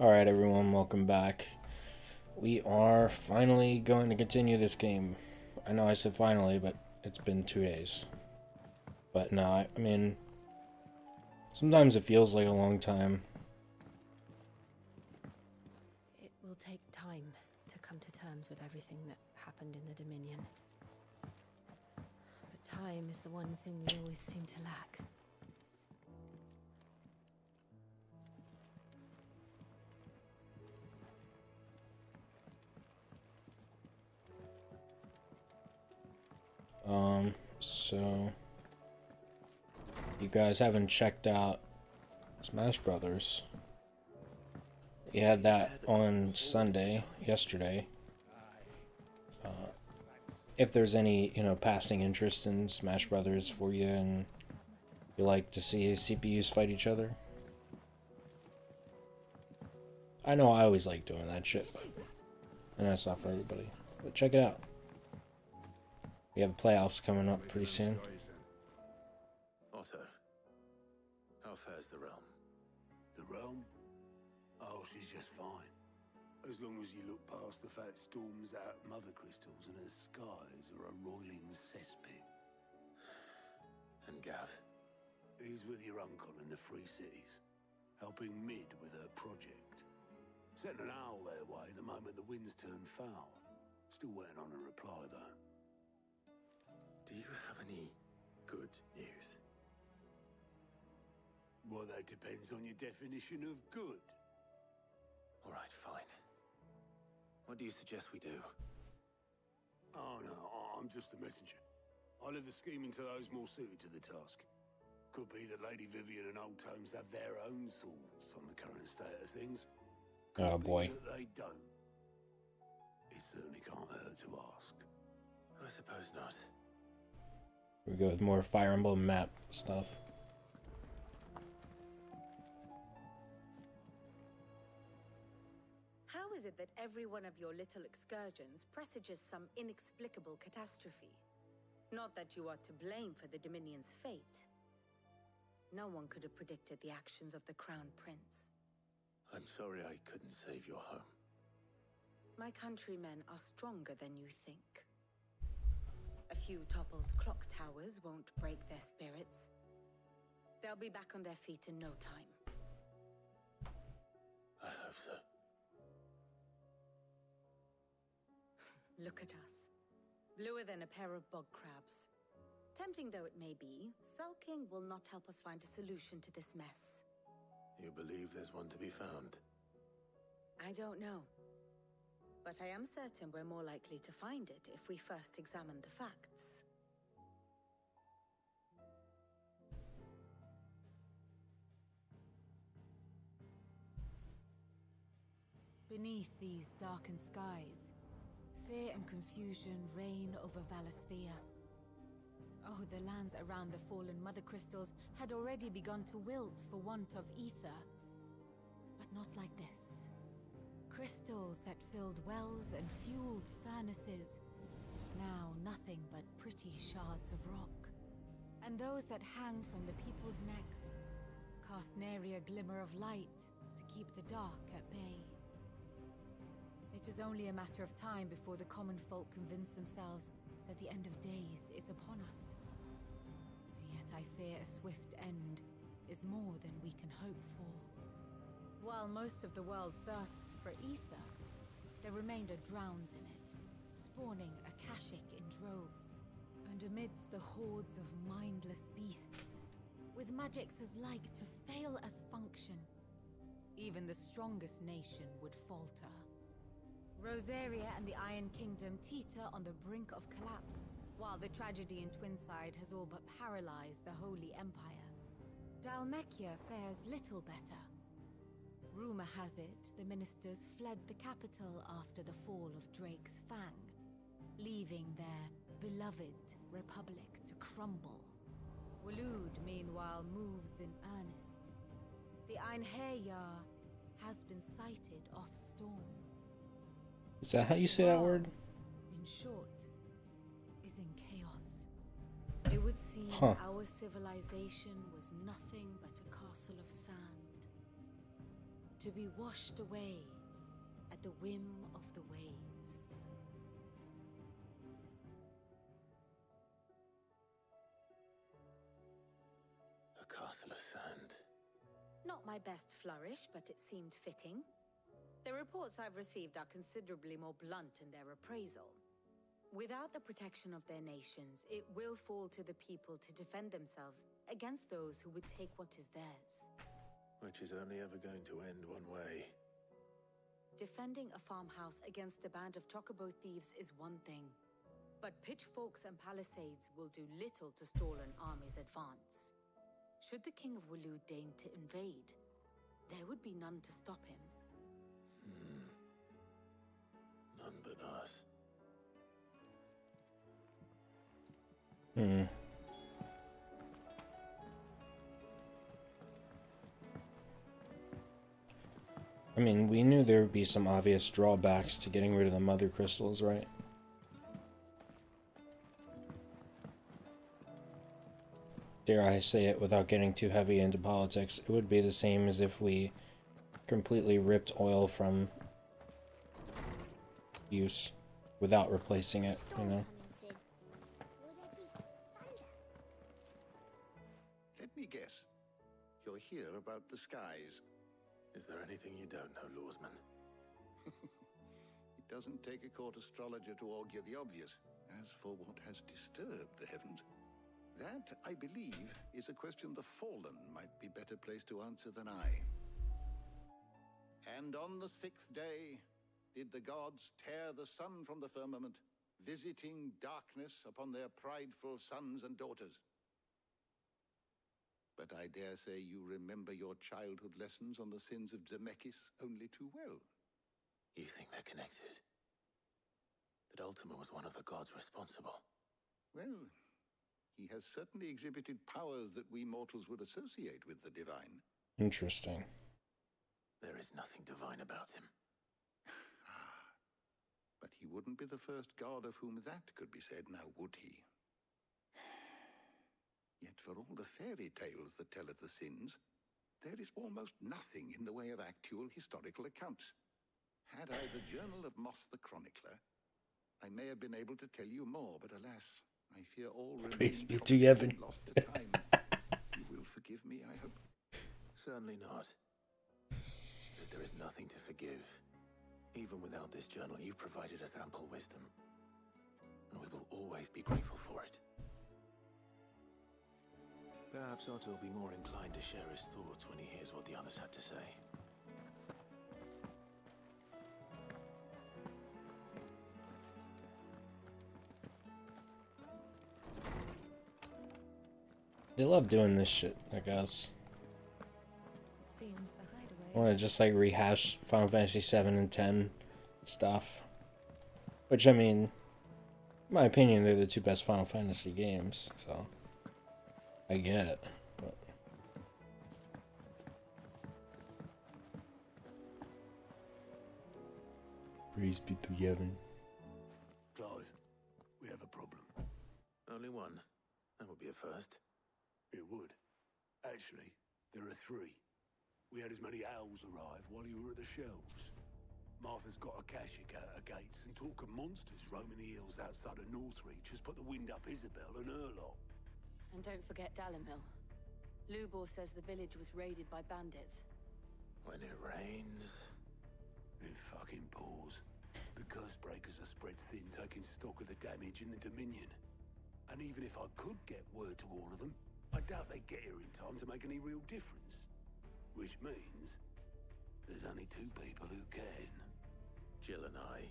Alright, everyone, welcome back. We are finally going to continue this game. I know I said finally, but it's been 2 days. But no, I mean, sometimes it feels like a long time. It will take time to come to terms with everything that happened in the Dominion. But time is the one thing we always seem to lack. So you guys haven't checked out Smash Brothers. You had that on Sunday, yesterday. If there's any, passing interest in Smash Brothers for you and you like to see CPUs fight each other. I know I always like doing that shit, but I know it's not for everybody. But check it out. We have playoffs coming up pretty soon. Otto, how fares the realm? The realm? Oh, she's just fine. As long as you look past the fat storms out mother crystals and her skies are a roiling cesspit. And Gav? He's with your uncle in the Free Cities, helping Mid with her project. Sent an owl their way the moment the winds turned foul. Still waiting on a reply, though. Do you have any good news? Well, that depends on your definition of good. All right, fine. What do you suggest we do? Oh, no, I'm just a messenger. I'll leave the scheming to those more suited to the task. Could be that Lady Vivian and Old Tomes have their own thoughts on the current state of things. Could Oh, boy. be that they don't. It certainly can't hurt to ask. I suppose not. We go with more Fire Emblem map stuff. How is it that every one of your little excursions presages some inexplicable catastrophe? Not that you are to blame for the Dominion's fate. No one could have predicted the actions of the Crown Prince. I'm sorry I couldn't save your home. My countrymen are stronger than you think. A few toppled clock towers won't break their spirits. They'll be back on their feet in no time. I hope so. Look at us. Bluer than a pair of bog crabs. Tempting though it may be, sulking will not help us find a solution to this mess. You believe there's one to be found? I don't know. But I am certain we're more likely to find it if we first examine the facts. Beneath these darkened skies, fear and confusion reign over Valisthea. Oh, the lands around the fallen mother crystals had already begun to wilt for want of ether. But not like this. Crystals that filled wells and fueled furnaces, now nothing but pretty shards of rock. And those that hang from the people's necks cast nary a glimmer of light to keep the dark at bay. It is only a matter of time before the common folk convince themselves that the end of days is upon us. Yet I fear a swift end is more than we can hope for. While most of the world thirsts for ether, the remainder drowns in it, spawning Akashic in droves. And amidst the hordes of mindless beasts, with magics as like to fail as function, even the strongest nation would falter. Rosaria and the Iron Kingdom teeter on the brink of collapse, while the tragedy in Twinside has all but paralyzed the Holy Empire. Dalmekia fares little better. Rumor has it the ministers fled the capital after the fall of Drake's Fang, leaving their beloved republic to crumble. Waloed, meanwhile, moves in earnest. The Einherjar has been sighted off Storm. Is that how you say that word? In short, is in chaos. It would seem our civilization was nothing but a castle of sand. to be washed away at the whim of the waves. A castle of sand. Not my best flourish, but it seemed fitting. The reports I've received are considerably more blunt in their appraisal. Without the protection of their nations, it will fall to the people to defend themselves against those who would take what is theirs. Which is only ever going to end one way. Defending a farmhouse against a band of chocobo thieves is one thing, but pitchforks and palisades will do little to stall an army's advance. Should the King of Waloed deign to invade, there would be none to stop him. None but us. I mean, we knew there would be some obvious drawbacks to getting rid of the mother crystals, right? Dare I say it without getting too heavy into politics, it would be the same as if we completely ripped oil from use without replacing it, you know? Let me guess. You're here about the skies. Is there anything you don't know, Lawsman? It doesn't take a court astrologer to augur the obvious. As for what has disturbed the heavens, that, I believe, is a question the Fallen might be better placed to answer than I. And on the 6th day did the gods tear the sun from the firmament, visiting darkness upon their prideful sons and daughters. But I dare say you remember your childhood lessons on the sins of Zemeckis only too well. You think they're connected? That Ultima was one of the gods responsible? Well, he has certainly exhibited powers that we mortals would associate with the divine. Interesting. There is nothing divine about him. But he wouldn't be the first god of whom that could be said, now would he? Yet for all the fairy tales that tell of the sins, there is almost nothing in the way of actual historical accounts. Had I the journal of Moss the Chronicler, I may have been able to tell you more, but alas, I fear all Praise remaining be to heaven. lost to time. You will forgive me, I hope. Certainly not. Because there is nothing to forgive. Even without this journal, you've provided us ample wisdom. And we will always be grateful for it. Perhaps Otto will be more inclined to share his thoughts when he hears what the others had to say. They love doing this shit, I guess. Seems the hideaway. I want to just like rehash Final Fantasy 7 and 10 stuff. Which, I mean, in my opinion, they're the two best Final Fantasy games, so I get it. But praise be to heaven. Clive, we have a problem. Only one. That would be a first. It would. Actually, there are three. We had as many owls arrive while you were at the shelves. Martha's got a Akashic out her gates, and talk of monsters roaming the hills outside of Northreach has put the wind up Isabel and her lot. And don't forget Dalimil. Lubor says the village was raided by bandits. When it rains... It fucking pours. The curse breakers are spread thin, taking stock of the damage in the Dominion. And even if I could get word to all of them, I doubt they'd get here in time to make any real difference. Which means there's only two people who can. Jill and I.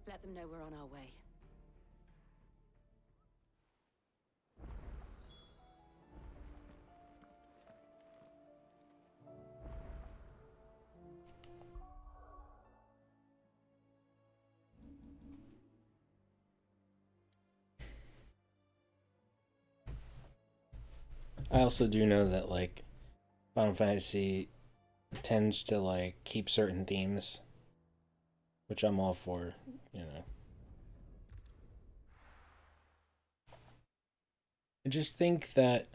Let them know we're on our way. I also do know that, like, Final Fantasy tends to, like, keep certain themes, which I'm all for, you know. I just think that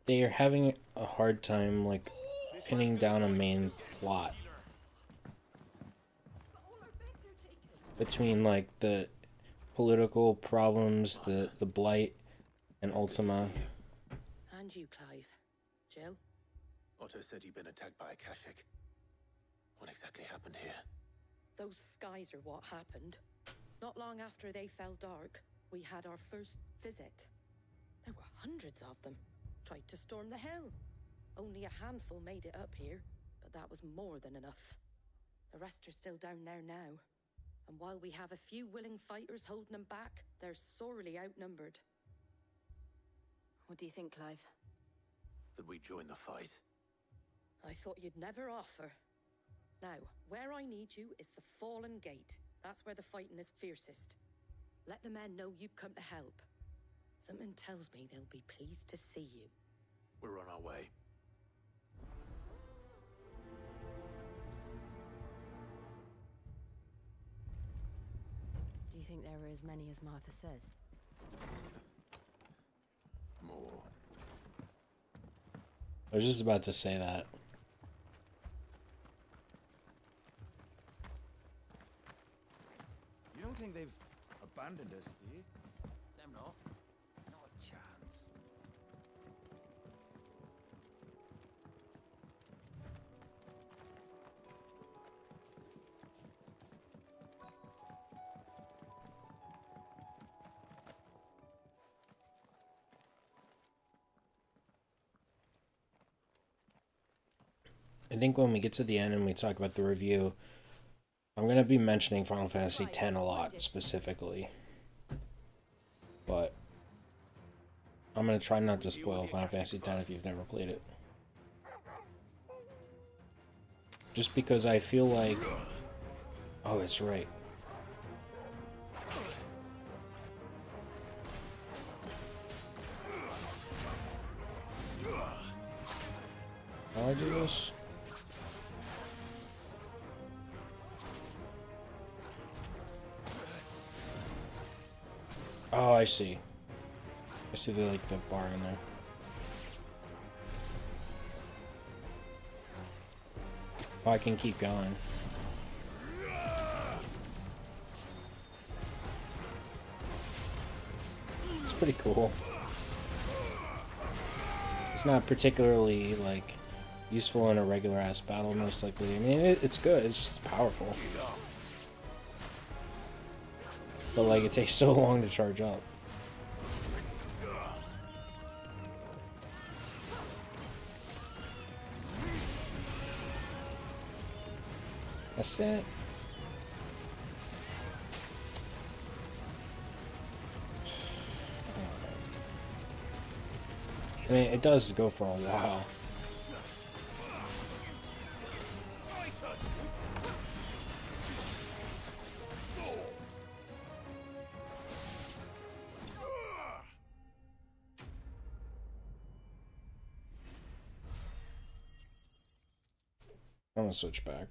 they are having a hard time, like, pinning down a main plot between like the political problems, the blight, and Ultima. And you, Clive. Jill? Otto said you'd been attacked by a Kashik. What exactly happened here? Those skies are what happened. Not long after they fell dark, we had our first visit. There were hundreds of them. Tried to storm the hill. Only a handful made it up here, but that was more than enough. The rest are still down there now. And while we have a few willing fighters holding them back, they're sorely outnumbered. What do you think, Clive? That we join the fight? I thought you'd never offer. Now, where I need you is the Fallen Gate. That's where the fighting is fiercest. Let the men know you've come to help. Something tells me they'll be pleased to see you. We're on our way. Do you think there are as many as Martha says? More. I was just about to say that. You don't think they've abandoned us, do you? Them not. Not a chance. I think when we get to the end and we talk about the review, I'm going to be mentioning Final Fantasy X a lot specifically. But I'm going to try not to spoil Final Fantasy X if you've never played it. Just because I feel like... Oh, it's right. How do I do this? Oh, I see. I see the like the bar in there. Oh, I can keep going. It's pretty cool. It's not particularly like useful in a regular ass battle, most likely. I mean, it's good. It's just powerful. But like, it takes so long to charge up. That's it. I mean, it does go for a while. I'm gonna switch back.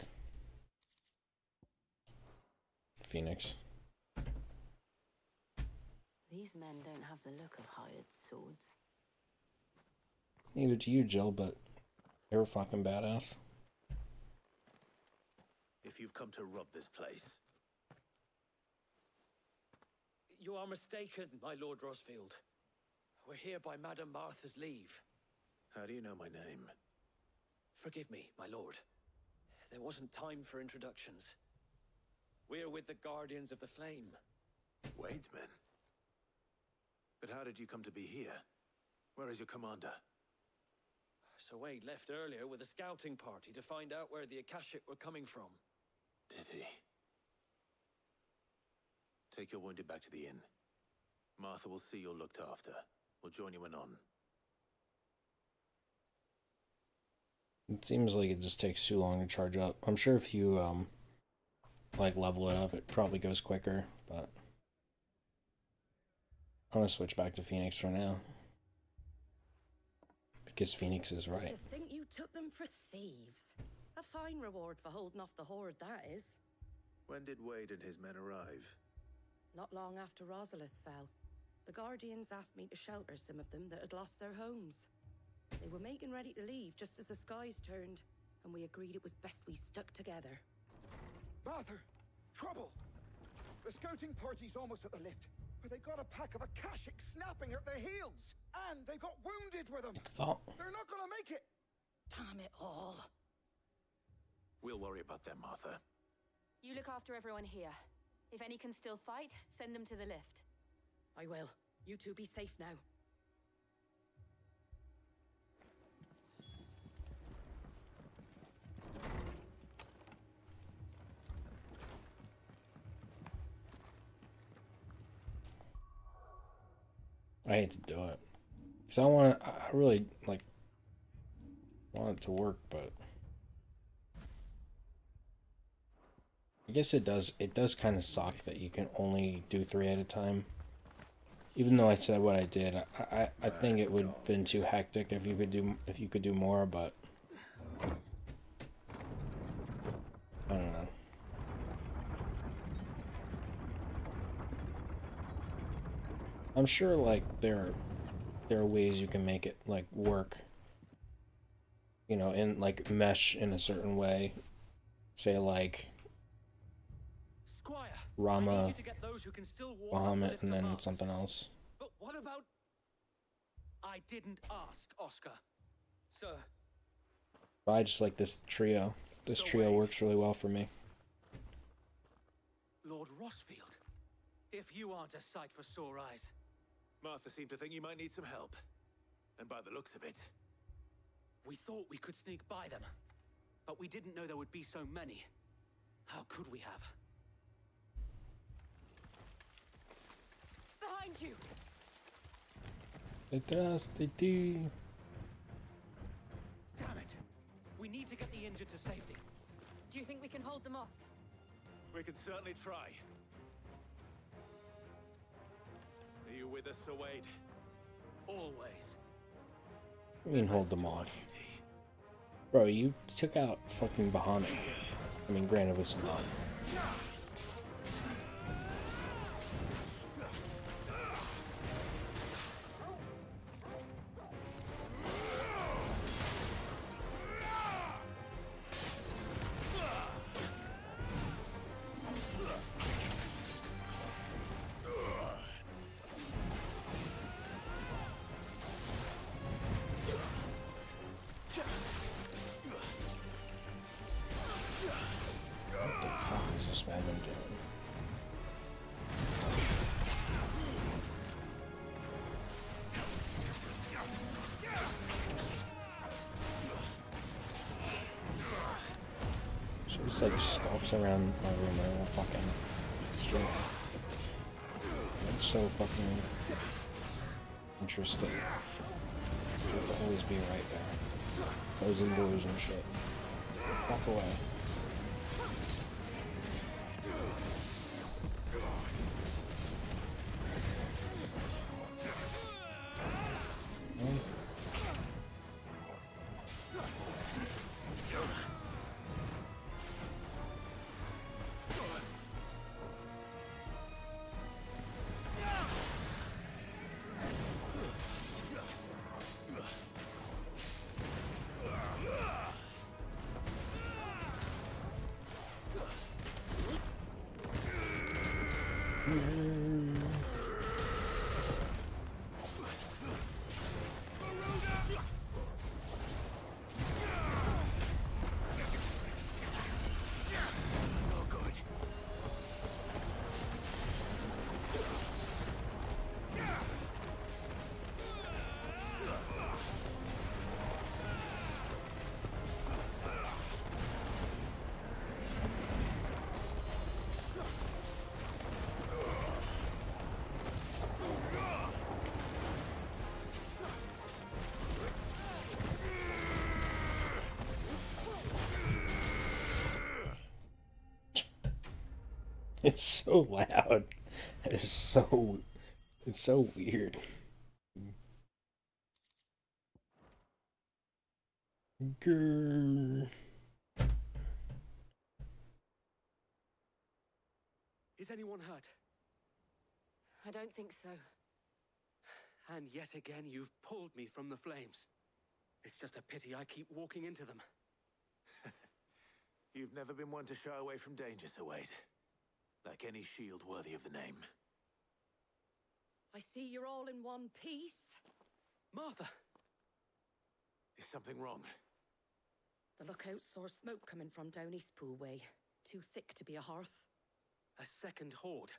Phoenix. These men don't have the look of hired swords. Neither do you, Jill, but you're fucking badass. If you've come to rob this place... You are mistaken, my Lord Rosfield. We're here by Madame Martha's leave. How do you know my name? Forgive me, my lord. There wasn't time for introductions. We're with the Guardians of the Flame. Wade's men? But how did you come to be here? Where is your commander? Sir Wade left earlier with a scouting party to find out where the Akashic were coming from. Did he? Take your wounded back to the inn. Martha will see you're looked after. We'll join you anon. It seems like it just takes too long to charge up. I'm sure if you, like, level it up, it probably goes quicker, but... I'm gonna switch back to Phoenix for now. Because Phoenix is right. To think you took them for thieves. A fine reward for holding off the horde, that is. When did Wade and his men arrive? Not long after Rosalith fell. The Guardians asked me to shelter some of them that had lost their homes. They were making ready to leave just as the skies turned, and we agreed it was best we stuck together. Martha! Trouble! The scouting party's almost at the lift, but they got a pack of Akashics snapping at their heels! And they got wounded with them! They're not gonna make it! Damn it all. We'll worry about them, Martha. You look after everyone here. If any can still fight, send them to the lift. I will. You two be safe now. I hate to do it. Because I really, like, want it to work, but... I guess it does kind of suck that you can only do 3 at a time. Even though I said what I did, I think it would have been too hectic if you could do more, but... I don't know. I'm sure, like, there are ways you can make it, like, work. You know, in, like, mesh in a certain way. Say, like, Squire, Rama, Bahamut, and then something else. But what about... I didn't ask, Oscar. Sir. But I just like this trio. This trio works really well for me. Lord Rossfield, if you aren't a sight for sore eyes. Martha seemed to think you might need some help. And by the looks of it... We thought we could sneak by them, but we didn't know there would be so many. How could we have? Behind you! They do. Damn it! We need to get the injured to safety. Do you think we can hold them off? We can certainly try. Are you with us, Sir Wade? Always. I mean, hold them off. Bro, you took out fucking Bahamut. I mean, granted with some help. Just like skulks around my room and I won't fucking destroy it. That's so fucking interesting. You have to always be right there. Closing doors and shit. Fuck away. It's so loud. It's so weird. Grrr. Is anyone hurt? I don't think so. And yet again, you've pulled me from the flames. It's just a pity I keep walking into them. You've never been one to shy away from danger, Sir Wade. Like any shield worthy of the name. I see you're all in one piece. Martha! Is something wrong? The lookout saw smoke coming from down Eastpool way. Too thick to be a hearth. A second horde.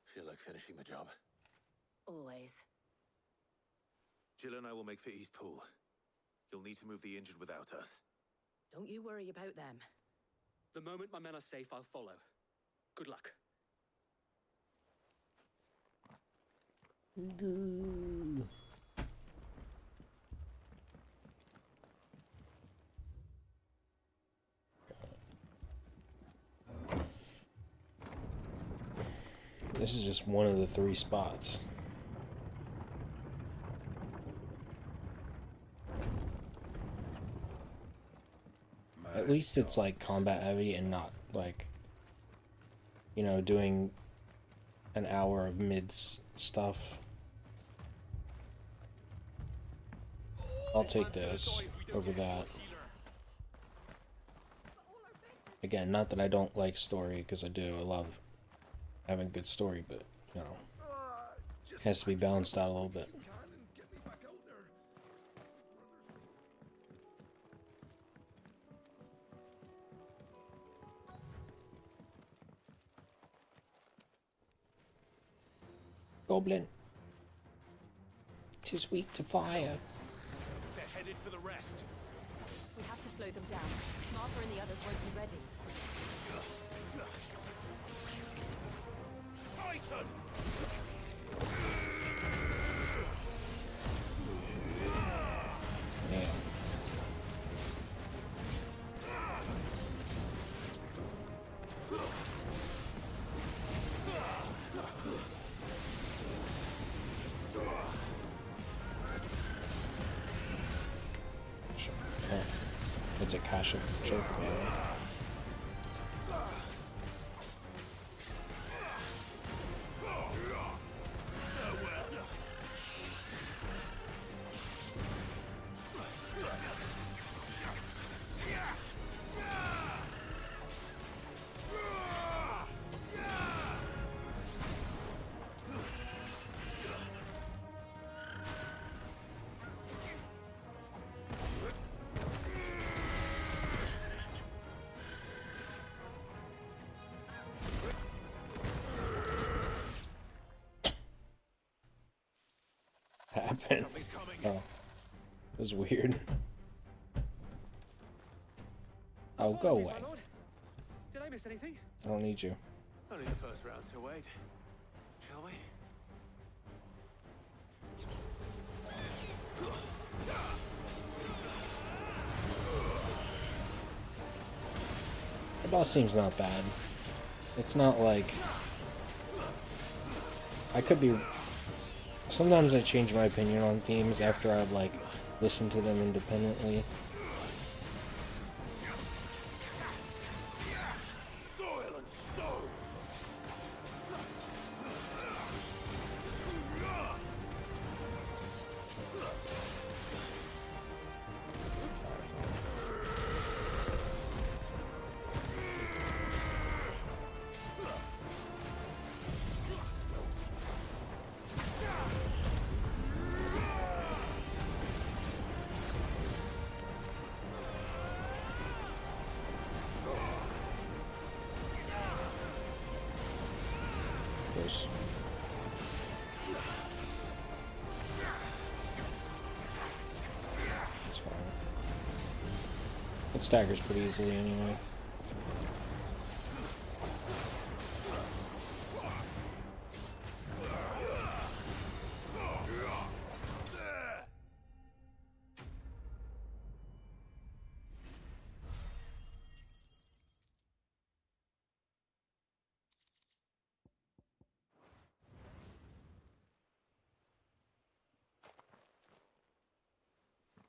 Feel like finishing the job. Always. Jill and I will make for Eastpool. You'll need to move the injured without us. Don't you worry about them. The moment my men are safe, I'll follow. Good luck. This is just one of the 3 spots. At least it's like combat heavy and not like, you know, doing an hour of mids stuff. I'll take this over that. Again, not that I don't like story, because I do. I love having good story, but, you know, it has to be balanced out a little bit. Goblin. 'Tis weak to fire. They're headed for the rest. We have to slow them down. Martha and the others won't be ready. Titan! Yeah. It's a cash choke, man. Happened. Oh, it was weird. Oh, go away. Did I miss anything? I don't need you. Only the first round, Sir Wade. Shall we? The boss seems not bad. It's not like... I could be... Sometimes I change my opinion on themes after I've, like, listened to them independently. Soil and stone! There's... It's fine. It staggers pretty easily anyway.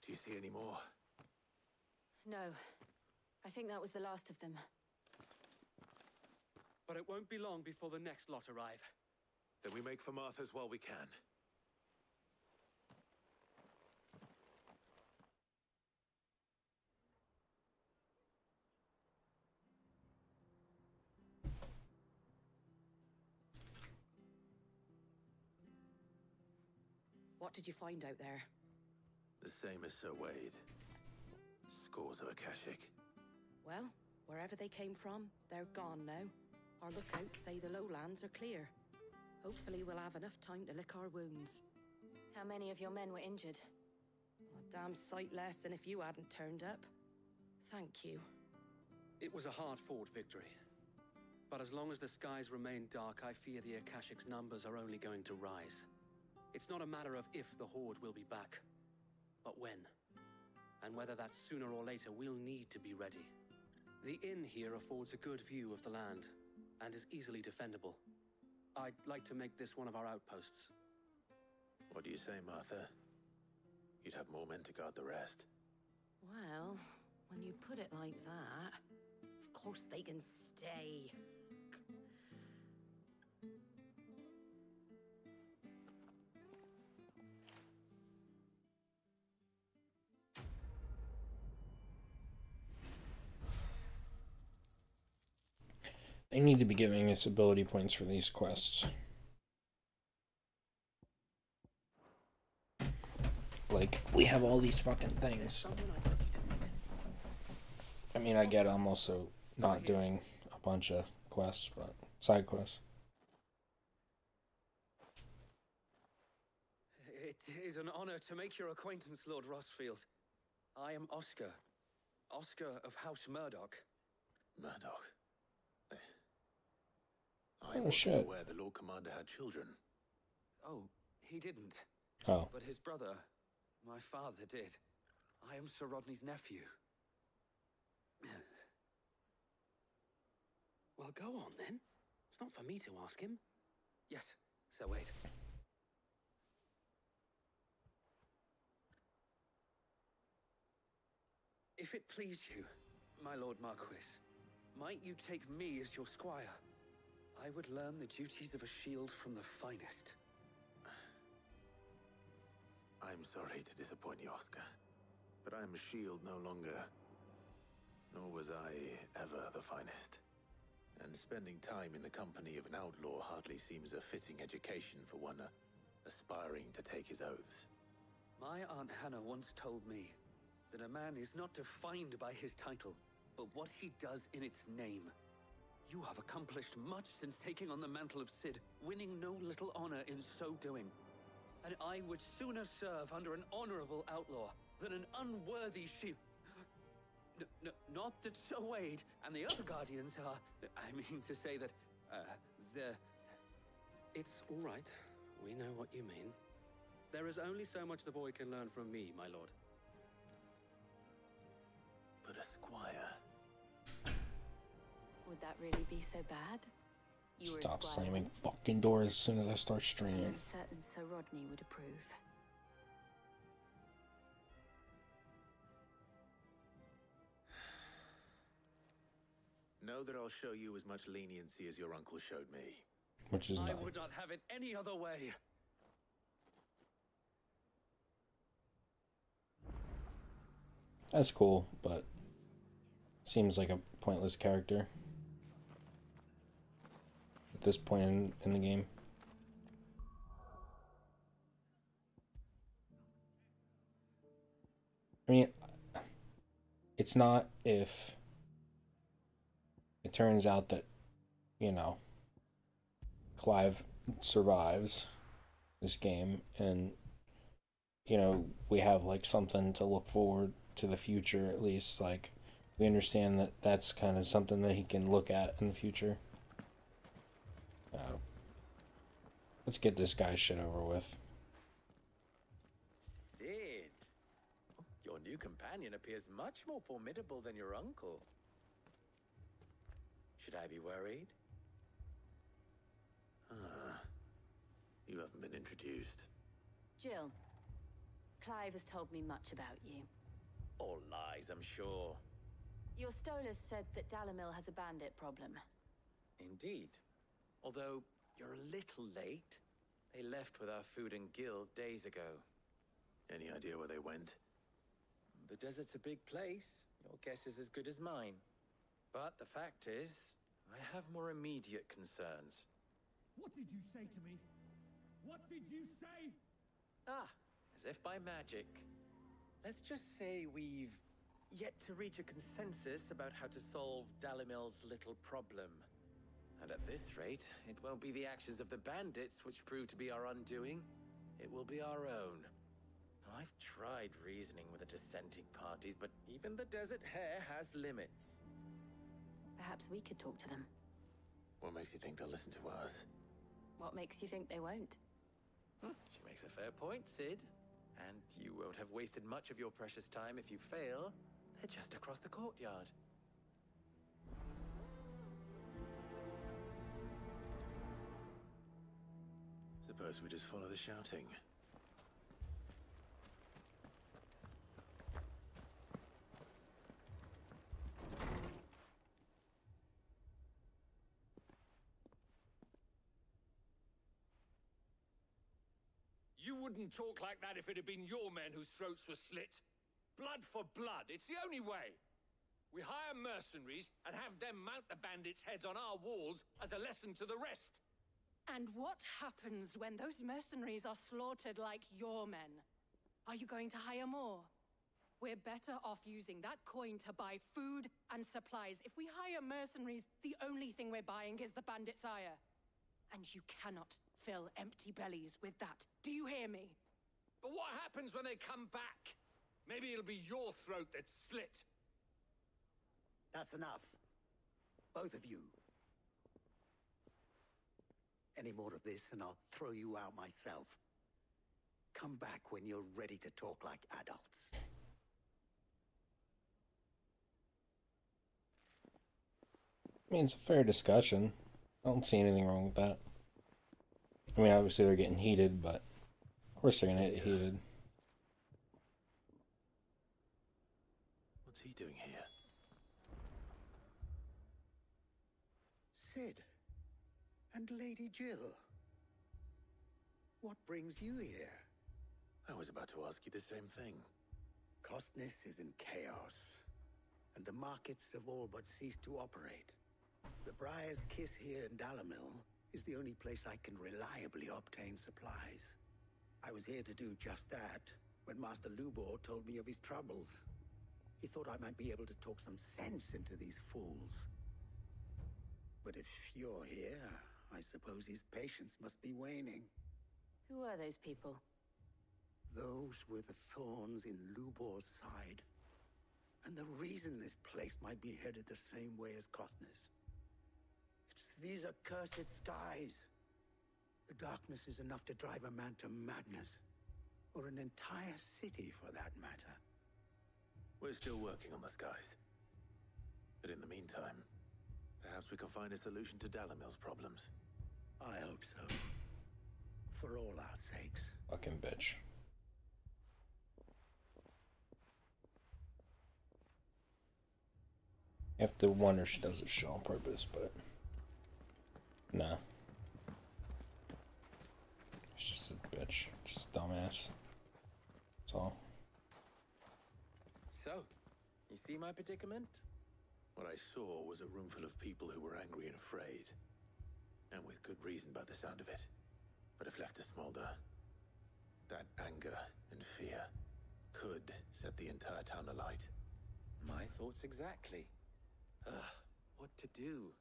Do you see any more? No. I think that was the last of them. But it won't be long before the next lot arrive. Then we make for Martha's while we can. What did you find out there? The same as Sir Wade. Scores of Akashic. Well, wherever they came from, they're gone now. Our lookouts say the lowlands are clear. Hopefully we'll have enough time to lick our wounds. How many of your men were injured? A damn sight less than if you hadn't turned up. Thank you. It was a hard-fought victory. But as long as the skies remain dark, I fear the Akashic's numbers are only going to rise. It's not a matter of if the Horde will be back, but when. And whether that's sooner or later, we'll need to be ready. The inn here affords a good view of the land, and is easily defendable. I'd like to make this one of our outposts. What do you say, Martha? You'd have more men to guard the rest. Well, when you put it like that, of course they can stay. They need to be giving us ability points for these quests. Like, we have all these fucking things. I mean, I get I'm also not doing a bunch of quests, but side quests. It is an honor to make your acquaintance, Lord Rossfield. I am Oscar. Oscar of House Murdoch. Murdoch? Oh, wasn't shit. aware the Lord Commander had children. Oh, he didn't. Oh. But his brother, my father, did. I am Sir Rodney's nephew. Well, go on then. It's not for me to ask him. Yes, Sir Wade. If it please you, my Lord Marquis, might you take me as your squire? I would learn the duties of a shield from the finest. I'm sorry to disappoint you, Oscar, but I am a shield no longer. Nor was I ever the finest. And spending time in the company of an outlaw hardly seems a fitting education for one aspiring to take his oaths. My Aunt Hannah once told me that a man is not defined by his title, but what he does in its name. You have accomplished much since taking on the mantle of Cid, winning no little honor in so doing. And I would sooner serve under an honorable outlaw than an unworthy shield. Not that Sir Wade and the other guardians are... I mean to say that, It's all right. We know what you mean. There is only so much the boy can learn from me, my lord. But a squire... Would that really be so bad? You were Stop a squire slamming once. fucking doors as soon as I start streaming. I'm certain Sir Rodney would approve. Know that I'll show you as much leniency as your uncle showed me. Which is I not. would not have it any other way. That's cool, but seems like a pointless character at this point in the game. I mean, it's not if it turns out that, you know, Clive survives this game and, you know, we have like something to look forward to the future, at least. Like, we understand that that's kind of something that he can look at in the future. Let's get this guy's shit over with. Cid! Your new companion appears much more formidable than your uncle. Should I be worried? You haven't been introduced. Jill, Clive has told me much about you. All lies, I'm sure. Your Stolas said that Dalamil has a bandit problem. Indeed. Although, you're a little late. They left with our food and guild days ago. Any idea where they went? The desert's a big place. Your guess is as good as mine. But the fact is, I have more immediate concerns. What did you say to me? What did you say? Ah, as if by magic. Let's just say we've yet to reach a consensus about how to solve Dalimil's little problem. And at this rate, it won't be the actions of the bandits which prove to be our undoing. It will be our own. I've tried reasoning with the dissenting parties, but even the Desert Hare has limits. Perhaps we could talk to them. What makes you think they'll listen to us? What makes you think they won't? She makes a fair point, Sid. And you won't have wasted much of your precious time if you fail. They're just across the courtyard. Suppose we just follow the shouting. You wouldn't talk like that if it had been your men whose throats were slit. Blood for blood, it's the only way. We hire mercenaries and have them mount the bandits' heads on our walls as a lesson to the rest. And what happens when those mercenaries are slaughtered like your men? Are you going to hire more? We're better off using that coin to buy food and supplies. If we hire mercenaries, the only thing we're buying is the bandits' ire. And you cannot fill empty bellies with that. Do you hear me? But what happens when they come back? Maybe it'll be your throat that's slit. That's enough. Both of you. Any more of this and I'll throw you out myself. Come back when you're ready to talk like adults. I mean, it's a fair discussion. I don't see anything wrong with that. I mean, obviously they're getting heated, but of course they're gonna get heated. What's he doing here? Sid. And Lady Jill. What brings you here? I was about to ask you the same thing. Costness is in chaos, and the markets have all but ceased to operate. The Briar's Kiss here in Dalimil is the only place I can reliably obtain supplies. I was here to do just that when Master Lubor told me of his troubles. He thought I might be able to talk some sense into these fools. But if you're here, I suppose his patience must be waning. Who are those people? Those were the thorns in Lubor's side. And the reason this place might be headed the same way as Costness. It's these accursed skies. The darkness is enough to drive a man to madness. Or an entire city, for that matter. We're still working on the skies. But in the meantime, perhaps we can find a solution to Dalimil's problems. I hope so. For all our sakes. Fucking bitch. You have to wonder if she does this shit on purpose, but nah. It's just a bitch. Just a dumbass. That's all. So, you see my predicament? What I saw was a room full of people who were angry and afraid. And with good reason by the sound of it. But if left to smolder, that anger and fear could set the entire town alight. My thoughts exactly. What to do?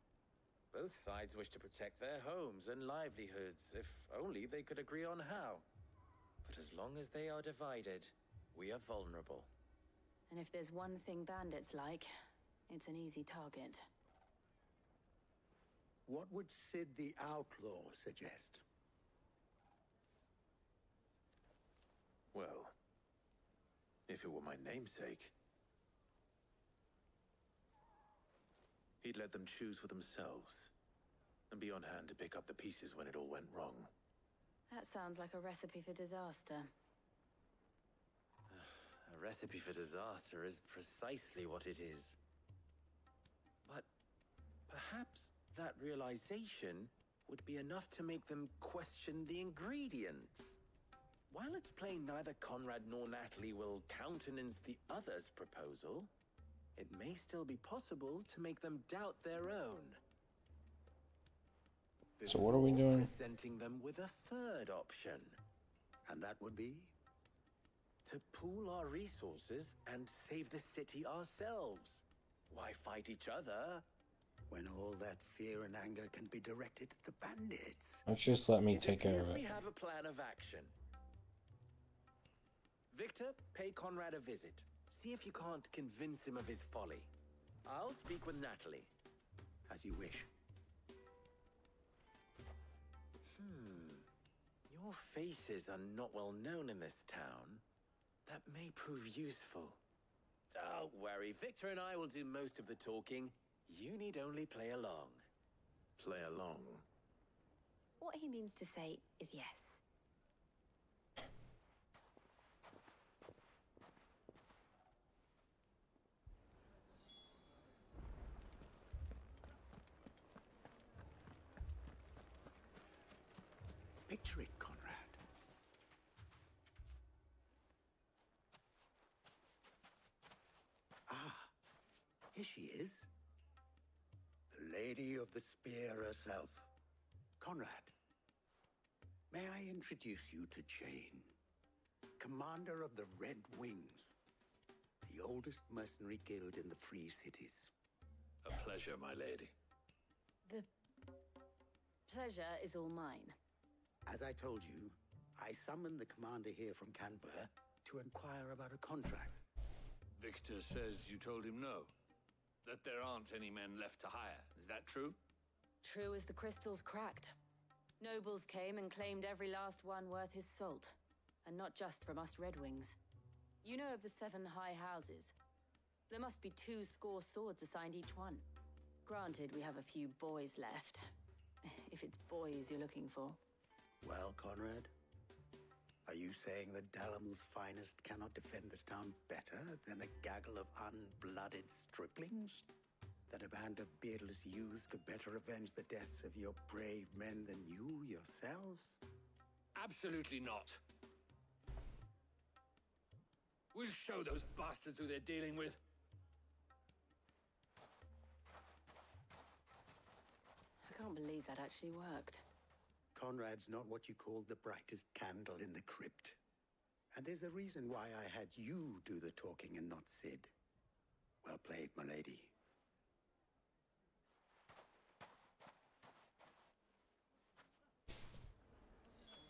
Both sides wish to protect their homes and livelihoods, if only they could agree on how. But as long as they are divided, we are vulnerable. And if there's one thing bandits like, it's an easy target. What would Sid the Outlaw suggest? Well, if it were my namesake, he'd let them choose for themselves, and be on hand to pick up the pieces when it all went wrong. That sounds like a recipe for disaster. A recipe for disaster is precisely what it is. But perhaps that realization would be enough to make them question the ingredients. While it's plain neither Conrad nor Natalie will countenance the other's proposal, it may still be possible to make them doubt their own. So what are we doing? Presenting them with a third option. And that would be? To pool our resources and save the city ourselves. Why fight each other? When all that fear and anger can be directed at the bandits. Let's just let me take care of it. We have a plan of action. Victor, pay Conrad a visit. See if you can't convince him of his folly. I'll speak with Natalie. As you wish. Your faces are not well known in this town. That may prove useful. Don't worry, Victor and I will do most of the talking. You need only play along. Play along? What he means to say is yes. Picture it, Conrad. Ah, here she is. The Lady of the Spear herself. Conrad, may I introduce you to Jane, commander of the Red Wings, the oldest mercenary guild in the Free Cities. A pleasure, my lady. The pleasure is all mine. As I told you, I summoned the commander here from Canberra to inquire about a contract. Victor says you told him no. That there aren't any men left to hire. Is that true? True as the crystals cracked. Nobles came and claimed every last one worth his salt. And not just from us Red Wings. You know of the 7 high houses. There must be 2 score swords assigned each one. Granted, we have a few boys left. If it's boys you're looking for. Well, Conrad, are you saying that Dalamel's finest cannot defend this town better than a gaggle of unblooded striplings? That a band of beardless youths could better avenge the deaths of your brave men than you yourselves? Absolutely not. We'll show those bastards who they're dealing with. I can't believe that actually worked. Conrad's not what you called the brightest candle in the crypt. And there's a reason why I had you do the talking and not Sid. Well played, my lady.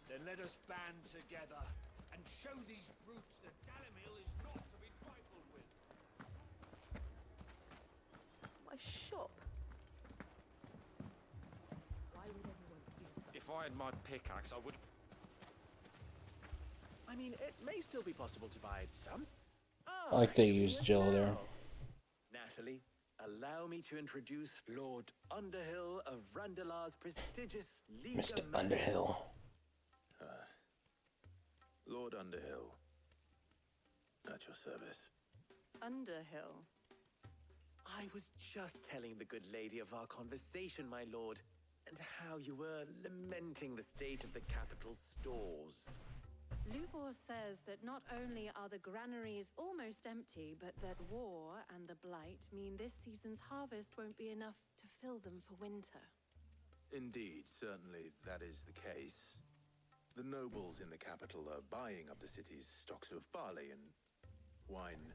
Then let us band together and show these brutes that Dalimil is not to be trifled with. My shop? Why would everyone do so? If I had my pickaxe, I would... I mean, it may still be possible to buy some. I like they used Jill there. Natalie, allow me to introduce Lord Underhill of Randalar's prestigious League Mr. of Men. Underhill. Lord Underhill. At your service. Underhill? I was just telling the good lady of our conversation, my lord, and how you were lamenting the state of the capital's stores. Lubor says that not only are the granaries almost empty, but that war and the Blight mean this season's harvest won't be enough to fill them for winter. Indeed, certainly that is the case. The nobles in the capital are buying up the city's stocks of barley and wine,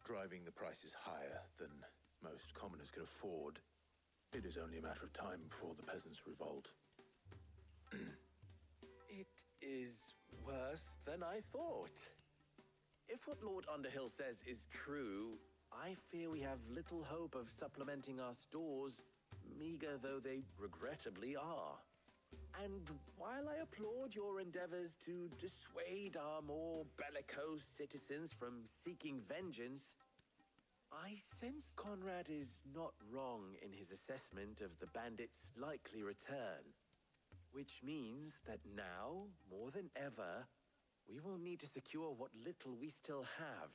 driving the prices higher than most commoners can afford. It is only a matter of time before the peasants revolt. It is worse than I thought. If what Lord Underhill says is true, I fear we have little hope of supplementing our stores, meager though they regrettably are. And while I applaud your endeavors to dissuade our more bellicose citizens from seeking vengeance, I sense Conrad is not wrong in his assessment of the bandits' likely return. Which means that now, more than ever, we will need to secure what little we still have.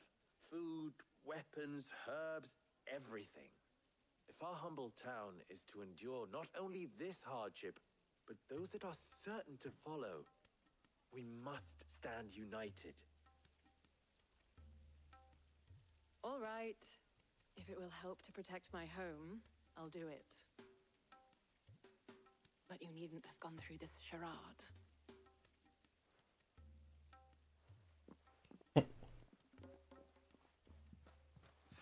Food, weapons, herbs, everything. If our humble town is to endure not only this hardship, but those that are certain to follow, we must stand united. All right. If it will help to protect my home, I'll do it. But you needn't have gone through this charade.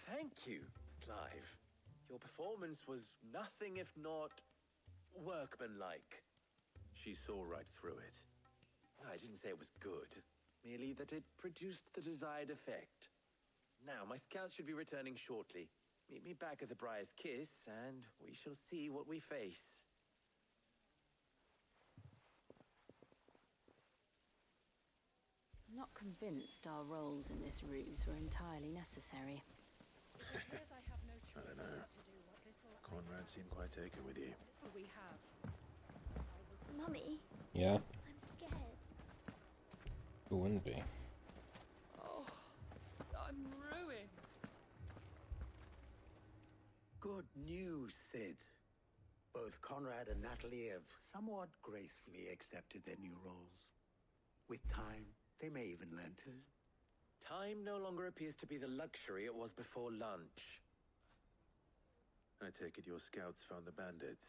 Thank you, Clive. Your performance was nothing if not workmanlike. She saw right through it. I didn't say it was good, merely that it produced the desired effect. Now, my scouts should be returning shortly. Meet me back at the Briar's Kiss, and we shall see what we face. I'm not convinced our roles in this ruse were entirely necessary. I don't know. Conrad seemed quite taken with you. Mummy? Yeah? I'm scared. Who wouldn't be? Oh, I'm ruined. Good news, Sid. Both Conrad and Natalie have somewhat gracefully accepted their new roles. With time, they may even learn to. Time no longer appears to be the luxury it was before lunch. I take it your scouts found the bandits.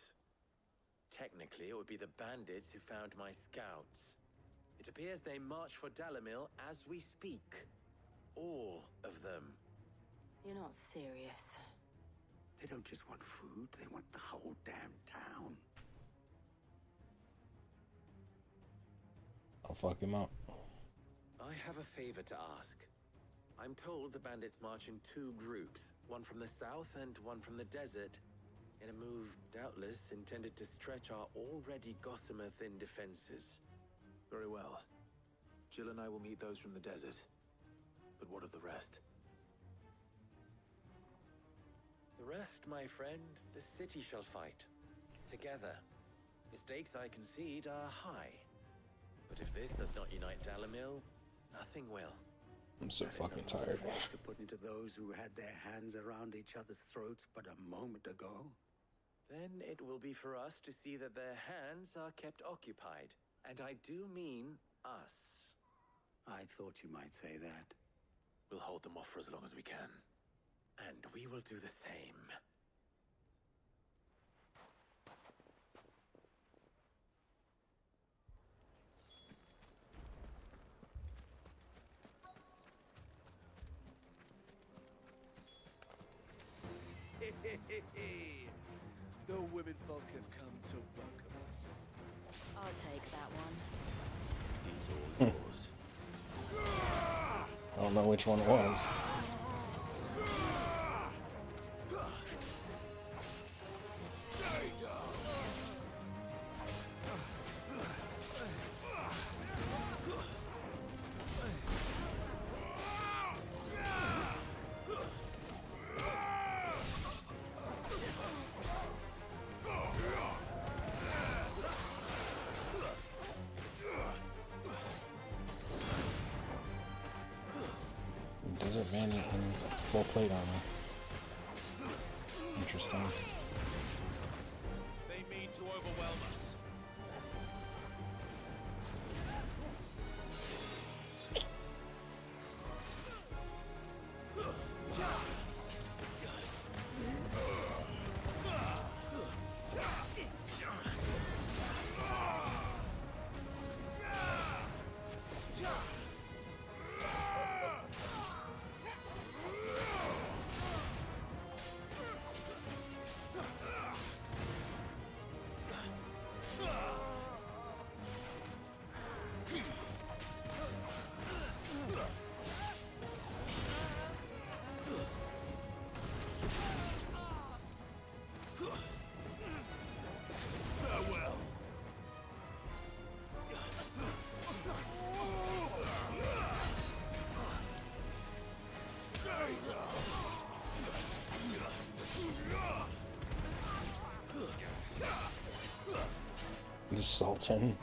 Technically, it would be the bandits who found my scouts. It appears they march for Dalimil as we speak. All of them. You're not serious. They don't just want food, they want the whole damn town. I'll fuck him up. I have a favor to ask. I'm told the bandits march in 2 groups, one from the south and one from the desert, in a move doubtless intended to stretch our already gossamer-thin defenses. Very well. Jill and I will meet those from the desert. But what of the rest? The rest, my friend, the city shall fight. Together. The stakes, I concede, are high. But if this does not unite Dalimil, nothing will. I'm so fucking tired. To put into those who had their hands around each other's throats but a moment ago. Then it will be for us to see that their hands are kept occupied. And I do mean us. I thought you might say that. We'll hold them off for as long as we can. And we will do the same. The women folk have come to welcome us. I'll take that one. He's all yours. I don't know which one it was. Desert Bandit in full plate armor. Interesting. They mean to overwhelm us. The Sultan.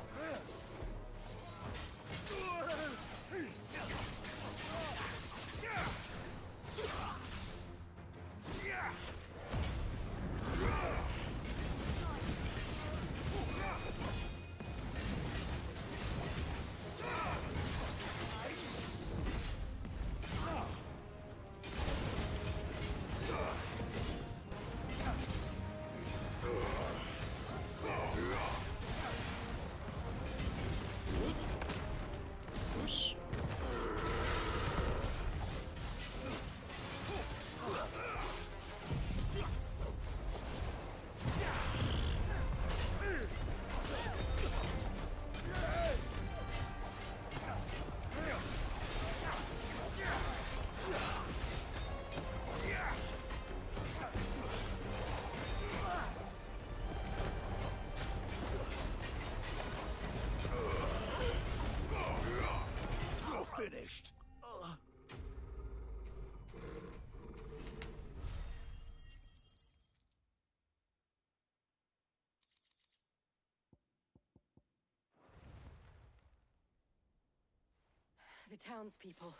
The townspeople.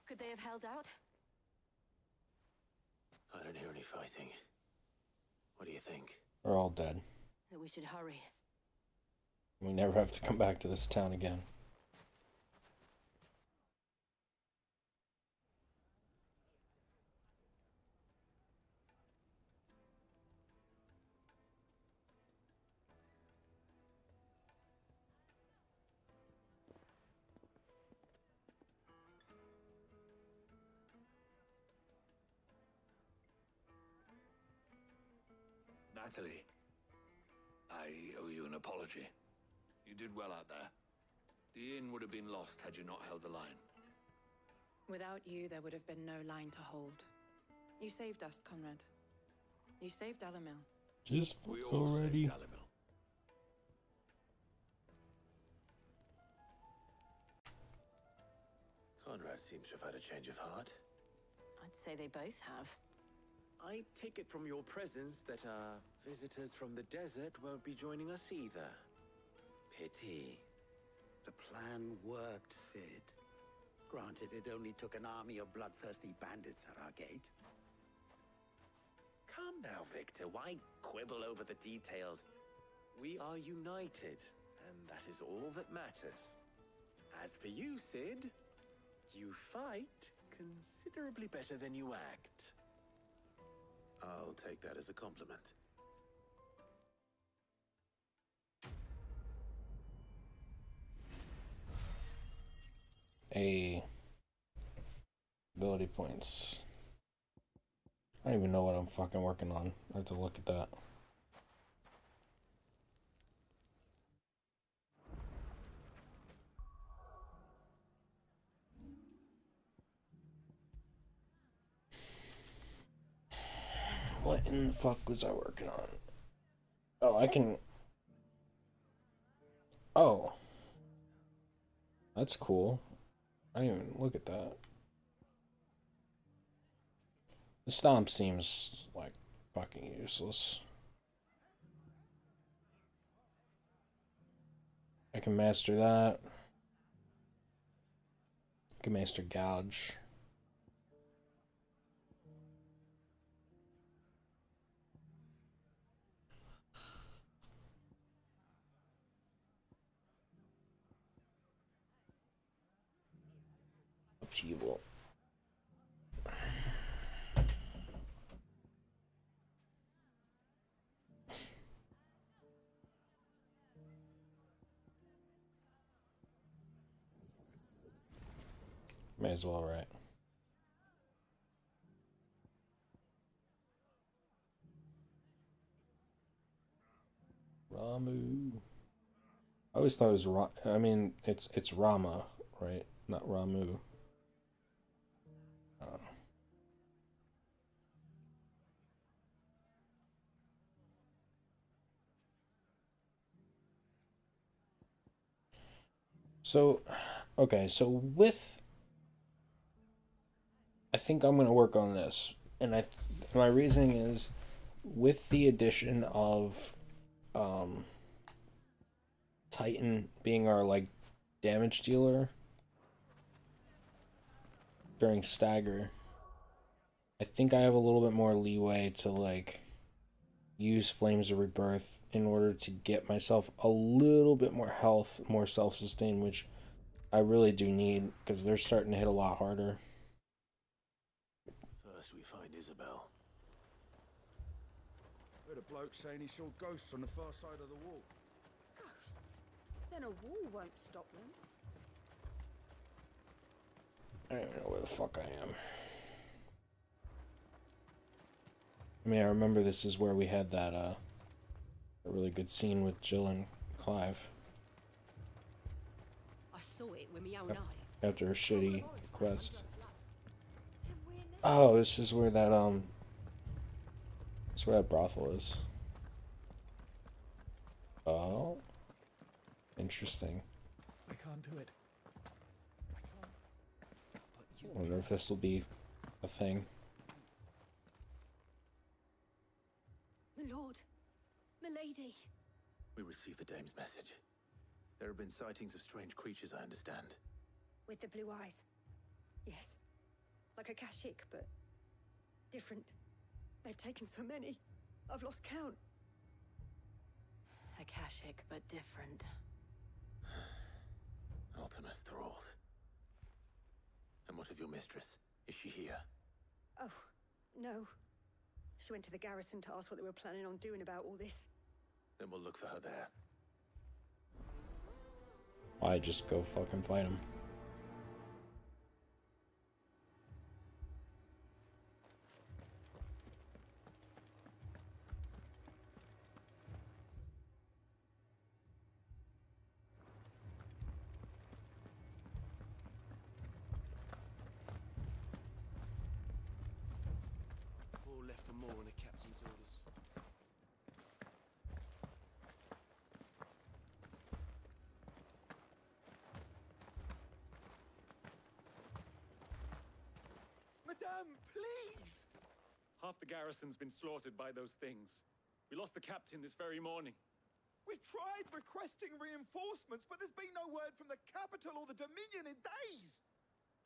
Could they have held out? I don't hear any fighting. What do you think? We're all dead. That we should hurry. We never have to come back to this town again. Natalie, I owe you an apology. You did well out there. The inn would have been lost had you not held the line. Without you, there would have been no line to hold. You saved us, Conrad. You saved Dalimil. Just we all already. saved Dalimil. Conrad seems to have had a change of heart. I'd say they both have. I take it from your presence that our visitors from the desert won't be joining us either. Pity. The plan worked, Sid. Granted, it only took an army of bloodthirsty bandits at our gate. Come now, Victor. Why quibble over the details? We are united, and that is all that matters. As for you, Sid, you fight considerably better than you act. I'll take that as a compliment. Ability points. I don't even know what I'm fucking working on. I have to look at that. What in the fuck was I working on? Oh, I can... Oh. That's cool. I didn't even look at that. The stomp seems like fucking useless. I can master that. I can master gouge. Upheaval. May as well, right? Ramu. I always thought it was I mean, it's Rama, right? Not Ramu. So, okay, so with, I think I'm gonna work on this, and my reasoning is, with the addition of, Titan being our like damage dealer during stagger, I think I have a little bit more leeway to like use Flames of Rebirth in order to get myself a little bit more health, more self-sustain, which I really do need because they're starting to hit a lot harder. First we find Isabel. Heard a bloke saying he saw ghosts on the far side of the wall. Ghosts? Then a wall won't stop them. I don't know where the fuck I am. I mean, I remember this is where we had that, a really good scene with Jill and Clive. I saw it with my own eyes. After a shitty quest. Oh, this is where that, this is where that brothel is. Oh. Interesting. I can't do it. I wonder if this will be a thing. My lord, milady. We received the dame's message. There have been sightings of strange creatures, I understand. With the blue eyes. Yes. Like a Kashyyyk, but different. They've taken so many. I've lost count. A Kashyyyk, but different. Ultimus thralls. And what of your mistress? Is she here? Oh, no. She went to the garrison to ask what they were planning on doing about all this. Then we'll look for her there. Why just go fucking fight him? Four left for more in the captain's orders. Madame, please! Half the garrison's been slaughtered by those things. We lost the captain this very morning. We've tried requesting reinforcements, but there's been no word from the capital or the Dominion in days!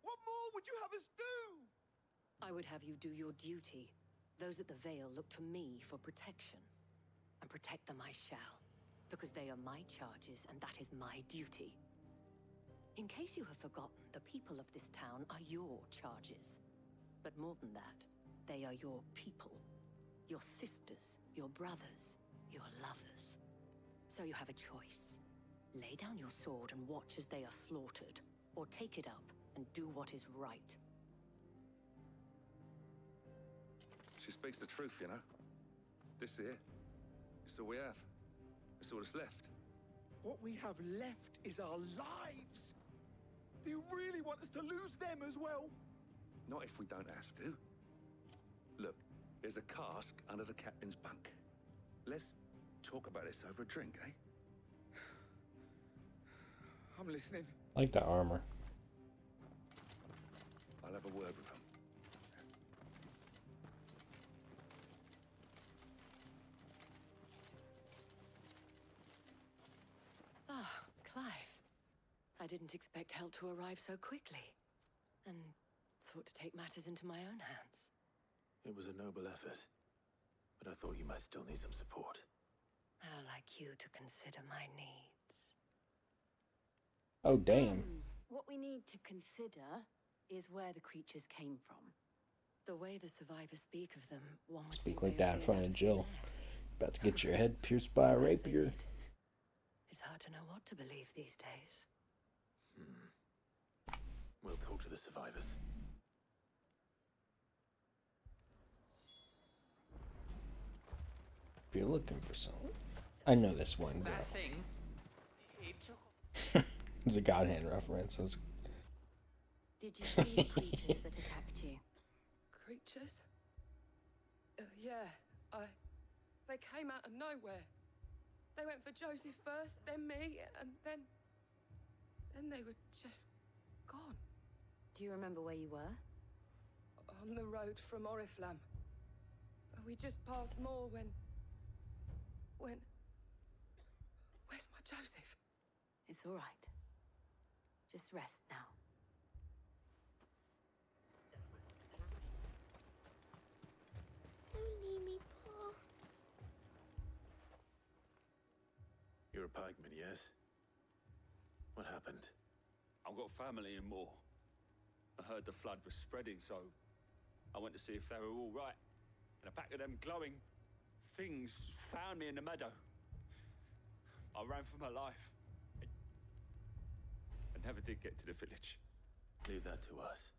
What more would you have us do? I would have you do your duty. Those at the Vale look to me for protection. And protect them I shall. Because they are my charges, and that is my duty. In case you have forgotten, the people of this town are your charges. But more than that, they are your people. Your sisters, your brothers, your lovers. So you have a choice. Lay down your sword and watch as they are slaughtered, or take it up and do what is right. She speaks the truth, you know. This here, it's all we have. It's all that's left. What we have left is our lives! Do you really want us to lose them as well? Not if we don't have to. Look, there's a cask under the captain's bunk. Let's talk about this over a drink, eh? I'm listening. I like that armor. I'll have a word with him. Ah, Clive. I didn't expect help to arrive so quickly. And sought to take matters into my own hands. It was a noble effort, but I thought you might still need some support. How like you to consider my needs. Oh, damn. What we need to consider is where the creatures came from. The way the survivors speak of them, one would Speak think like they that in front of appeared Jill. About to get your head pierced by a rapier. It's hard to know what to believe these days. We'll talk to the survivors. If you're looking for something. I know this one girl. That thing, it took... It's a God Hand reference. It's... Did you see the creatures that attacked you? Creatures? Yeah, they came out of nowhere. They went for Joseph first, then me, and then they were just gone. Do you remember where you were? On the road from Oriflamme. We just passed Moor when... Where's my Joseph? It's all right. Just rest now. Don't leave me, Paul. You're a pikeman, yes? What happened? I've got family in Moor. I heard the flood was spreading, so I went to see if they were all right. And a pack of them glowing things found me in the meadow. I ran for my life. I never did get to the village. Leave that to us.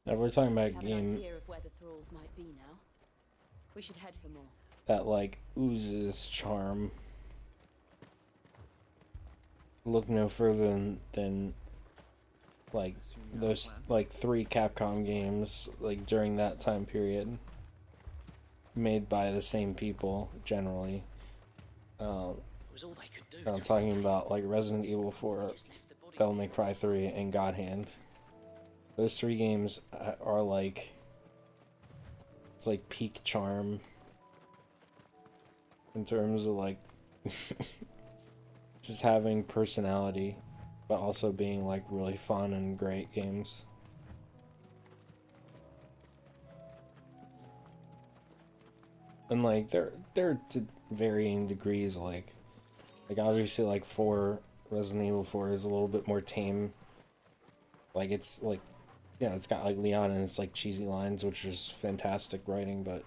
Now we're talking about a Have an game idea of where the thralls might be now. We should head for more. that like oozes charm. Look no further than like those like 3 Capcom games like during that time period, made by the same people generally. I'm talking about like Resident Evil 4, Devil May Cry 3, and God Hand. Those 3 games are like, it's like peak charm in terms of like just having personality, but also being like really fun and great games. And like they're to varying degrees, like obviously like 4 Resident Evil 4 is a little bit more tame. Like it's like, yeah, it's got like Leon and it's like cheesy lines, which is fantastic writing, but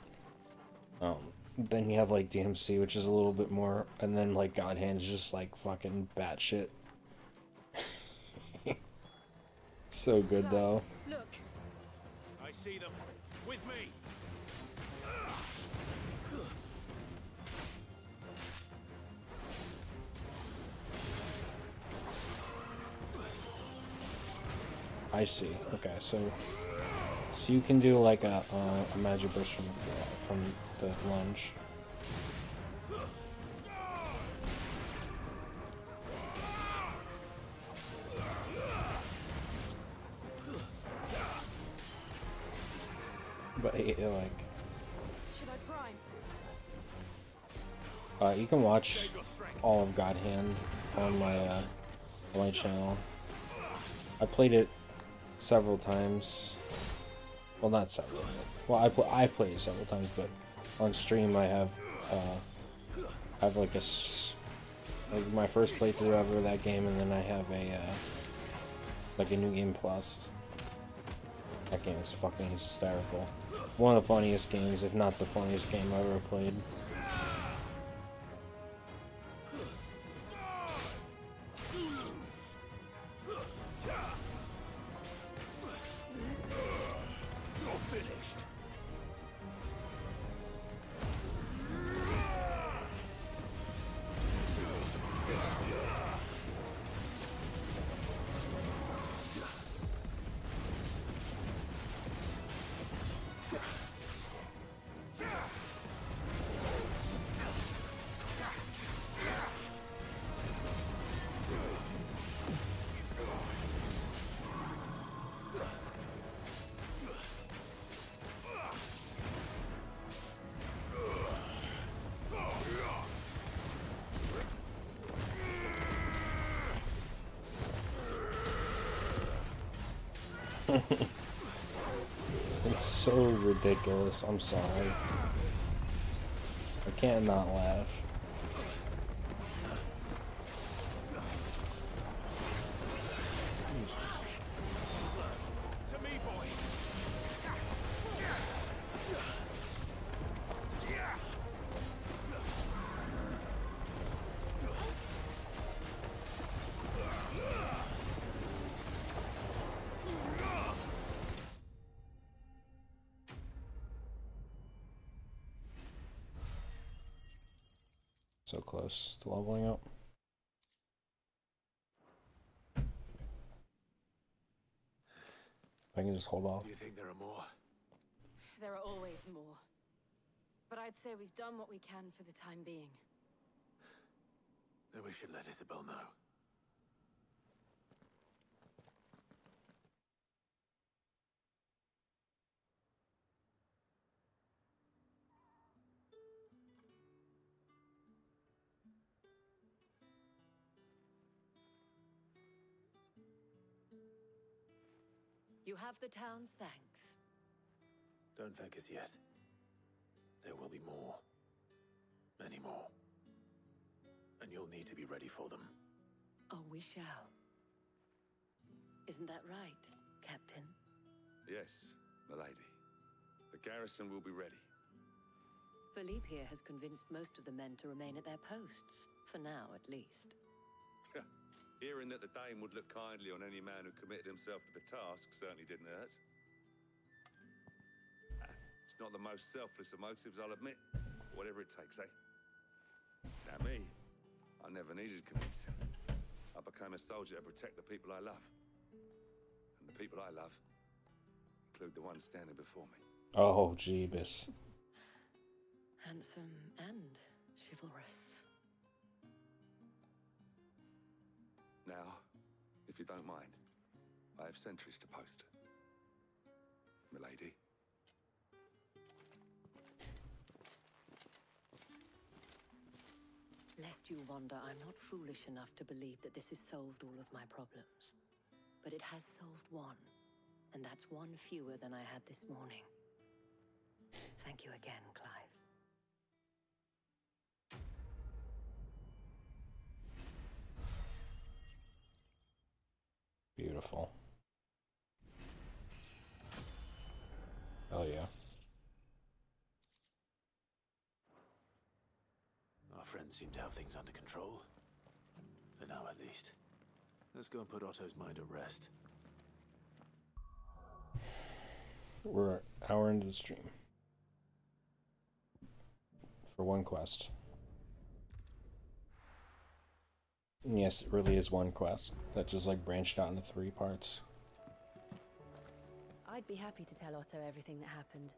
then you have like DMC, which is a little bit more, and then like God Hand's just like fucking batshit. So good though. Look. I see them. With me. I see. Okay, so you can do like a magic burst from the lunge. But like, Should I prime? you can watch all of God Hand on my channel. I played it several times. Well, not several. Well, I've played it several times, but on stream I have like like my first playthrough ever of that game, and then I have like a new game plus. That game is fucking hysterical. One of the funniest games, if not the funniest game I ever played. It's so ridiculous. I'm sorry. I can't not laugh. So close to leveling up. I can just hold off. Do you think there are more? There are always more. But I'd say we've done what we can for the time being. Then we should let Isabel know. You have the town's thanks. Don't thank us yet. There will be more. Many more. And you'll need to be ready for them. Oh, we shall. Isn't that right, Captain? Yes, milady. The garrison will be ready. Philippe here has convinced most of the men to remain at their posts. For now, at least. Hearing that the Dame would look kindly on any man who committed himself to the task certainly didn't hurt. It's not the most selfless of motives, I'll admit. Whatever it takes, eh? Now me, I never needed convincing. I became a soldier to protect the people I love. And the people I love include the ones standing before me. Oh, Jeebus. Handsome and chivalrous. Now, if you don't mind, I have sentries to post. Milady. Lest you wonder, I'm not foolish enough to believe that this has solved all of my problems. But it has solved one, and that's one fewer than I had this morning. Thank you again, Clive. Beautiful. Oh yeah. Our friends seem to have things under control. For now, at least. Let's go and put Otto's mind at rest. We're an hour into the stream. For one quest. And yes, it really is one quest that just like branched out into 3 parts. I'd be happy to tell Otto everything that happened.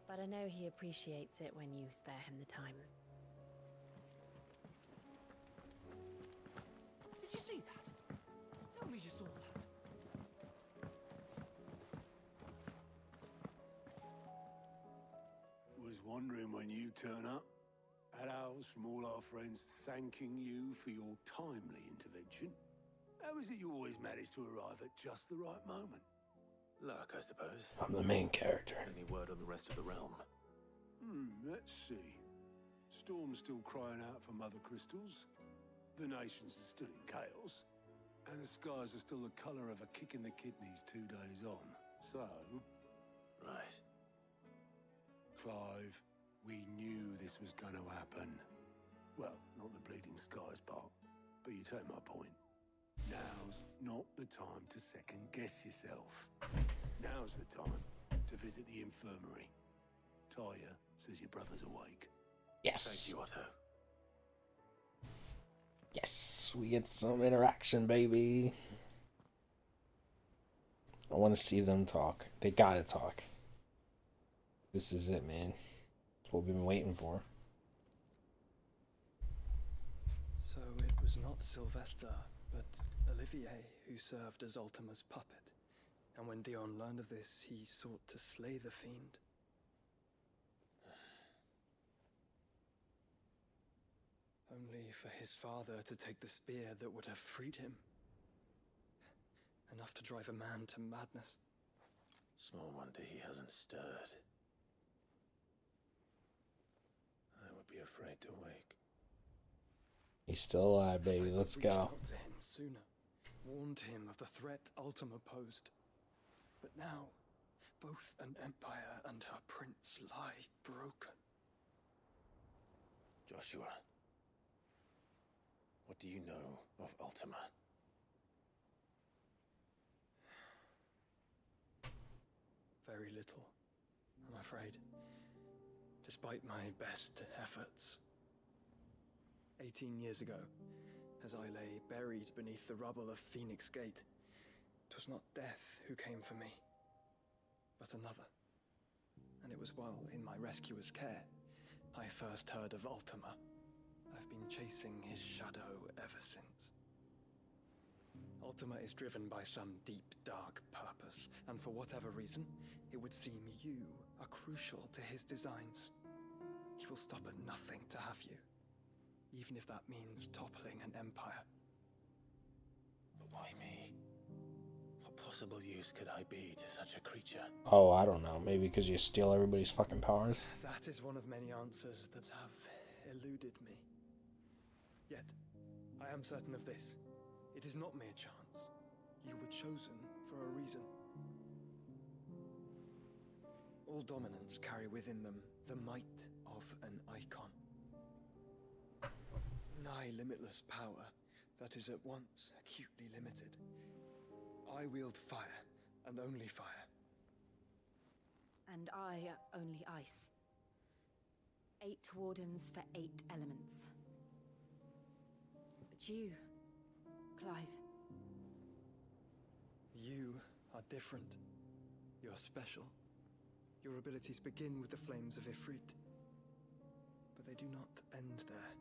But I know he appreciates it when you spare him the time. Did you see that? Tell me you saw that. Was wondering when you turn up. Had ours from all our friends thanking you for your timely intervention. How is it you always manage to arrive at just the right moment? Luck, I suppose. I'm the main character. Any word on the rest of the realm? Let's see. Storm's still crying out for mother crystals. The nations are still in chaos. And the skies are still the colour of a kick in the kidneys 2 days on. So... Right. Clive, we knew this was going to happen. Well, not the bleeding skies part, but you take my point. Now's not the time to second-guess yourself. Now's the time to visit the infirmary. Taya says your brother's awake. Yes. Thank you, Otto. Yes, we get some interaction, baby. I want to see them talk. They gotta talk. This is it, man. It's what we've been waiting for. So it was not Sylvester, but Olivier who served as Ultima's puppet. And when Dion learned of this, he sought to slay the fiend. Only for his father to take the spear that would have freed him. Enough to drive a man to madness. Small wonder he hasn't stirred. I would be afraid to wake. He's still alive, baby. Let's go. Out to him sooner, warned him of the threat Ultima posed. But now, both an empire and her prince lie broken. Joshua, what do you know of Ultima? Very little, I'm afraid. Despite my best efforts. 18 years ago, as I lay buried beneath the rubble of Phoenix Gate, 'twas not death who came for me, but another. And it was while in my rescuer's care, I first heard of Ultima. I've been chasing his shadow ever since. Ultima is driven by some deep, dark purpose, and for whatever reason, it would seem you are crucial to his designs. He will stop at nothing to have you, even if that means toppling an empire. But why me? What possible use could I be to such a creature? Oh, I don't know. Maybe because you steal everybody's fucking powers? That is one of many answers that have eluded me. Yet, I am certain of this. It is not mere chance. You were chosen for a reason. All dominants carry within them the might of an icon. Nigh limitless power that is at once acutely limited. I wield fire, and only fire. And I only ice. 8 wardens for 8 elements. But you, Clive. You are different. You're special. Your abilities begin with the flames of Ifrit. But they do not end there.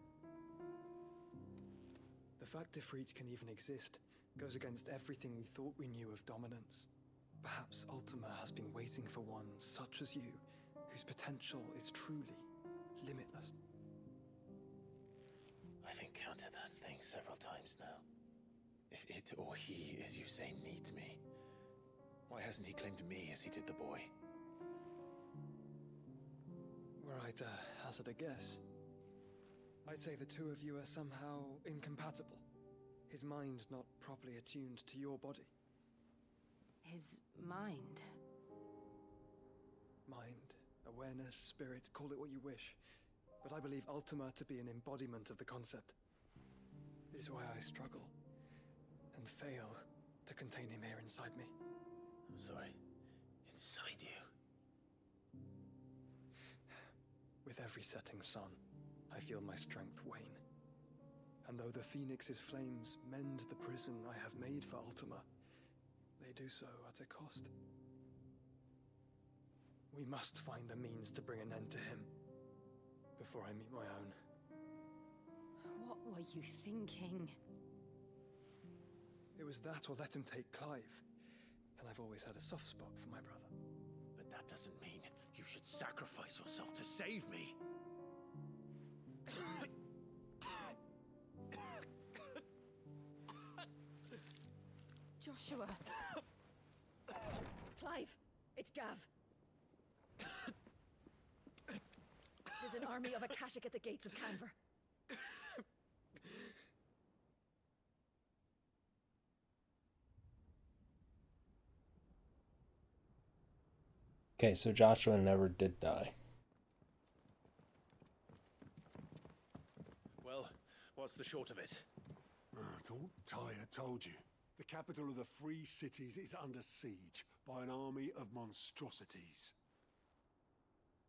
The fact Ifrit can even exist goes against everything we thought we knew of dominance. Perhaps Ultima has been waiting for one such as you, whose potential is truly limitless. I've encountered that thing several times now. If it or he, as you say, needs me, why hasn't he claimed me as he did the boy? Were I to hazard a guess, I'd say the two of you are somehow incompatible. His mind not properly attuned to your body. His mind? Mind, awareness, spirit, call it what you wish. But I believe Ultima to be an embodiment of the concept. Is why I struggle and fail to contain him here inside me. I'm sorry. Inside you? With every setting sun, I feel my strength wane. And though the Phoenix's flames mend the prison I have made for Ultima, they do so at a cost. We must find a means to bring an end to him before I meet my own. What were you thinking? It was that or let him take Clive. And I've always had a soft spot for my brother. But that doesn't mean you should sacrifice yourself to save me. Joshua. Clive, it's Gav. There's an army of Akashic at the gates of Canver. Okay, so Joshua never did die. Well, what's the short of it? Tyre told you. The capital of the Free Cities is under siege by an army of monstrosities.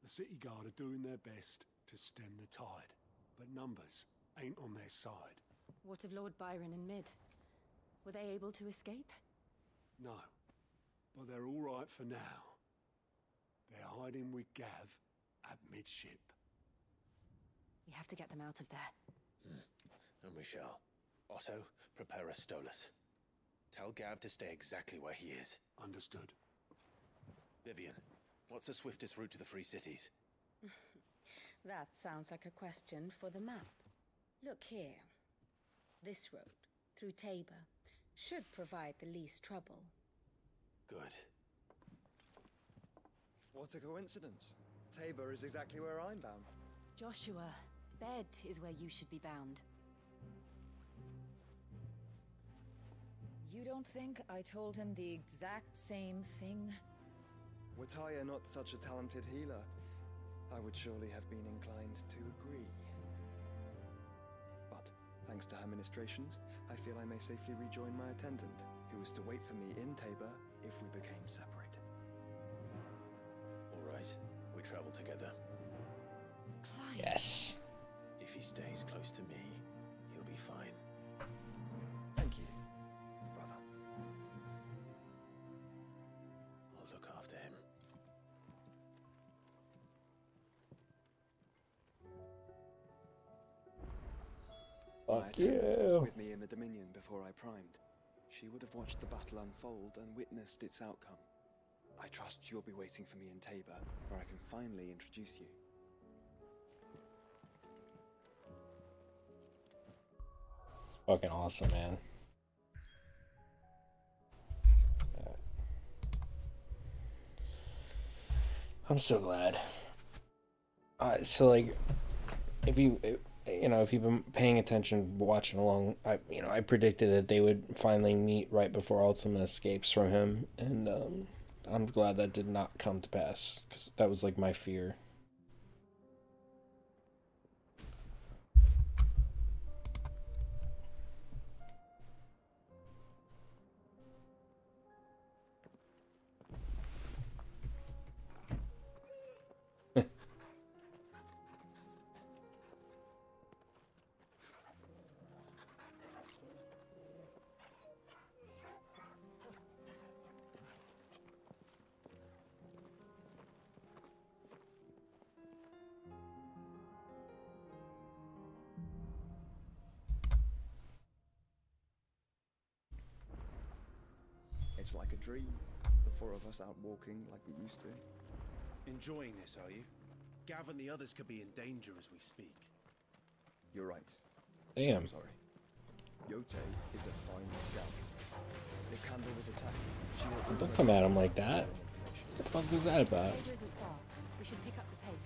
The city guard are doing their best to stem the tide, but numbers ain't on their side. What of Lord Byron and Mid? Were they able to escape? No, but they're all right for now. They're hiding with Gav at midship. We have to get them out of there. And we shall. Otto, prepare a Stolas. Tell Gav to stay exactly where he is. Understood. Vivian, what's the swiftest route to the Free Cities? That sounds like a question for the map. Look here. This road, through Tabor, should provide the least trouble. Good. What a coincidence. Tabor is exactly where I'm bound. Joshua, Bed is where you should be bound. You don't think I told him the exact same thing? Were Tyre not such a talented healer, I would surely have been inclined to agree. But, thanks to her ministrations, I feel I may safely rejoin my attendant, who was to wait for me in Tabor if we became separated. All right, we travel together. Clive. Yes. If he stays close to me, he'll be fine. Thank you, brother. I'll look after him. Fuck My attendant was you. with me in the Dominion before I primed. She would have watched the battle unfold and witnessed its outcome. I trust you'll be waiting for me in Tabor, where I can finally introduce you. Fucking awesome, man. I'm so glad. So like, if you've been paying attention, watching along, I predicted that they would finally meet right before Ultima escapes from him, and I'm glad that did not come to pass, because that was like my fear. It's like a dream. The four of us out walking like we used to. Enjoying this, are you? Gav and the others could be in danger as we speak. You're right. Damn. I'm sorry. Yote is a fine scout. If Candle was attacked, she will... Don't come at him like that. What the fuck was that about? The isn't far. We should pick up the pace.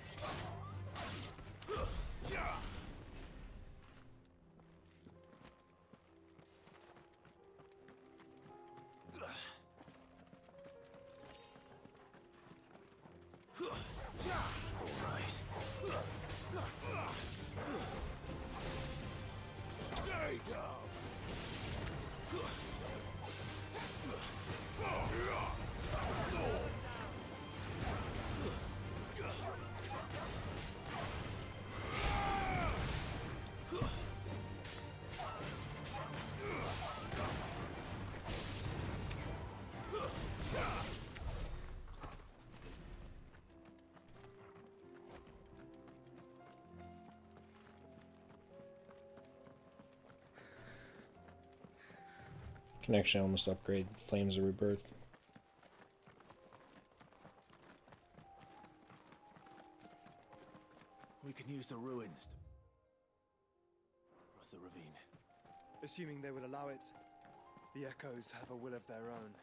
Can actually almost upgrade Flames of Rebirth. We can use the ruins to cross the ravine. Assuming they would allow it, the Echoes have a will of their own.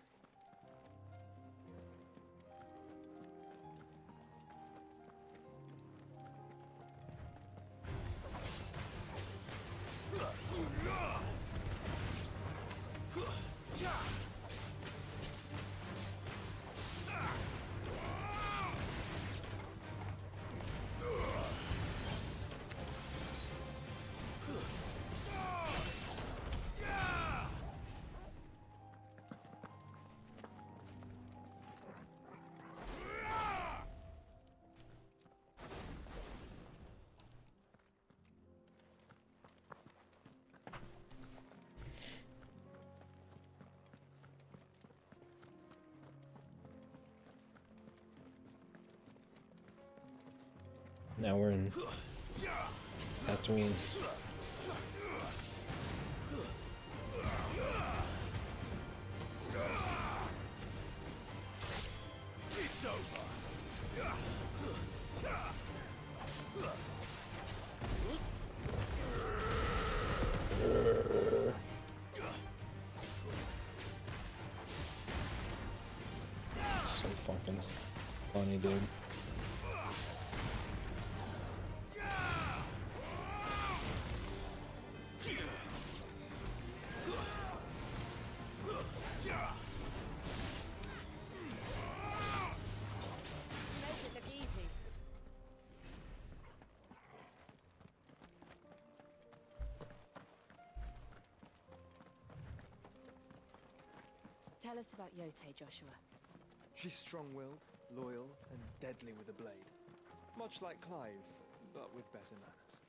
Now we're in Tatooine. It's over. So fucking funny, dude. Tell us about Yote, Joshua. She's strong-willed, loyal, and deadly with a blade. Much like Clive, but with better manners.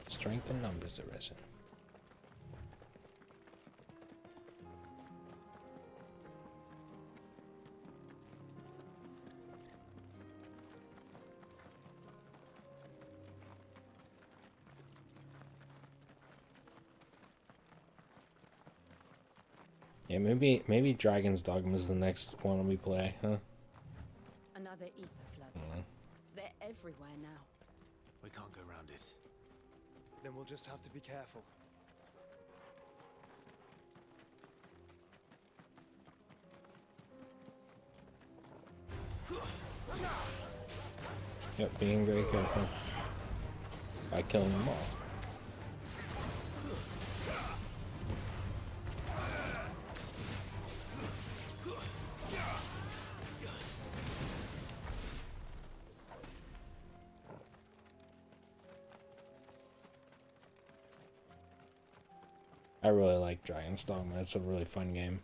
Strength in numbers arisen. Yeah, maybe Dragon's Dogma is the next one we play, huh? Another ether flood. They're everywhere now. We can't go around it. Then we'll just have to be careful. Yep, being very careful. By killing them all. I really like Dragon's Dogma. It's a really fun game.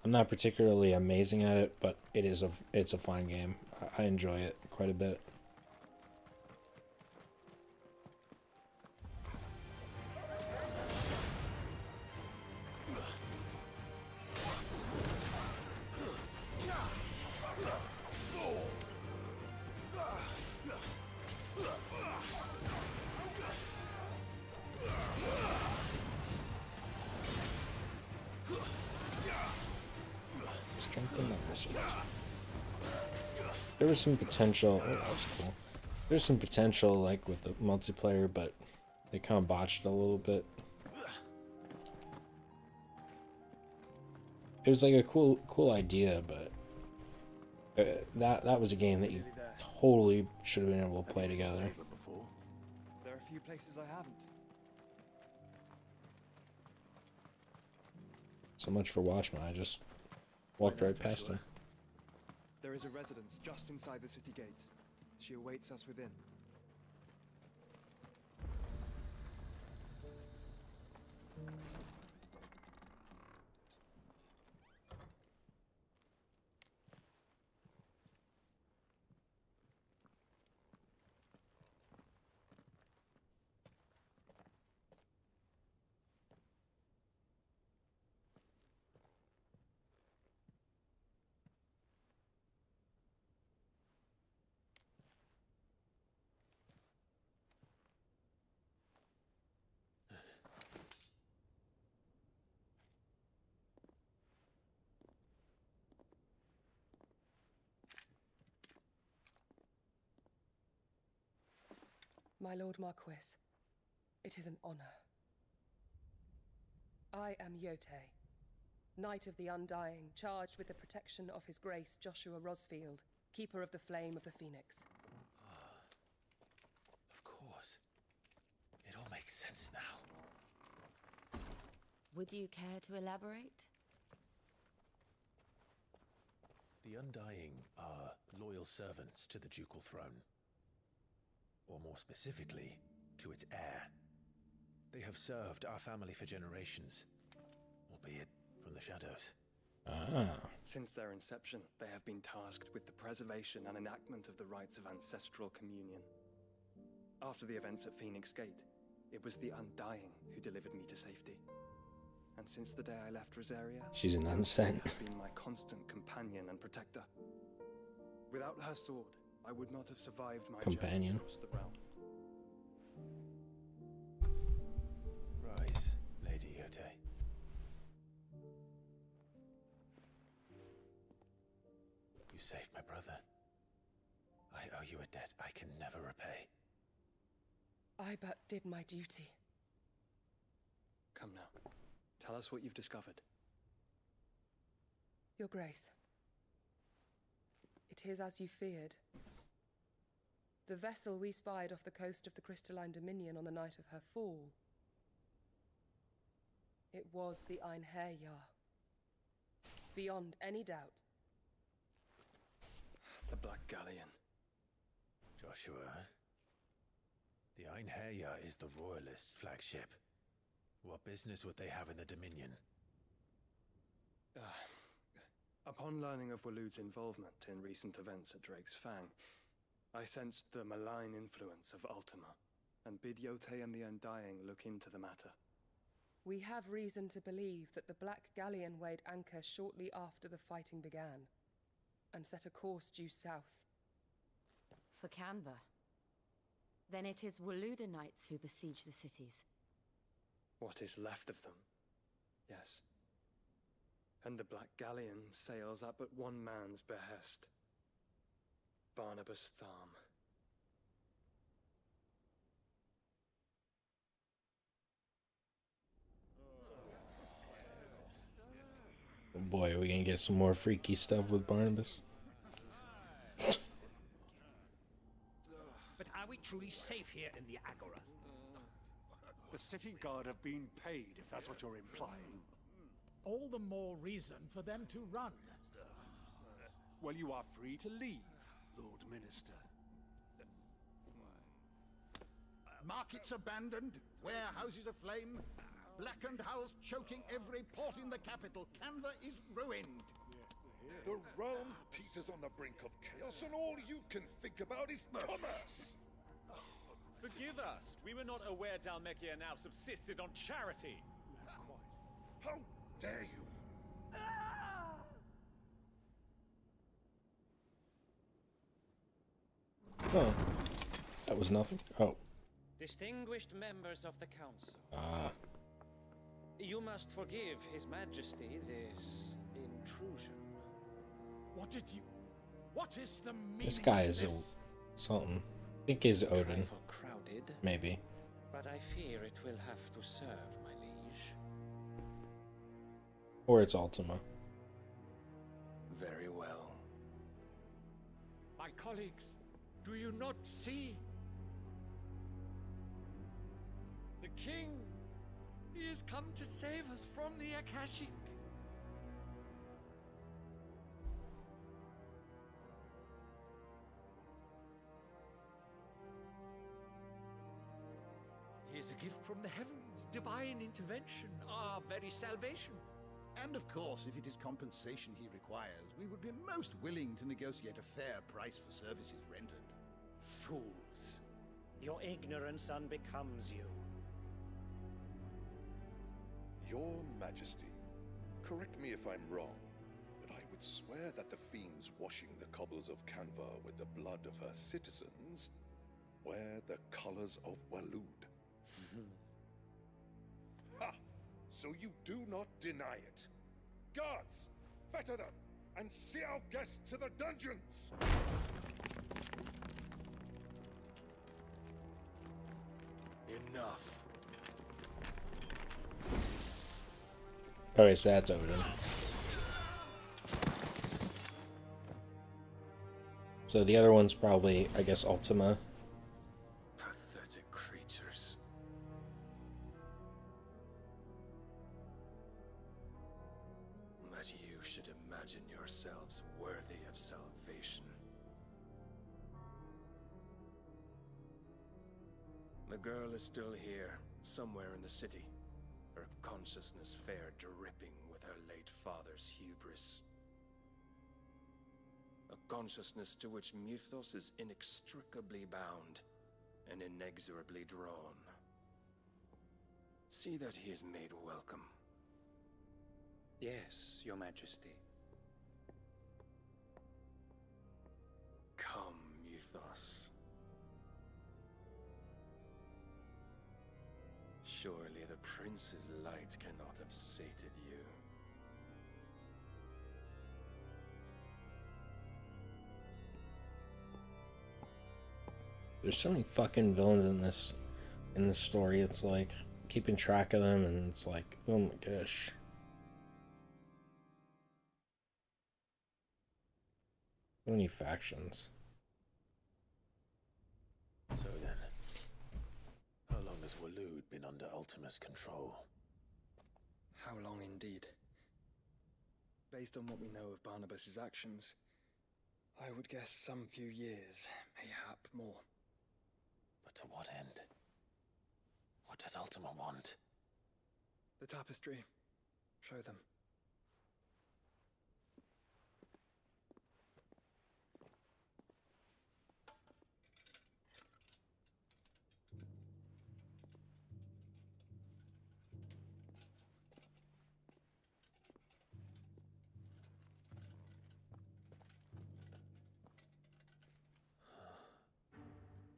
I'm not particularly amazing at it, but it's a fun game. I enjoy it quite a bit. Strengthen my muscles. There was some potential. Oh, that was cool. There's some potential, like with the multiplayer, but they kind of botched it a little bit. It was like a cool idea, but that was a game that you totally should have been able to play together. There are a few places I haven't. So much for Watchman. I just walked right past him. There is a residence just inside the city gates. She awaits us within. My Lord Marquis, it is an honor. I am Yote, Knight of the Undying, charged with the protection of His Grace Joshua Rosfield, Keeper of the Flame of the Phoenix. Of course. It all makes sense now. Would you care to elaborate? The Undying are loyal servants to the ducal throne. Or more specifically, to its heir. They have served our family for generations, albeit from the shadows. Since their inception, they have been tasked with the preservation and enactment of the rites of ancestral communion. After the events at Phoenix Gate, it was the Undying who delivered me to safety. And since the day I left Rosaria, she's an unsent. She has been my constant companion and protector. Without her sword, I would not have survived my companion journey across the realm. Rise, Lady Yote. You saved my brother. I owe you a debt I can never repay. I but did my duty. Come now. Tell us what you've discovered. Your Grace. It is as you feared. The vessel we spied off the coast of the Crystalline Dominion on the night of her fall. It was the Einherjar. Beyond any doubt. The Black Galleon. Joshua, the Einherjar is the Royalists' flagship. What business would they have in the Dominion? Upon learning of Waloed's involvement in recent events at Drake's Fang, I sensed the malign influence of Ultima, and bid Yote and the Undying look into the matter. We have reason to believe that the Black Galleon weighed anchor shortly after the fighting began, and set a course due south. For Canva. Then it is Waloed knights who besiege the cities. What is left of them, yes. And the Black Galleon sails at but one man's behest. Barnabas Tharm. Oh boy, are we gonna get some more freaky stuff with Barnabas? But are we truly safe here in the Agora? The city guard have been paid, if that's what you're implying. All the more reason for them to run. Well, you are free to leave, Lord Minister. Markets abandoned, warehouses aflame, blackened hulls choking every port in the capital. Canva is ruined. The realm teeters on the brink of chaos, and all you can think about is commerce. Forgive us. We were not aware Dhalmekia now subsisted on charity. How dare you? Oh, that was nothing? Oh. Distinguished members of the council. Ah. You must forgive His Majesty this intrusion. What is the meaning This guy of is this? something. I think he's Odin. Crowded, Maybe. but I fear it will have to serve, my liege. Or it's Ultima. Very well. My colleagues, do you not see? The king! He has come to save us from the Akashic. He is a gift from the heavens, divine intervention, our very salvation. And of course, if it is compensation he requires, we would be most willing to negotiate a fair price for services rendered. Fools. Your ignorance unbecomes you. Your Majesty, correct me if I'm wrong, but I would swear that the fiends washing the cobbles of Canva with the blood of her citizens wear the colors of Waloed. Ha! So you do not deny it. Guards, fetter them, and see our guests to the dungeons! Enough. Okay, so that's Odin. So the other one's probably, I guess, Ultima. Pathetic creatures. That you should imagine yourselves worthy of salvation. The girl is still here, somewhere in the city. Her consciousness fair dripping with her late father's hubris. A consciousness to which Mythos is inextricably bound and inexorably drawn. See that he is made welcome. Yes, Your Majesty. Come, Mythos. Surely the prince's light cannot have sated you. There's so many fucking villains in this story. It's like keeping track of them, and it's like, oh my gosh. So many factions. So then, how long has Waloed been under Ultima's control? How long indeed? Based on what we know of Barnabas's actions, I would guess some few years, mayhap more. But to what end? What does Ultima want? The tapestry. Show them.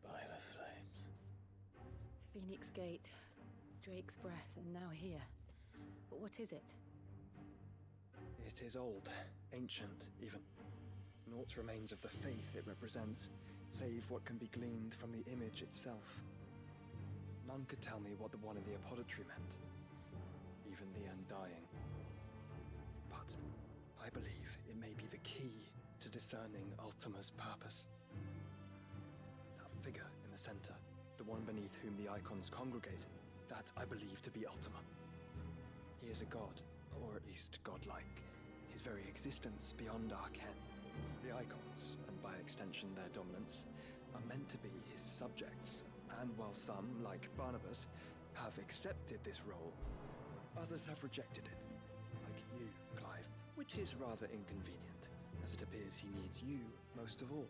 By the flames. Phoenix Gate, Drake's Breath, and now here. But what is it? It is old, ancient even. Naught remains of the faith it represents, save what can be gleaned from the image itself. None could tell me what the one in the apothecary meant, even the Undying. But I believe it may be the key to discerning Ultima's purpose. That figure in the center, the one beneath whom the icons congregate, that I believe to be Ultima. He is a god, or at least godlike. His very existence beyond our ken. The icons, and by extension their dominance, are meant to be his subjects, and while some, like Barnabas, have accepted this role, others have rejected it, like you, Clive, which is rather inconvenient, as it appears he needs you most of all.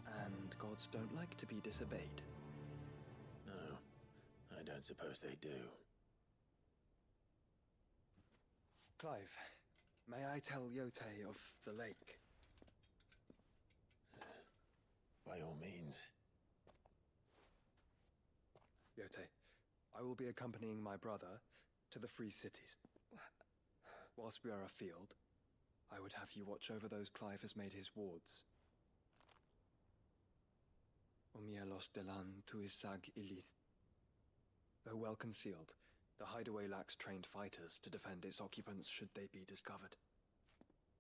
And gods don't like to be disobeyed. No, I don't suppose they do. Clive, may I tell Yote of the lake? By all means. Yote, I will be accompanying my brother to the Free Cities. Whilst we are afield, I would have you watch over those Clive has made his wards. Omielos delan tuisag ilith. Though well concealed, the hideaway lacks trained fighters to defend its occupants should they be discovered.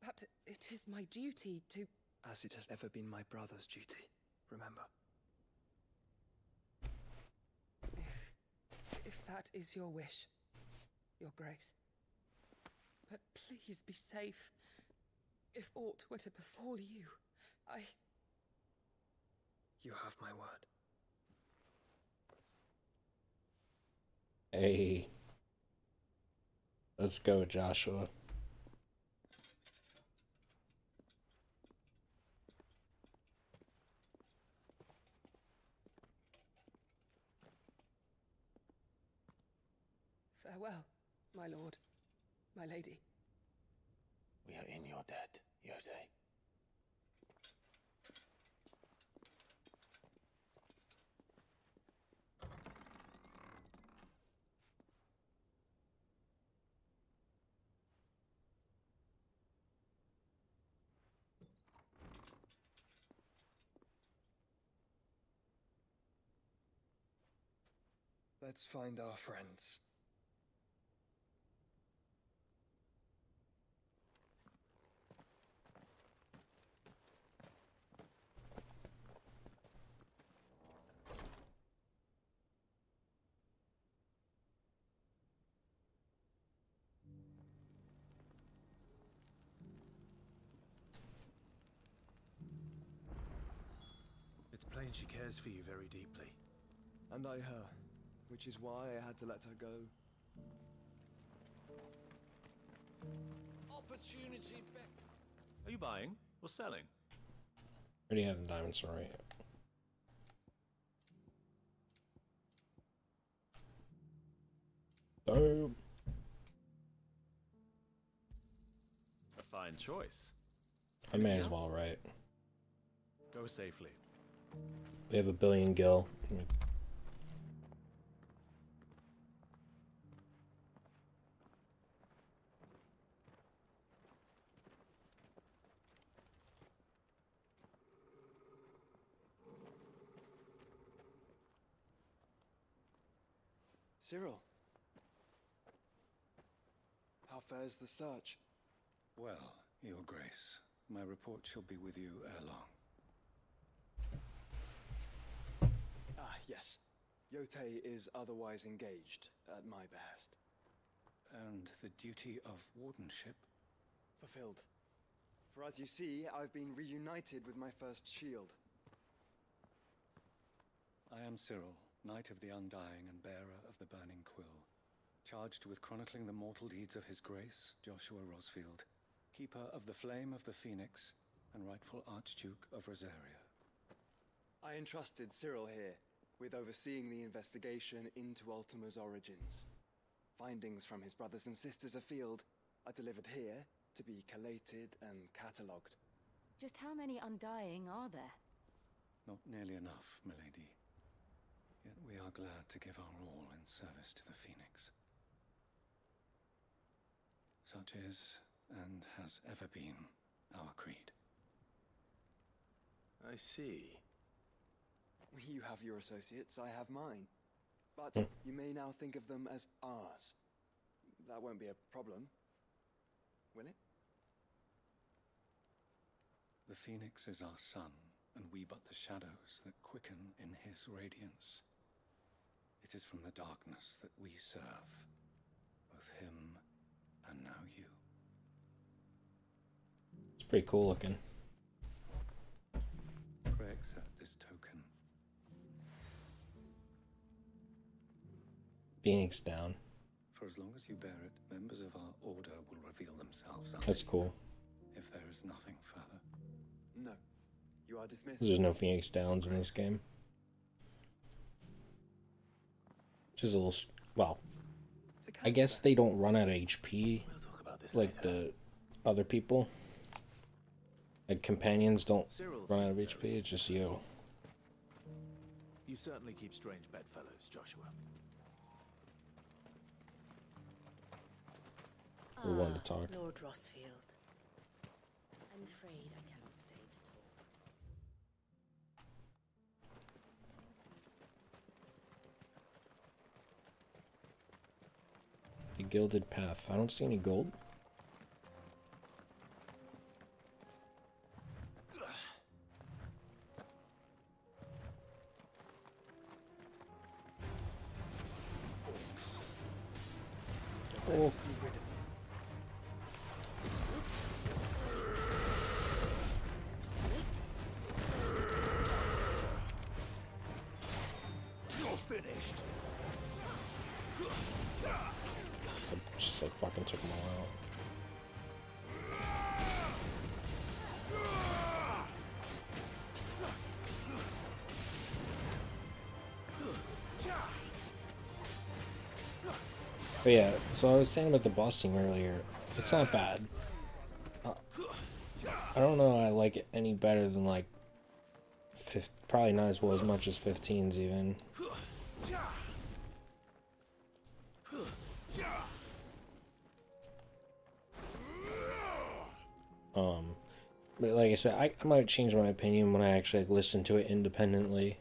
But it is my duty to... As it has ever been my brother's duty, remember. If that is your wish, Your Grace. But please be safe. If aught were to befall you, You have my word. Hey. Let's go, Joshua. Farewell, my lord, my lady. We are in your debt, Yotei. Let's find our friends. It's plain she cares for you very deeply. And I her, which is why I had to let her go. Opportunity back. Are you buying or selling? Already have the diamond sword right. Boom. A fine choice. I may as well, right? Go safely. We have 1 billion gil. Cyril. How fares the search? Well, Your Grace, my report shall be with you ere long. Ah, yes. Yotei is otherwise engaged, at my behest. And the duty of wardenship? Fulfilled. For as you see, I've been reunited with my first shield. I am Cyril, Knight of the Undying and bearer of the Burning Quill, charged with chronicling the mortal deeds of His Grace, Joshua Rosfield, keeper of the Flame of the Phoenix and rightful Archduke of Rosaria. I entrusted Cyril here with overseeing the investigation into Ultima's origins. Findings from his brothers and sisters afield are delivered here to be collated and catalogued. Just how many Undying are there? Not nearly enough, milady. Yet we are glad to give our all in service to the Phoenix. Such is, and has ever been, our creed. I see. You have your associates, I have mine. But you may now think of them as ours. That won't be a problem, will it? The Phoenix is our sun, and we but the shadows that quicken in his radiance. It is from the darkness that we serve, both him and now you. It's pretty cool looking. Pray accept this token. Phoenix down. For as long as you bear it, members of our order will reveal themselves. That's cool. If there is nothing further. No. You are dismissed. There's no Phoenix Downs in this game. Which is a little... Well, I guess they don't run out of HP like the other people. Like companions don't run out of HP, it's just you. You certainly keep strange bedfellows, Joshua. We wanted to talk. Lord Rosfield. I'm afraid I cannot stay to talk. The Gilded Path. I don't see any gold. Oh. You're finished. I just like fucking took them all out. But yeah, so I was saying about the boss theme earlier. It's not bad. I don't know I like it any better than like probably not as well as much as 15's even. But like I said, I might change my opinion when I actually listen to it independently.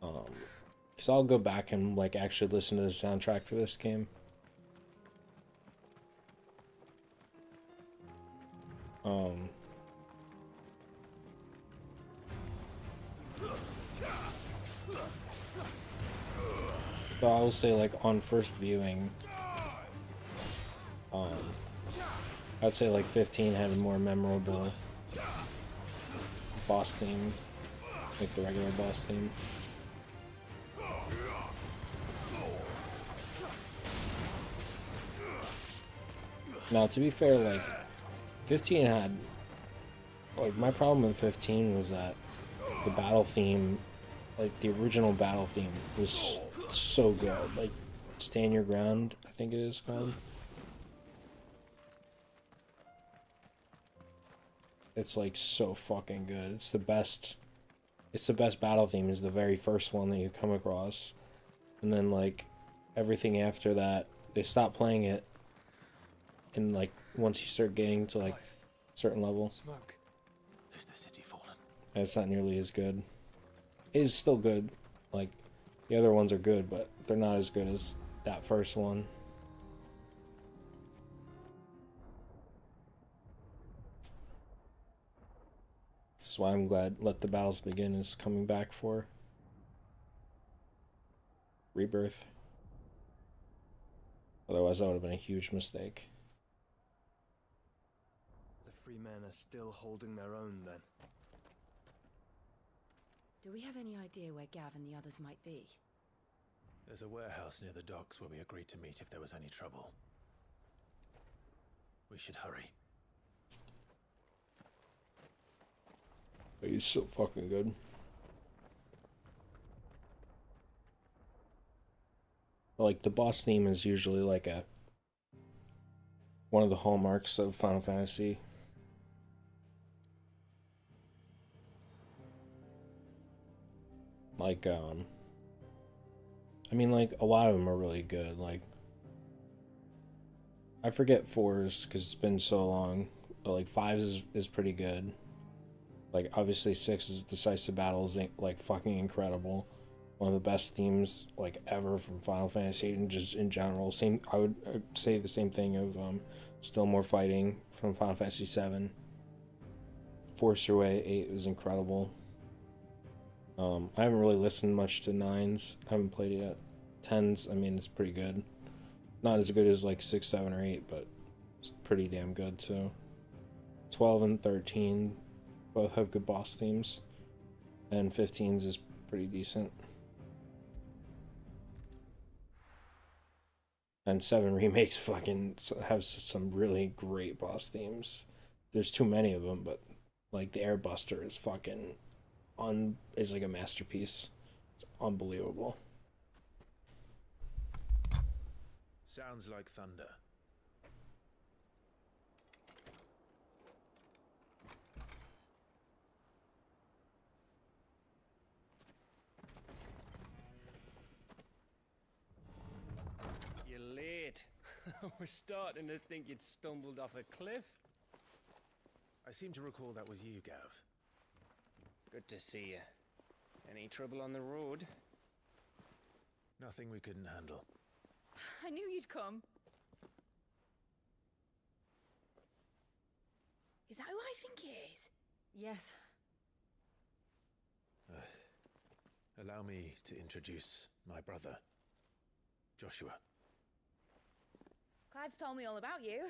Because I'll go back and like actually listen to the soundtrack for this game. So I will say, like, on first viewing, I'd say like 15 had a more memorable boss theme, like the regular boss theme. Now, to be fair, like, 15 had, like, my problem with 15 was that the battle theme, like, the original battle theme was so good. Like, Stand Your Ground, I think it is called. It's, like, so fucking good. It's the best battle theme, is the very first one that you come across. And then, like, everything after that, they stop playing it. And like once you start getting to like certain level, Smoke. Is the city fallen? it's not nearly as good. It is still good. Like the other ones are good, but they're not as good as that first one. That's why I'm glad Let the Battles Begin is coming back for Rebirth. Otherwise that would have been a huge mistake. Free men are still holding their own, then. Do we have any idea where Gav and the others might be? There's a warehouse near the docks where we agreed to meet if there was any trouble. We should hurry. He's so fucking good. Like the boss theme is usually like one of the hallmarks of Final Fantasy. Like, I mean, like, a lot of them are really good. Like, I forget 4's because it's been so long, but, like, 5's is pretty good. Like, obviously 6's Decisive Battles, like, fucking incredible. One of the best themes, like, ever from Final Fantasy, and just in general. I would say the same thing of, Still More Fighting from Final Fantasy 7. Force Your Way 8 was incredible. I haven't really listened much to 9's. I haven't played it yet. 10's, I mean, it's pretty good. Not as good as like 6, 7, or 8, but it's pretty damn good too. 12 and 13 both have good boss themes. And 15's is pretty decent. And 7 remakes fucking have some really great boss themes. There's too many of them, but like the Airbuster is fucking is like a masterpiece. It's unbelievable. Sounds like thunder. You're late. We're starting to think you'd stumbled off a cliff. I seem to recall that was you, Gav. Good to see you. Any trouble on the road? Nothing we couldn't handle. I knew you'd come. Is that who I think it is? Yes. Allow me to introduce my brother, Joshua. Clive's told me all about you.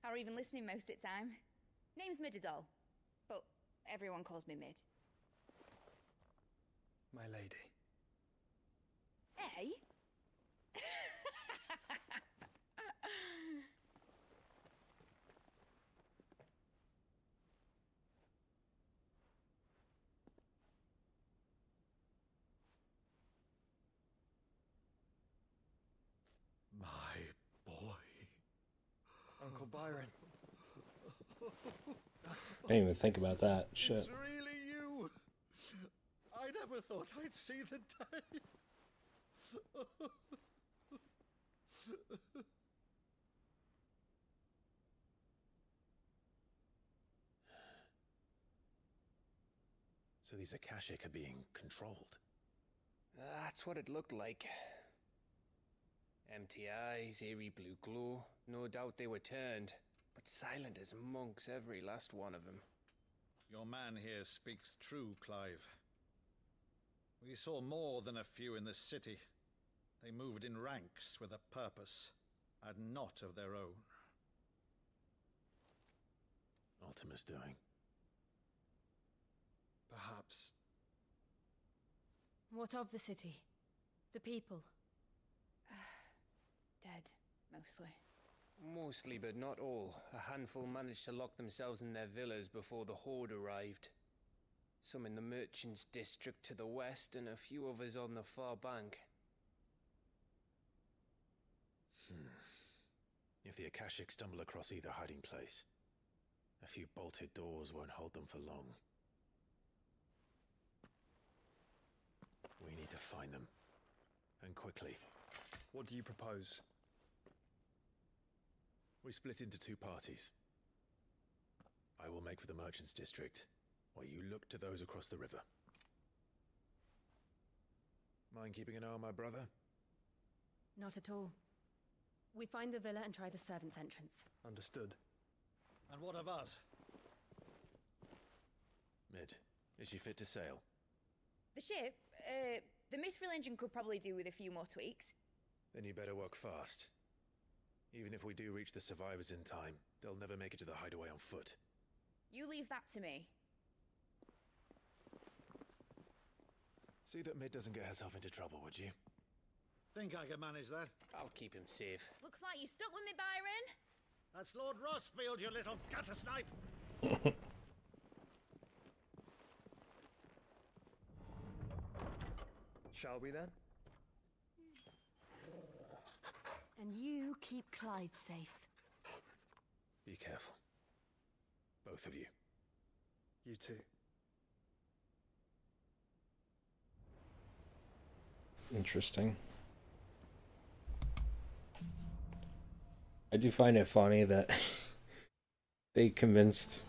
Or even listening most of the time. Name's Midadol, but everyone calls me Mid. My lady. Hey? My boy. Uncle Byron. I didn't even think about that. Shit. It's really you. I never thought I'd see the day. So these Akashic are being controlled? That's what it looked like. Empty eyes, eerie blue glow. No doubt they were turned, but silent as monks, every last one of them. Your man here speaks true, Clive. We saw more than a few in this city. They moved in ranks with a purpose, and not of their own. Ultima's doing. Perhaps. What of the city? The people? Dead, mostly. Mostly, but not all. A handful managed to lock themselves in their villas before the Horde arrived. Some in the Merchants' District to the west, and a few others on the far bank. If the Akashic stumble across either hiding place, a few bolted doors won't hold them for long. We need to find them. And quickly. What do you propose? We split into two parties. I will make for the Merchants' District, while you look to those across the river. Mind keeping an eye on my brother? Not at all. We find the villa and try the servants' entrance. Understood. And what of us? Mid, is she fit to sail? The ship, the Mithril engine could probably do with a few more tweaks. Then you better work fast. Even if we do reach the survivors in time, they'll never make it to the hideaway on foot. You leave that to me. See that Mid doesn't get herself into trouble, would you? Think I can manage that? I'll keep him safe. Looks like you stuck with me, Byron. That's Lord Rossfield, you little gutter snipe! Shall we then? And you keep Clive safe. Be careful. Both of you. You too. Interesting. I do find it funny that they convinced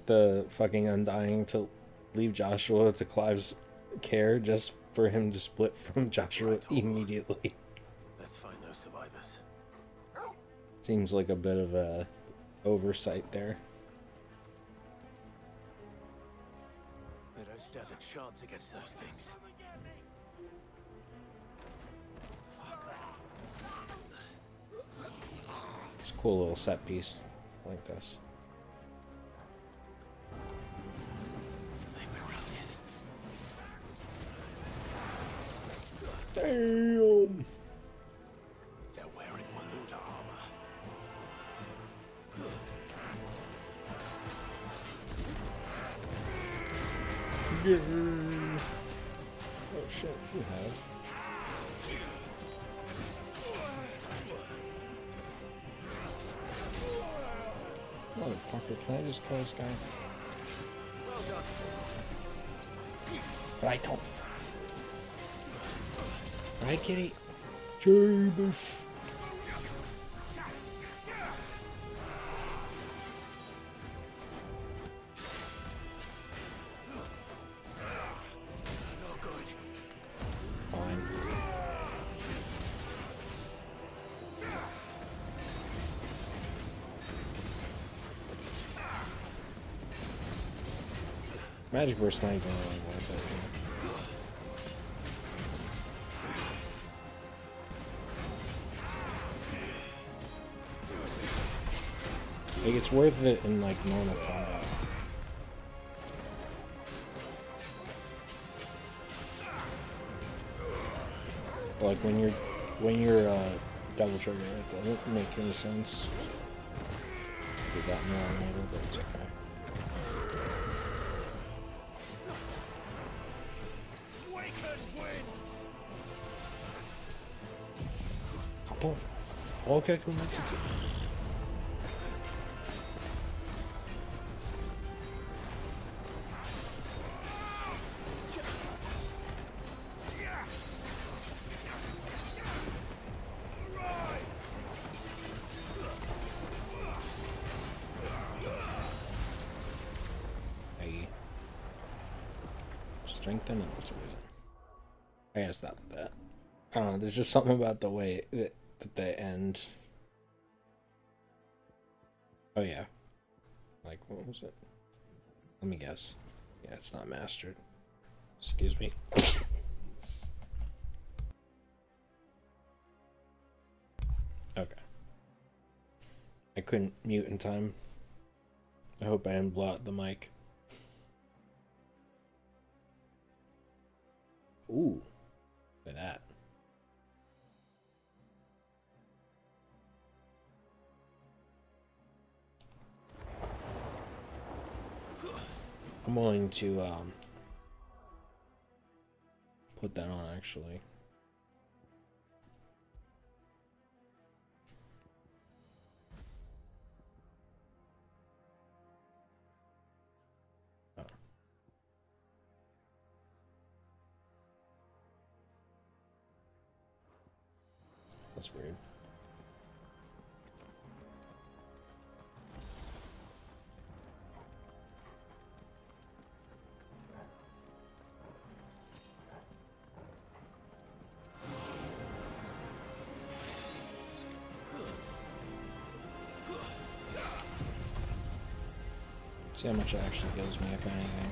the fucking Undying to leave Joshua to Clive's care just for him to split from Joshua immediately. Let's find those survivors. Seems like a bit of a oversight there. They don't stand a chance against those things. It's a cool little set piece like this. Damn! They're wearing Waluda armor. Yeah. Oh shit, you have. Motherfucker, can I just kill this guy? Well done. But I don't. Right, kitty? Jabus. Magic Burst's not even really worth it. Like, it's worth it in, like, normal combat. Like, when you're double trigger, it doesn't make any sense. We got more later, but it's okay. Okay, come back to strengthen it for some reason. I gotta stop with that. I don't know, there's just something about the way that they end. Oh yeah. Like, what was it? Let me guess. Yeah, it's not mastered. Excuse me. Okay. I couldn't mute in time. I hope I didn't blow out the mic. Ooh. Look at that. I'm willing to put that on actually. Oh. That's weird. See how much it actually gives me, if anything.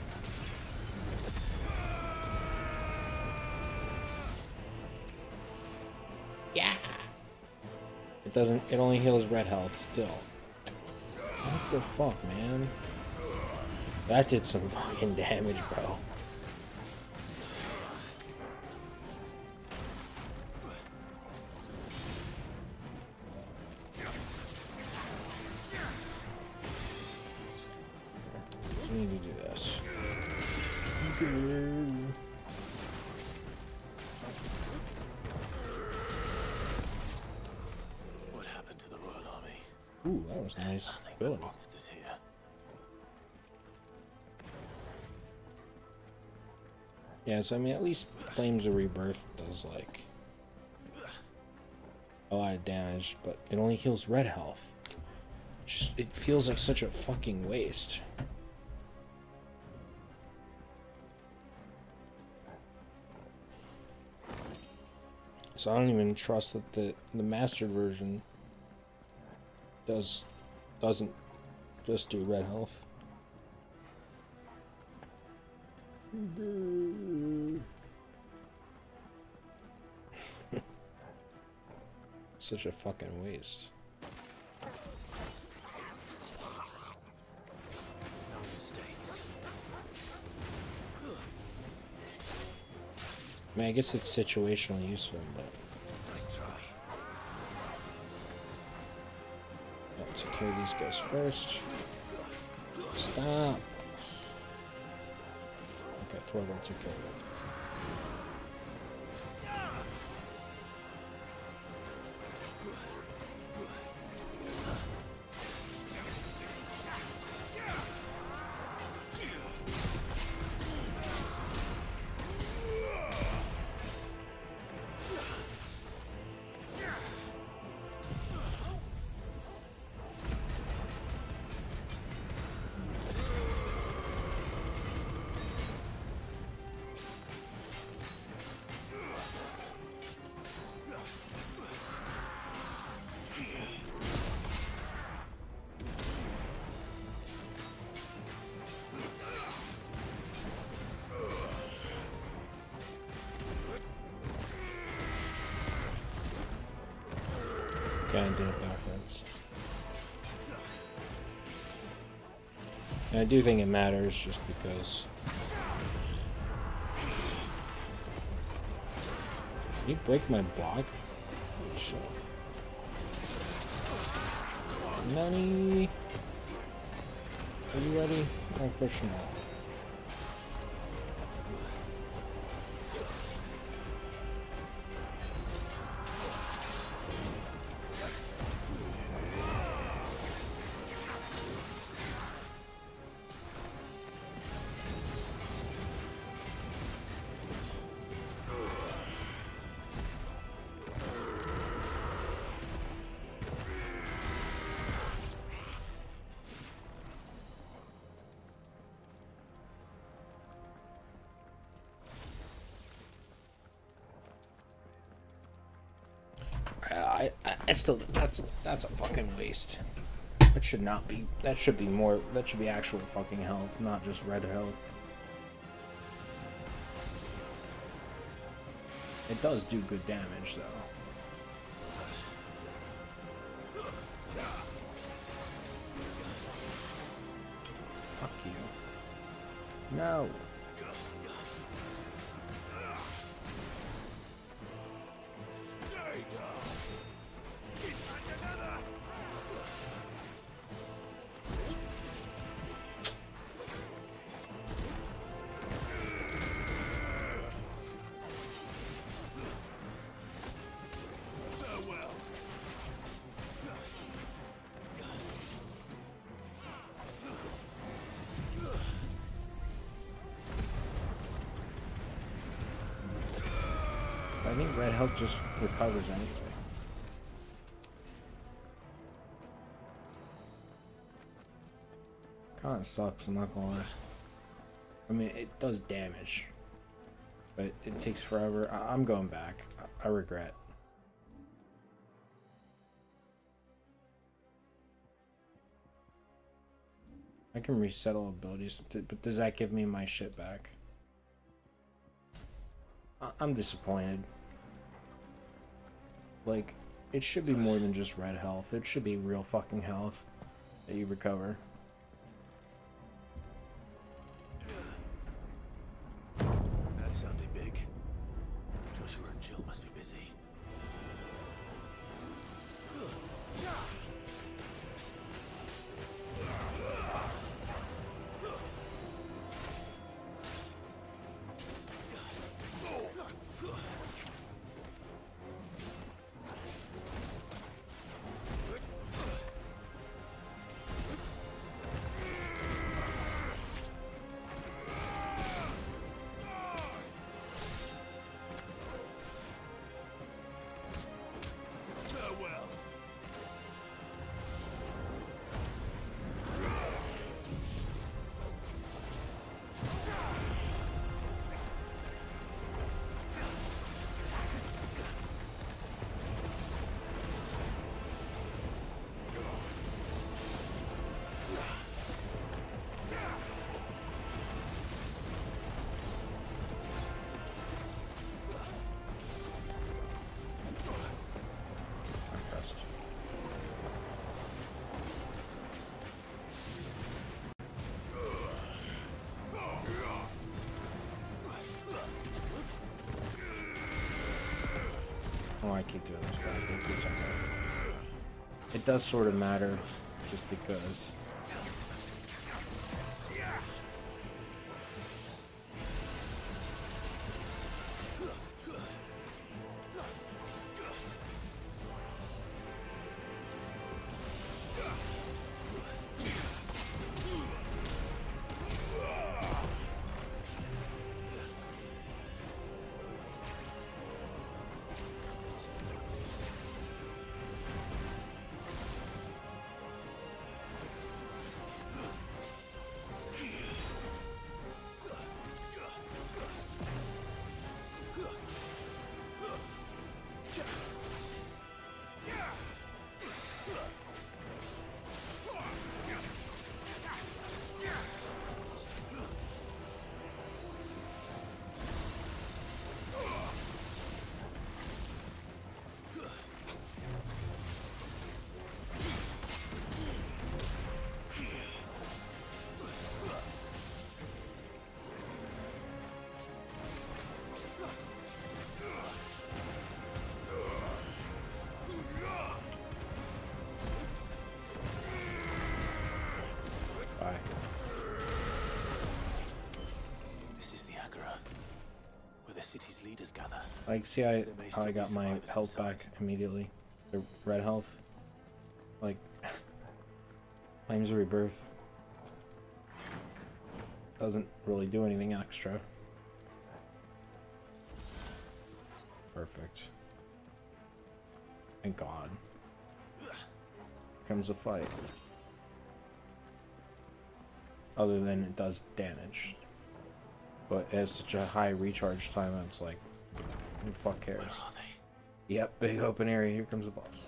Yeah! It doesn't, it only heals red health still. What the fuck, man? That did some fucking damage, bro. We need to do this. What happened to the Royal Army? Ooh, that was nice. Good. Monsters here. Yeah, so I mean, at least Flames of Rebirth does like a lot of damage, but it only heals red health. It feels like such a fucking waste. So I don't even trust that the mastered version doesn't just do red health. Such a fucking waste. No mistakes. I mean, I guess it's situationally useful, but Nice try. let's secure these guys first. Stop. Okay, Torvald took care of it. Okay, I did it backwards. And I do think it matters just because. Can you break my block? Oh, shit. Nani? Are you ready? Oh, push him out. I still, that's a fucking waste. That should not be, that should be more, that should be actual fucking health, not just red health. It does do good damage though. Fuck you. No. I think red health just recovers anyway. Kinda sucks, I'm not gonna lie. I mean, it does damage, but it takes forever. I'm going back. I regret. I can resettle abilities, but does that give me my shit back? I'm disappointed. Like, it should be more than just red health. It should be real fucking health that you recover. That sounded big. Joshua and Jill must be busy. Oh, I keep doing this backwards. It's okay. It does sort of matter, just because. Like, see how I got my health back immediately? The red health? Like, Flames of Rebirth doesn't really do anything extra. Perfect. Thank God. Comes a fight. Other than it does damage. But it has such a high recharge time that it's like, who the fuck cares? Where are they? Yep, big open area, here comes the boss.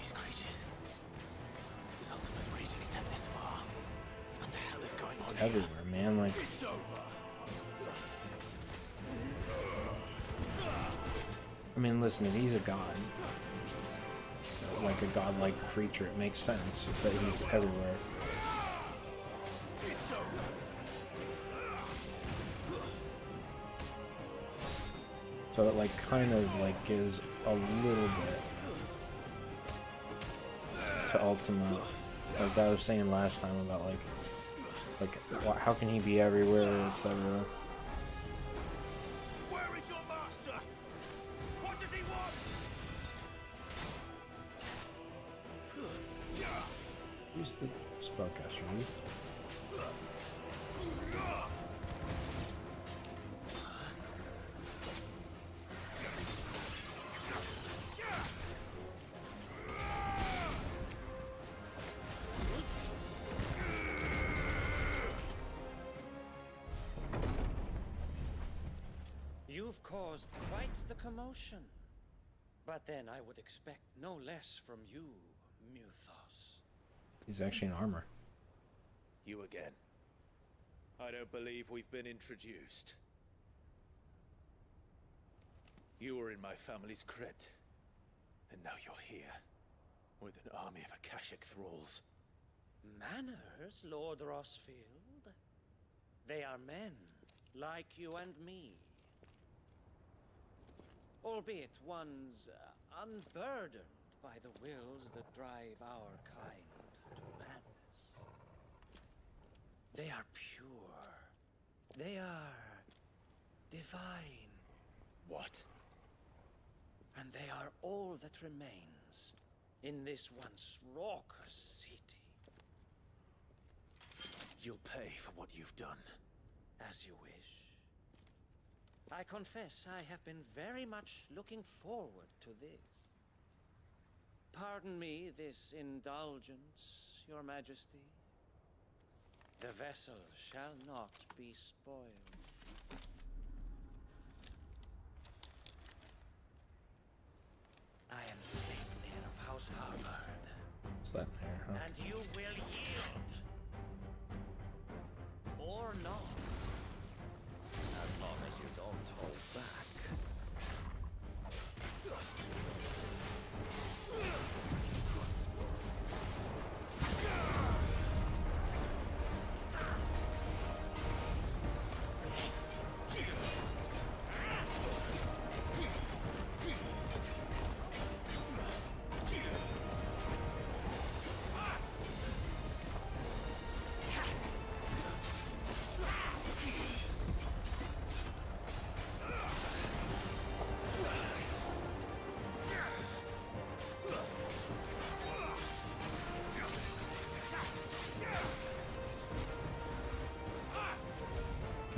These creatures. Does Ultima's rage extend this far? What the hell is going on It's everywhere, man, like... It's over. I mean, listen, if he's a god, like a godlike creature, it makes sense that he's everywhere. So it like kind of like gives a little bit to Ultima, like I was saying last time about like how can he be everywhere, etc. Where is your master? What does he want? Who's the spellcaster? You? You've caused quite the commotion. But then I would expect no less from you, Muthos. He's actually in armor. You again. I don't believe we've been introduced. You were in my family's crypt, and now you're here, with an army of Akashic thralls. Manners, Lord Rosfield? They are men, like you and me. Albeit ones unburdened by the wills that drive our kind to madness. They are pure. They are divine. What? And they are all that remains in this once raucous city. You'll pay for what you've done. As you wish. I confess I have been very much looking forward to this. Pardon me this indulgence, Your Majesty. The vessel shall not be spoiled. I am Sleipnir of House Harvard. Sleipnir, huh? And you will yield. Or not. As long as you don't hold back.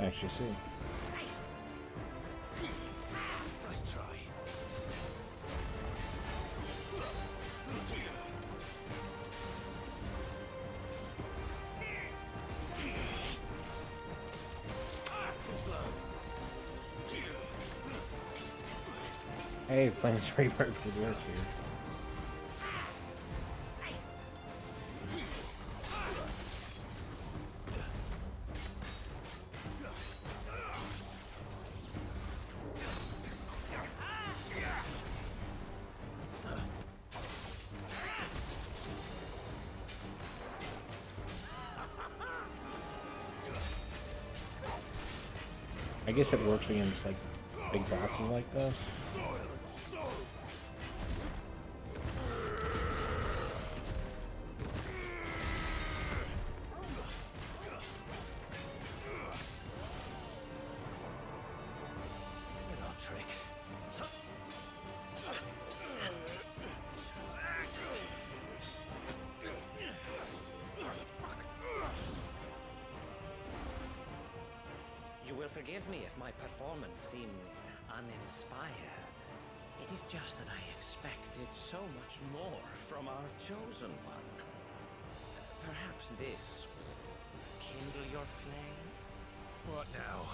Actually, see. Nice try. Hey, Flames Rebirth would work here. I guess it works against like big bosses like this. trick. You will forgive me if my performance seems uninspired. It is just that I expected so much more from our chosen one. Perhaps this will kindle your flame? What now?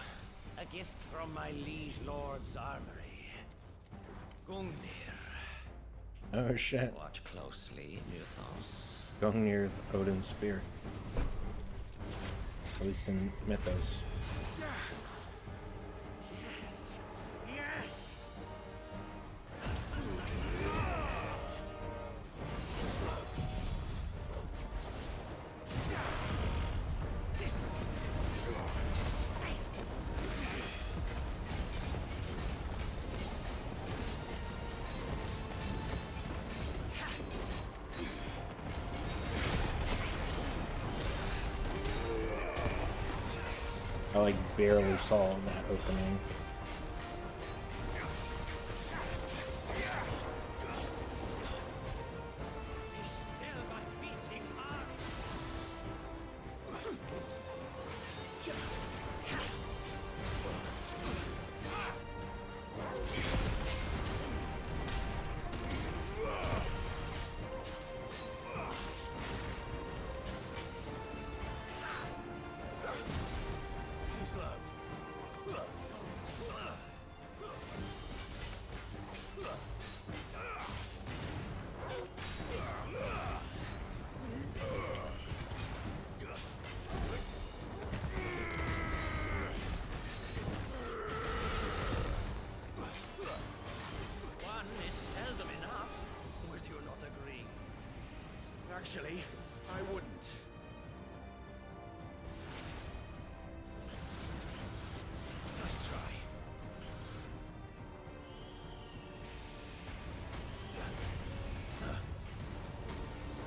A gift from my liege lord's armory. Gungnir. Oh shit. Watch closely, Mythos. Gungnir's Odin's spear. At least in Mythos. Yes! Yes! I like barely saw that opening. Actually, I wouldn't. Nice try.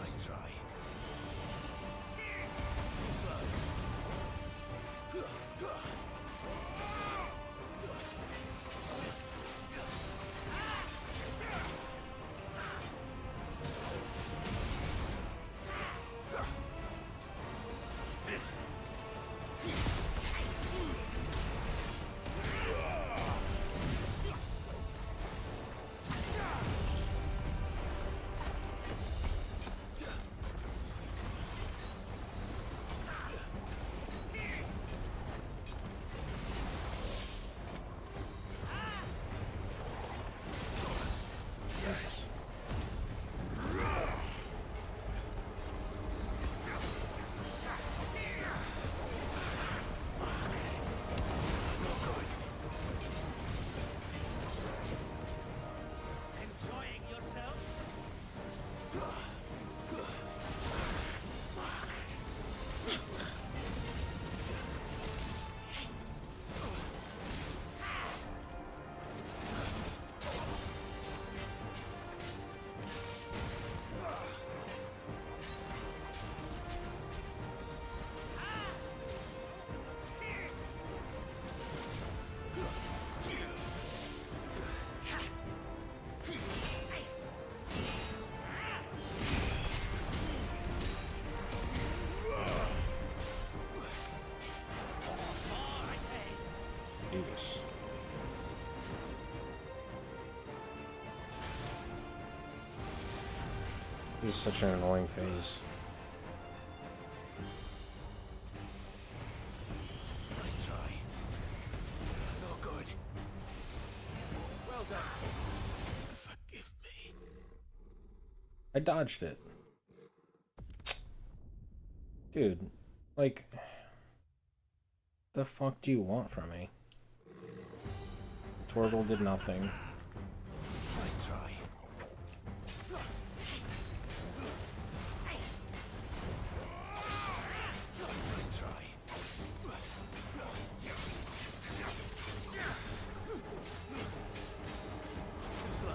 Nice try. This is such an annoying phase. Nice try. No good. Well done. Forgive me. I dodged it. Dude, like, the fuck do you want from me? Torgal did nothing. Nice try. Nice try. Slow.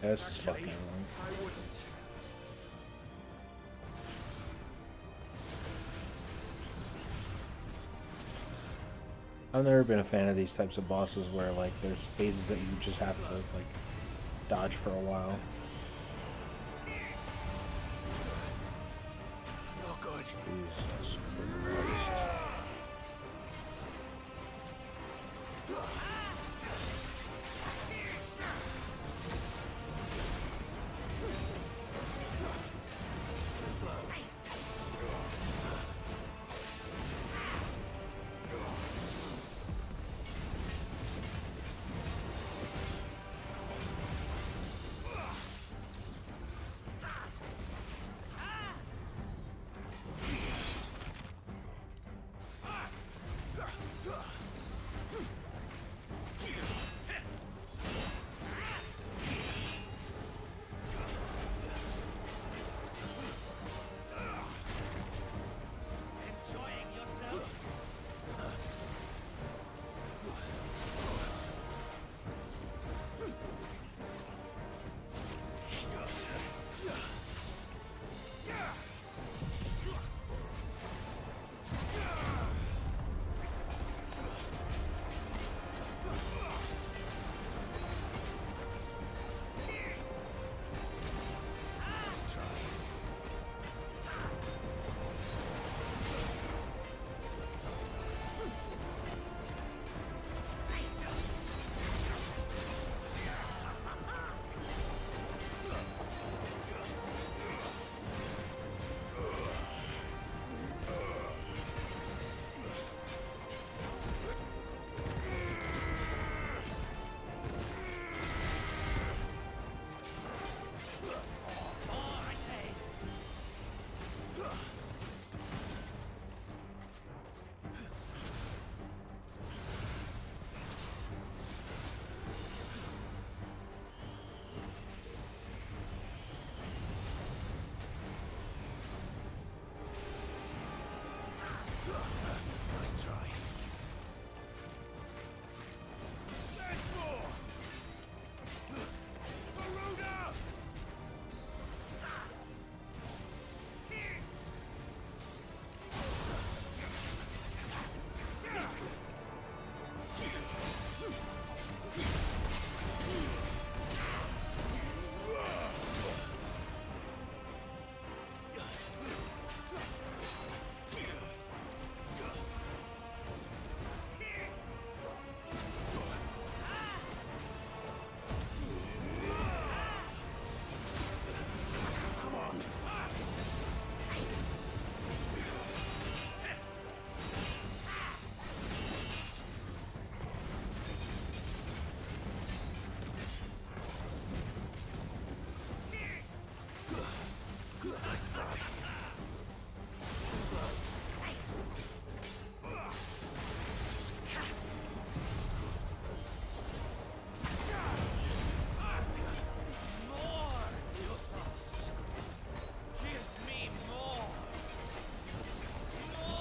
This is fucking long. I wouldn't. I've never been a fan of these types of bosses where like there's phases that you just have to like dodge for a while. Not good. Jesus Christ.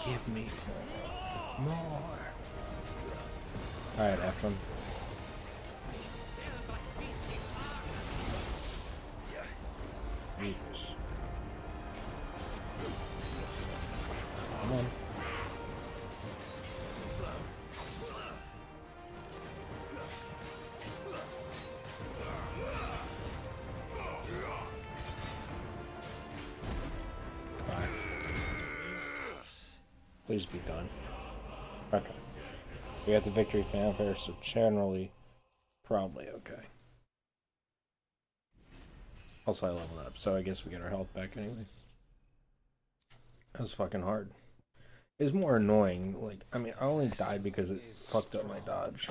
Give me more. Alright, Ephraim. Jesus. Come on. Please be done. Okay. We got the victory fanfare, so generally, probably okay. Also, I leveled up, so I guess we get our health back anyway. That was fucking hard. It was more annoying. Like, I mean, I only died because it fucked up my dodge.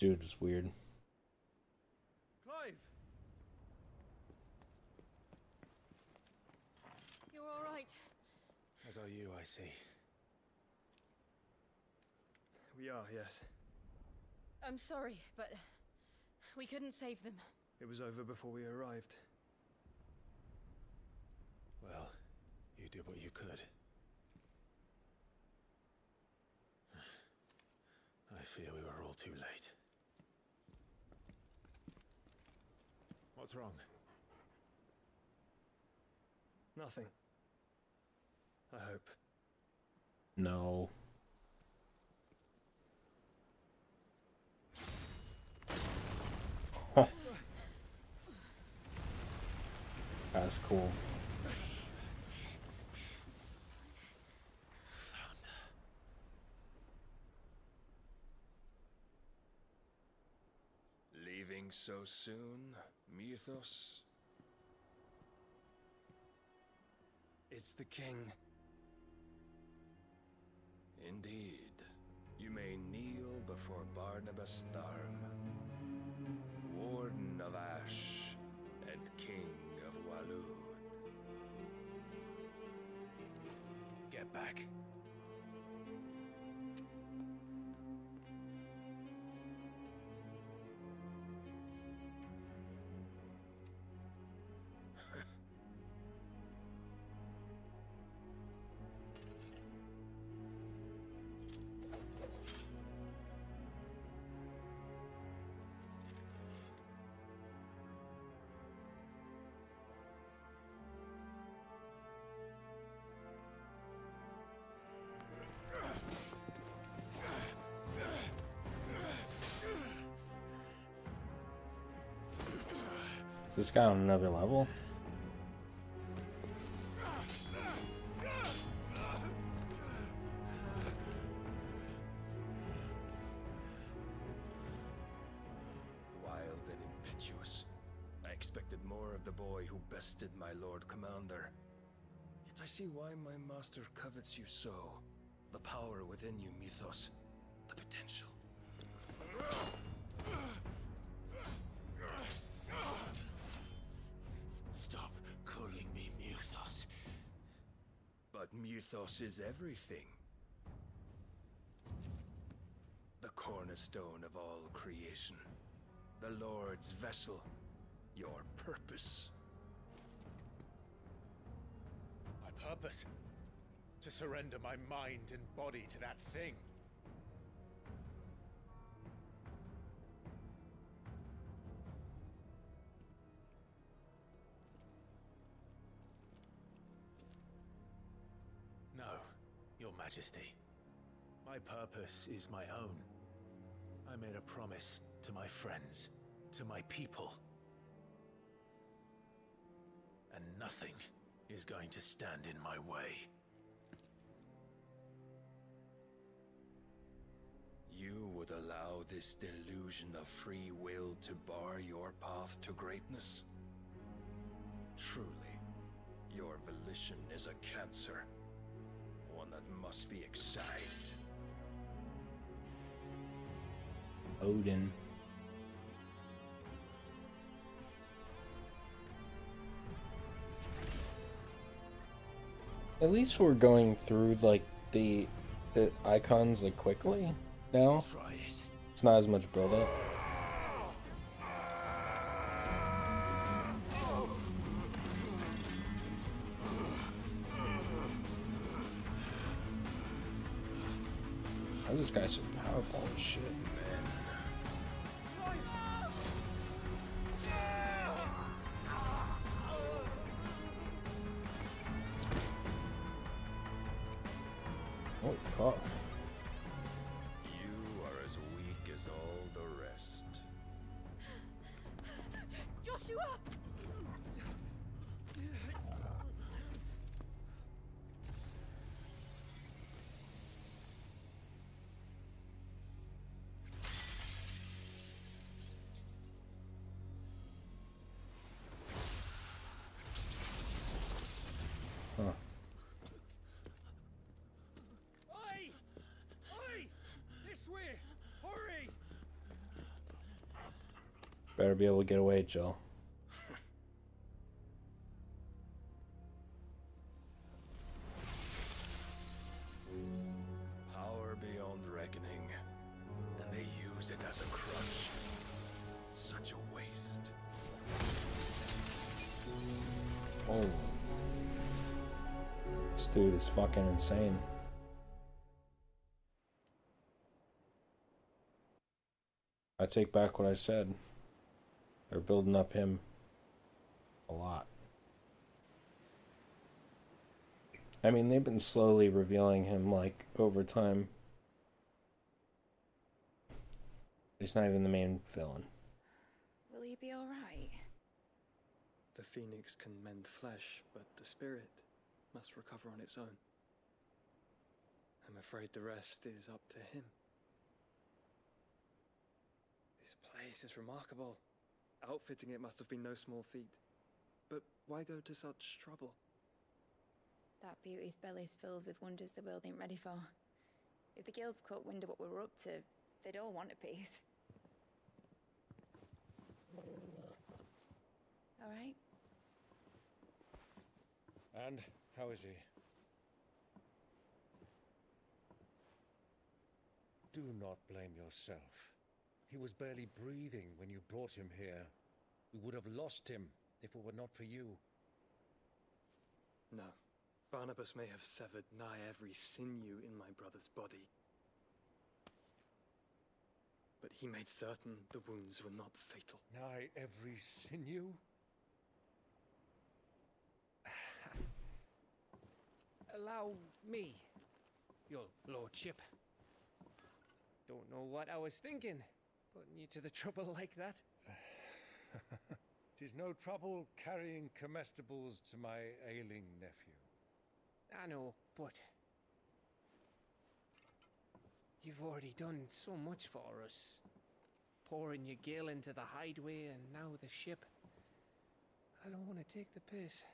Dude, it's weird. Clive! You're all right. As are you, I see. We are, yes. I'm sorry, but We couldn't save them. It was over before we arrived. Well, you did what you could. I fear we were all too late. What's wrong? Nothing. I hope. No. That's cool. Leaving so soon, Mythos? It's the king. Indeed. You may kneel before Barnabas Tharm, Warden of Ash and King of Waloed. Get back. This guy on another level? Wild and impetuous. I expected more of the boy who bested my Lord Commander. Yet I see why my master covets you so. The power within you, Mythos. The potential. Stop calling me Mythos. But Mythos is everything. The cornerstone of all creation. The Lord's vessel. Your purpose. My purpose? To surrender my mind and body to that thing. No, Your Majesty. My purpose is my own. I made a promise to my friends, to my people. And nothing is going to stand in my way. You would allow this delusion of free will to bar your path to greatness? Truly, your volition is a cancer. One that must be excised. Odin. At least we're going through like the icons like quickly now. It's not as much build up. How's this guy so powerful? Holy shit. Holy fuck. You are as weak as all the rest. Joshua! Huh. Oi! Oi! This way! Hurry! Better be able to get away, Jill. Power beyond reckoning, and they use it as a crutch. Such a waste. Oh. This dude is fucking insane. I take back what I said. They're building up him a lot. I mean, they've been slowly revealing him, like, over time. He's not even the main villain. Will he be alright? The phoenix can mend flesh, but the spirit must recover on its own. I'm afraid the rest is up to him. This place is remarkable. Outfitting it must have been no small feat. But why go to such trouble? That beauty's belly's filled with wonders the world ain't ready for. If the guilds caught wind of what we were up to, they'd all want a piece. All right? And how is he? Do not blame yourself. He was barely breathing when you brought him here. We would have lost him if it were not for you. No. Barnabas may have severed nigh every sinew in my brother's body. But he made certain the wounds were not fatal. Nigh every sinew? Allow me, your lordship. Don't know what I was thinking, putting you to the trouble like that. 'Tis no trouble carrying comestibles to my ailing nephew. I know, but you've already done so much for us. Pouring your gale into the hideaway and now the ship. I don't want to take the piss.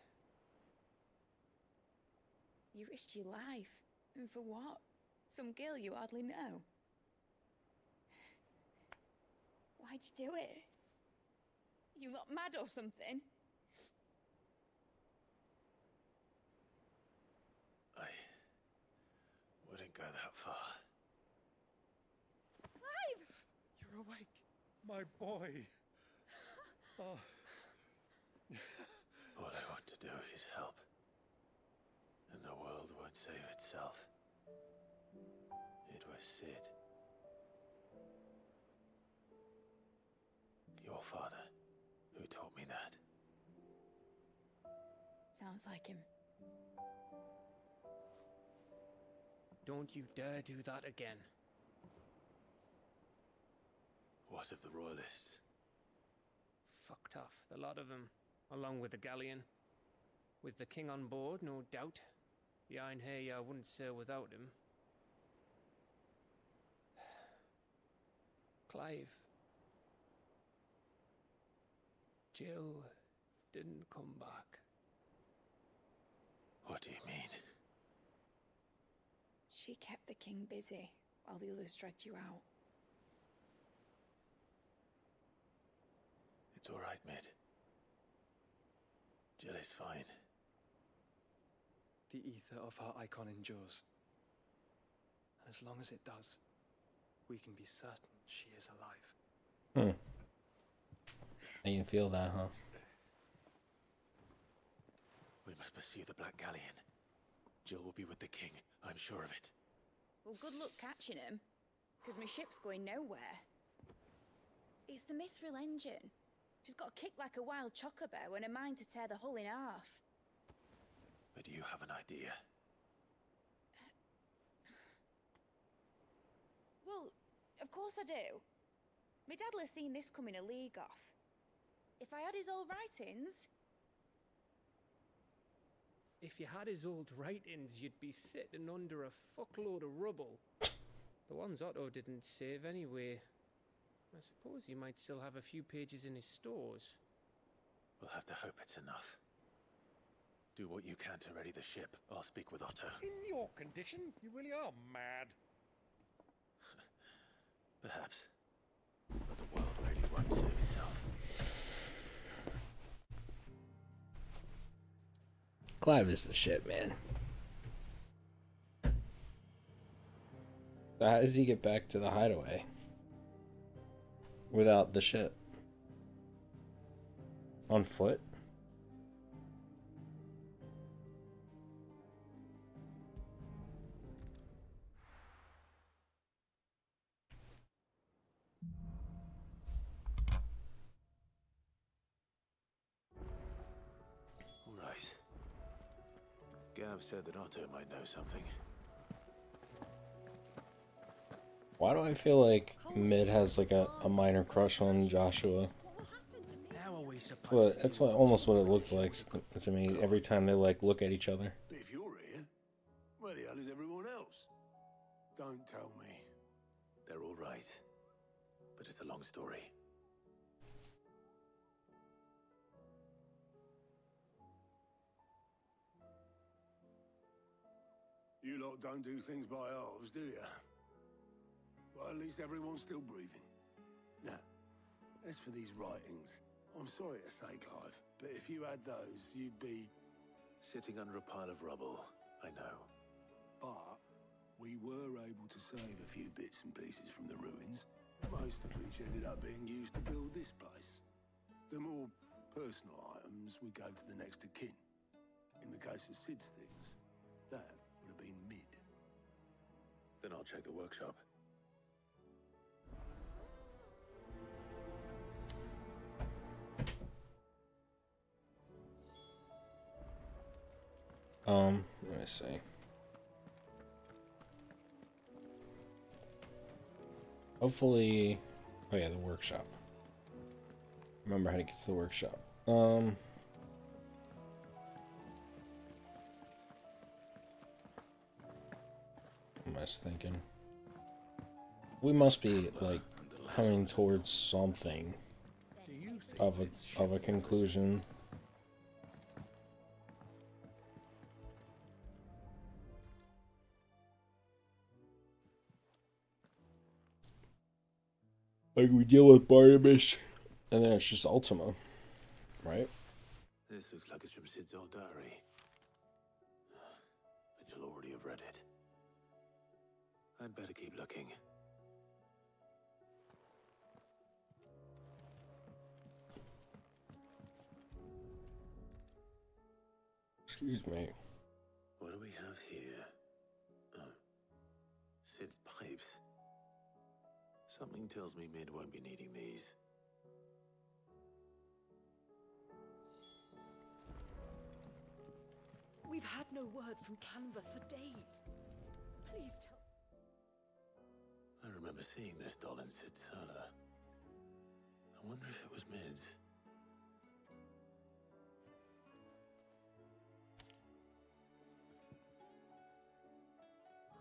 You risked your life. And for what? Some girl you hardly know. Why'd you do it? You not mad or something? I wouldn't go that far. Clive! You're awake, my boy. Oh. All I want to do is help. And the world won't save itself. It was Sid. Your father, who taught me that. Sounds like him. Don't you dare do that again. What of the royalists? Fucked off, the lot of them, along with the galleon. With the king on board, no doubt. The Iron Hair I wouldn't sail without him. Clive. Jill didn't come back. What do you mean? She kept the king busy while the others dragged you out. It's all right, Mid. Jill is fine. The ether of her icon endures. And as long as it does, we can be certain she is alive. You can feel that, huh? We must pursue the Black Galleon. Jill will be with the king, I'm sure of it. Well, good luck catching him, because my ship's going nowhere. It's the Mithril engine. She's got a kick like a wild chocobo and a mind to tear the hull in half. But do you have an idea? Well, of course I do. My dad'll have seen this coming a league off. If I had his old writings... If you had his old writings, you'd be sitting under a fuckload of rubble. The ones Otto didn't save anyway. I suppose he might still have a few pages in his stores. We'll have to hope it's enough. Do what you can to ready the ship. I'll speak with Otto. In your condition, you really are mad. Perhaps. But the world really won't save itself. Clive is the shit, man. So how does he get back to the hideaway without the ship? On foot? Right. Gav said that Otto might know something. Why do I feel like Mid has like a minor crush on Joshua? Well, that's like almost what it looked like to me every time they like look at each other. If you're here, where the hell is everyone else? Don't tell me. They're all right. But it's a long story. You lot don't do things by halves, do you? Well, at least everyone's still breathing. Now, as for these writings, I'm sorry to say, Clive, but if you had those, you'd be... Sitting under a pile of rubble, I know. But we were able to save a few bits and pieces from the ruins, most of which ended up being used to build this place. The more personal items we gave to the next of kin. In the case of Sid's things, that would have been Mid. Then I'll check the workshop. Let me see. Hopefully, oh yeah, the workshop. Remember how to get to the workshop. What am I thinking? We must be like coming towards something of a conclusion. Like we deal with Barnabas, and then it's just Ultima, right? This looks like it's from Sid's old diary. But you'll already have read it. I'd better keep looking. Excuse me. What do we have here? Oh. Sid's pipes. Something tells me Mid won't be needing these. We've had no word from Canva for days. Please tell... I remember seeing this doll in Sid's cellar. I wonder if it was Mid's.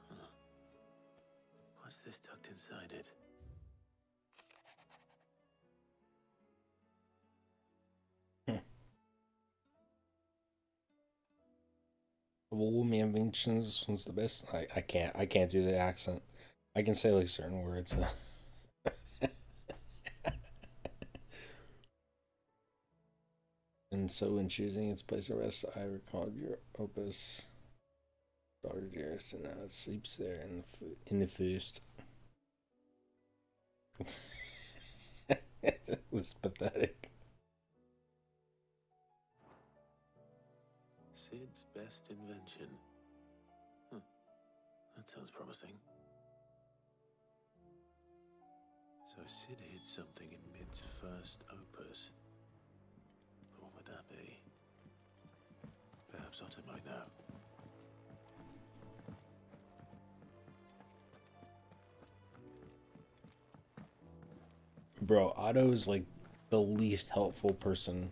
Huh. What's this tucked inside it? Of all my inventions, this one's the best. I can't do the accent. I can say like certain words. And so in choosing its place of rest, I recalled your opus, daughter dearest, and now it sleeps there in the first. It was pathetic. Sid's best invention. Huh. That sounds promising. So Sid hid something in Mid's first opus. But what would that be? Perhaps Otto might know. Bro, Otto's like the least helpful person.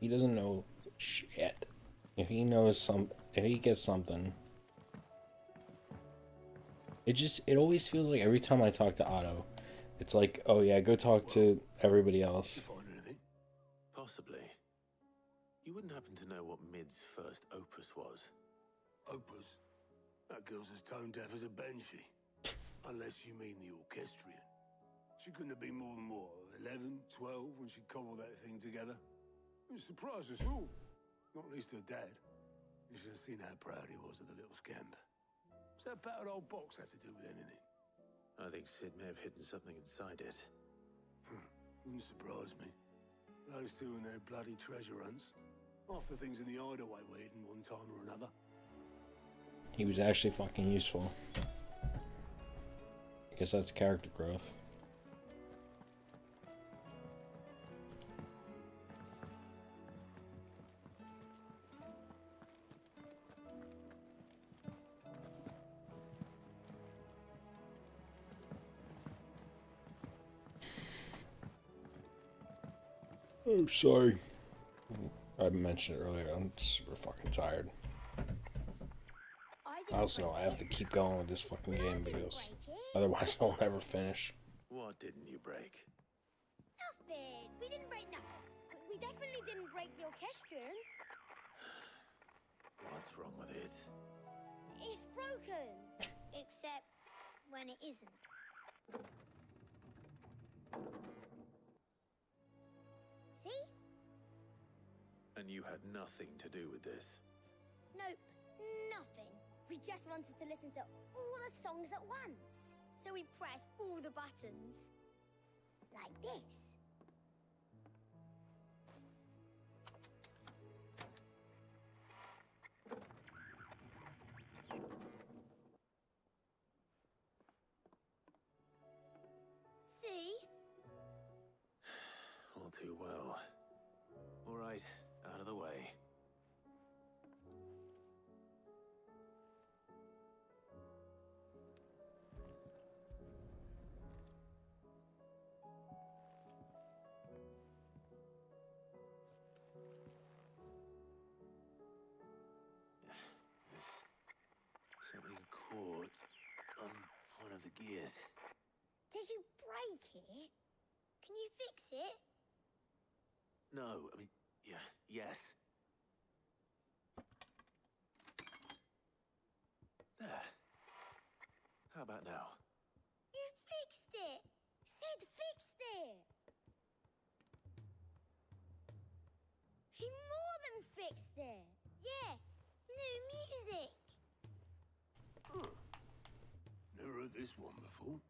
He doesn't know shit. If he knows if he gets something, it always feels like every time I talk to Otto, it's like, oh yeah, go talk to everybody else. Find anything? Possibly. You wouldn't happen to know what Mid's first opus was? Opus? That girl's as tone deaf as a banshee. Unless you mean the orchestrion. She couldn't have been more than, what, 11, 12 when she cobbled that thing together? It surprised us all. Not least her dad. You should have seen how proud he was of the little scamp. What's that battered old box have to do with anything? I think Sid may have hidden something inside it. Wouldn't surprise me. Those two and their bloody treasure hunts. Half the things in the hideaway were hidden one time or another. He was actually fucking useful. I guess that's character growth. I'm sorry. I mentioned it earlier, I'm super fucking tired. Also, I have to keep going with this fucking game because otherwise I'll never finish. What didn't you break? Nothing. We didn't break nothing. We definitely didn't break the orchestrion. What's wrong with it? It's broken. Except when it isn't. See? And you had nothing to do with this? Nope, nothing. We just wanted to listen to all the songs at once. So we pressed all the buttons. Like this. See? All too well. All right, out of the way. There's something caught on one of the gears. Did you break it? Can you fix it? No, I mean, yeah, yes. There. How about now? You fixed it! Sid fixed it! He more than fixed it! Yeah, new music! Huh. Never heard this one before.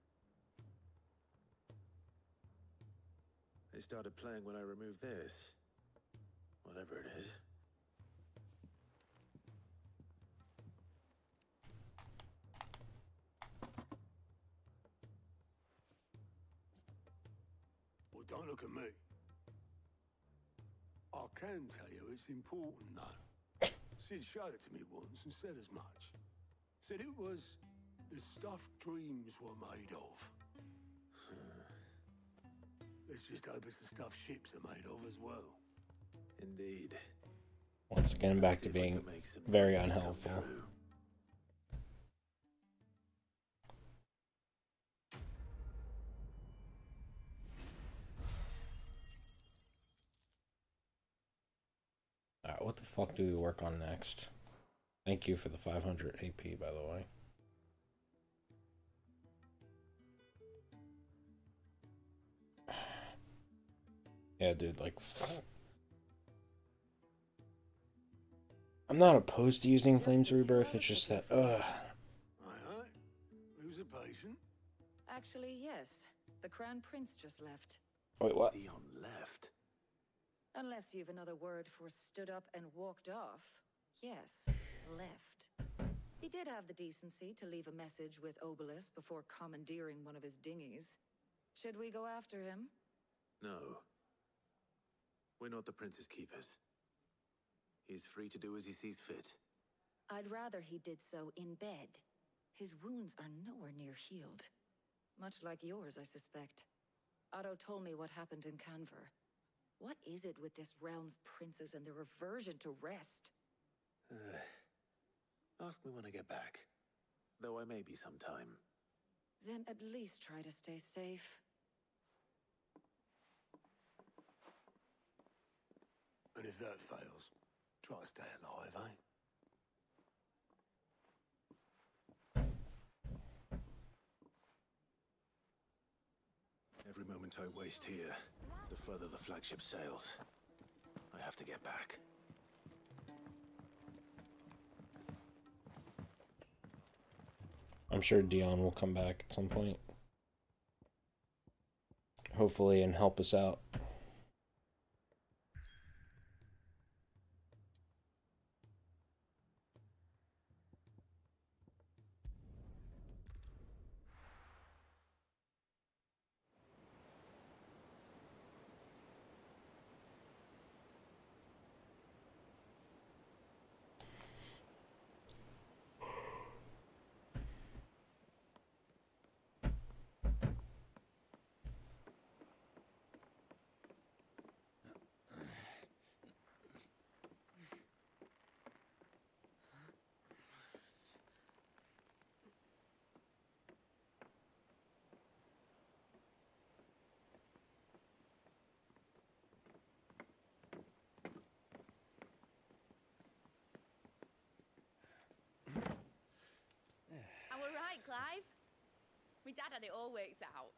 They started playing when I removed this. Whatever it is. Well, don't look at me. I can tell you it's important, though. Sid showed it to me once and said as much. Said it was the stuff dreams were made of. Let's just hope it's the stuff ships are made of as well. Indeed. Once again, back to being very unhelpful. Alright, what the fuck do we work on next? Thank you for the 500 AP, by the way. Yeah, dude, like... I'm not opposed to using Flames Rebirth, it's just that, Aye. Lose a patient? Actually, yes. The Crown Prince just left. Wait, what? Dion left? Unless you've another word for stood up and walked off. Yes, left. He did have the decency to leave a message with Obelisk before commandeering one of his dinghies. Should we go after him? No. We're not the Prince's keepers. He's free to do as he sees fit. I'd rather he did so in bed. His wounds are nowhere near healed. Much like yours, I suspect. Otto told me what happened in Canver. What is it with this realm's princes and their aversion to rest? Ask me when I get back. Though I may be sometime. Then at least try to stay safe. And if that fails, try to stay alive, eh? Every moment I waste here, the further the flagship sails. I have to get back. I'm sure Dion will come back at some point. Hopefully, and help us out. right, Clive? My dad had it all worked out.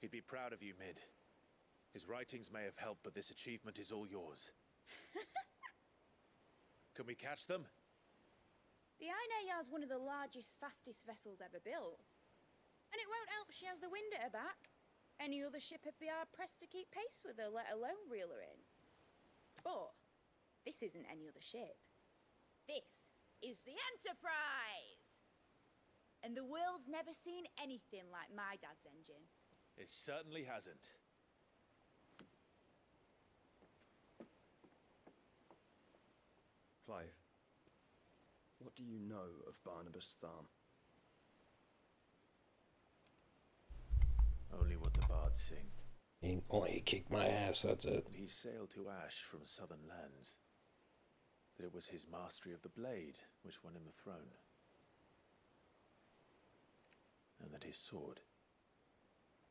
He'd be proud of you, Mid. His writings may have helped, but this achievement is all yours. Can we catch them? The Ainayar's one of the largest, fastest vessels ever built. And it won't help she has the wind at her back. Any other ship would be hard-pressed to keep pace with her, let alone reel her in. But this isn't any other ship. This is the Enterprise! And the world's never seen anything like my dad's engine. It certainly hasn't. Clive, what do you know of Barnabas Tharm? Only what the bards sing. He kicked my ass, that's it. He sailed to Ash from southern lands. That it was his mastery of the blade which won him the throne. And that his sword,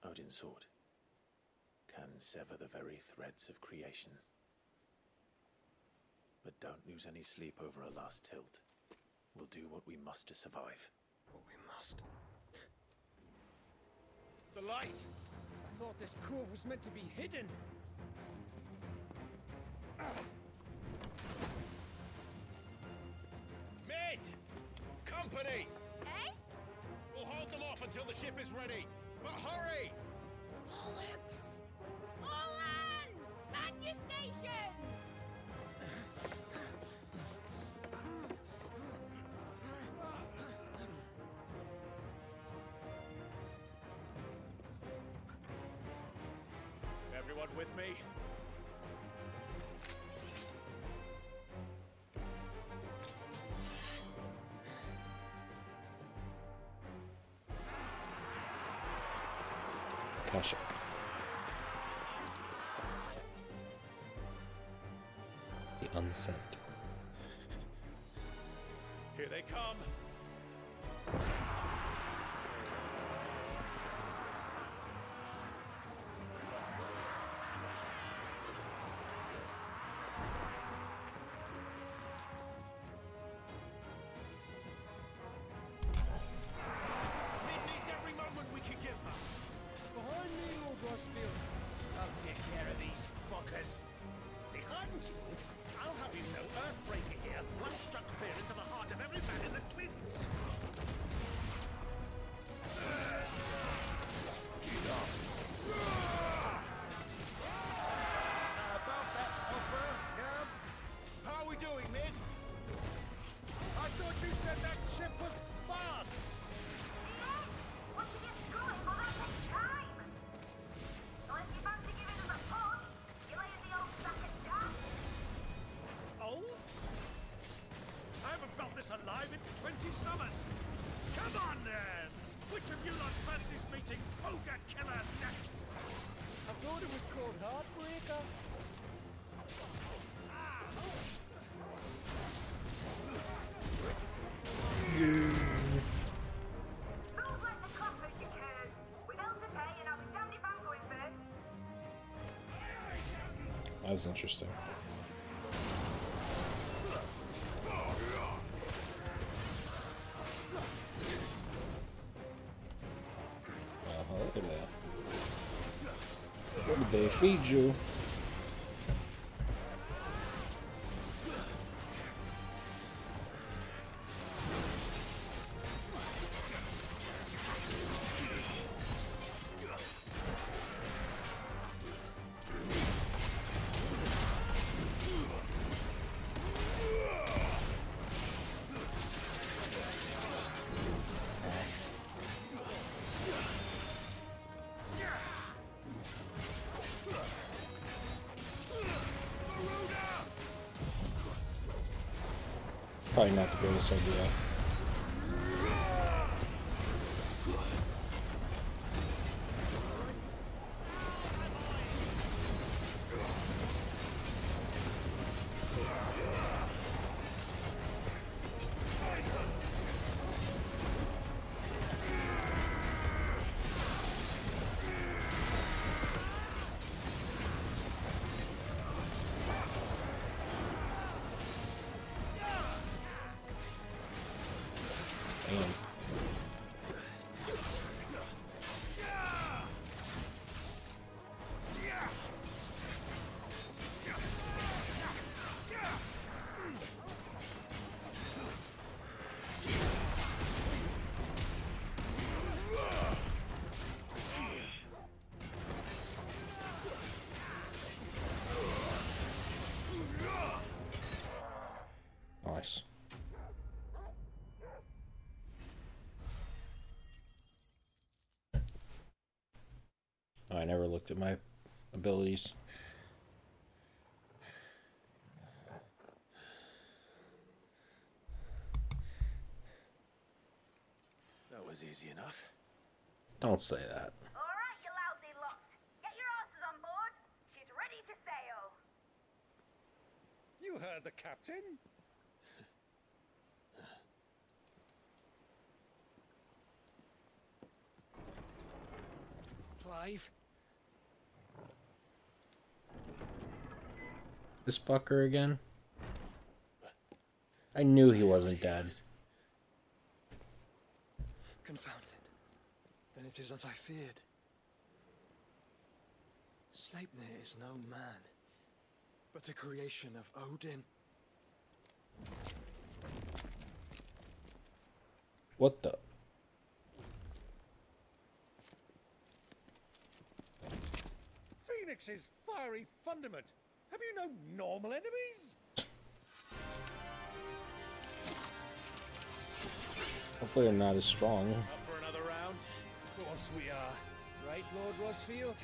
Odin's sword, can sever the very threads of creation. But don't lose any sleep over a last tilt. We'll do what we must to survive. What we must. The light! I thought this cove was meant to be hidden. Mid! Company! Eh? We'll hold them off until the ship is ready. But hurry! Bollocks! All hands! Man your stations! Everyone with me? Kashuk. The Unsent. Here they come. Mid needs every moment we can give her. Behind me, Lord Rosfield. I'll take care of these fuckers. Behind you? I'll have you know, Earthbreaker here once struck fear into the heart of every man in the Twins. Get up. About that offer, Gab? How are we doing, Mid? I thought you said that ship was fast! Once you get going, well, that takes time. So if you fancy giving us a push, you lay in the old sack and gas. Oh? I haven't felt this alive in 20 summers. Come on, then! Which of you lot fancies meeting Ogre Killer next? I thought it was called Heartbreaker. Don't let the coppers get hurt. We don't pay, and I'll be damned if I'm going first. That was interesting. Oh, look at that. What did they feed you? Probably not the greatest idea. I never looked at my abilities. That was easy enough. Don't say that. Alright, you lousy lot. Get your asses on board. She's ready to sail. You heard the captain. Clive? This fucker again? I knew he wasn't dead. Confounded. Then it is as I feared. Sleipnir is no man, but a creation of Odin. What the? Phoenix's fiery fundament. Have you no normal enemies? Hopefully they're not as strong. Up for another round? Of course we are. Right, Lord Rosfield?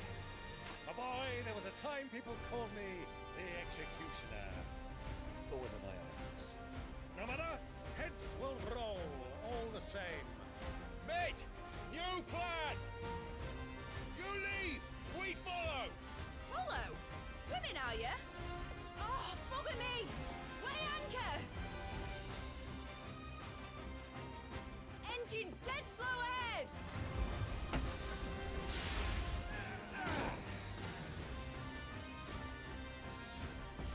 My boy, there was a time people called me the Executioner. Always in my eyes. No matter, heads will roll all the same. Mate, new plan! You leave, we follow! Follow? Swimming, are you? Oh, bugger me! Weigh anchor! Engine's dead slow ahead!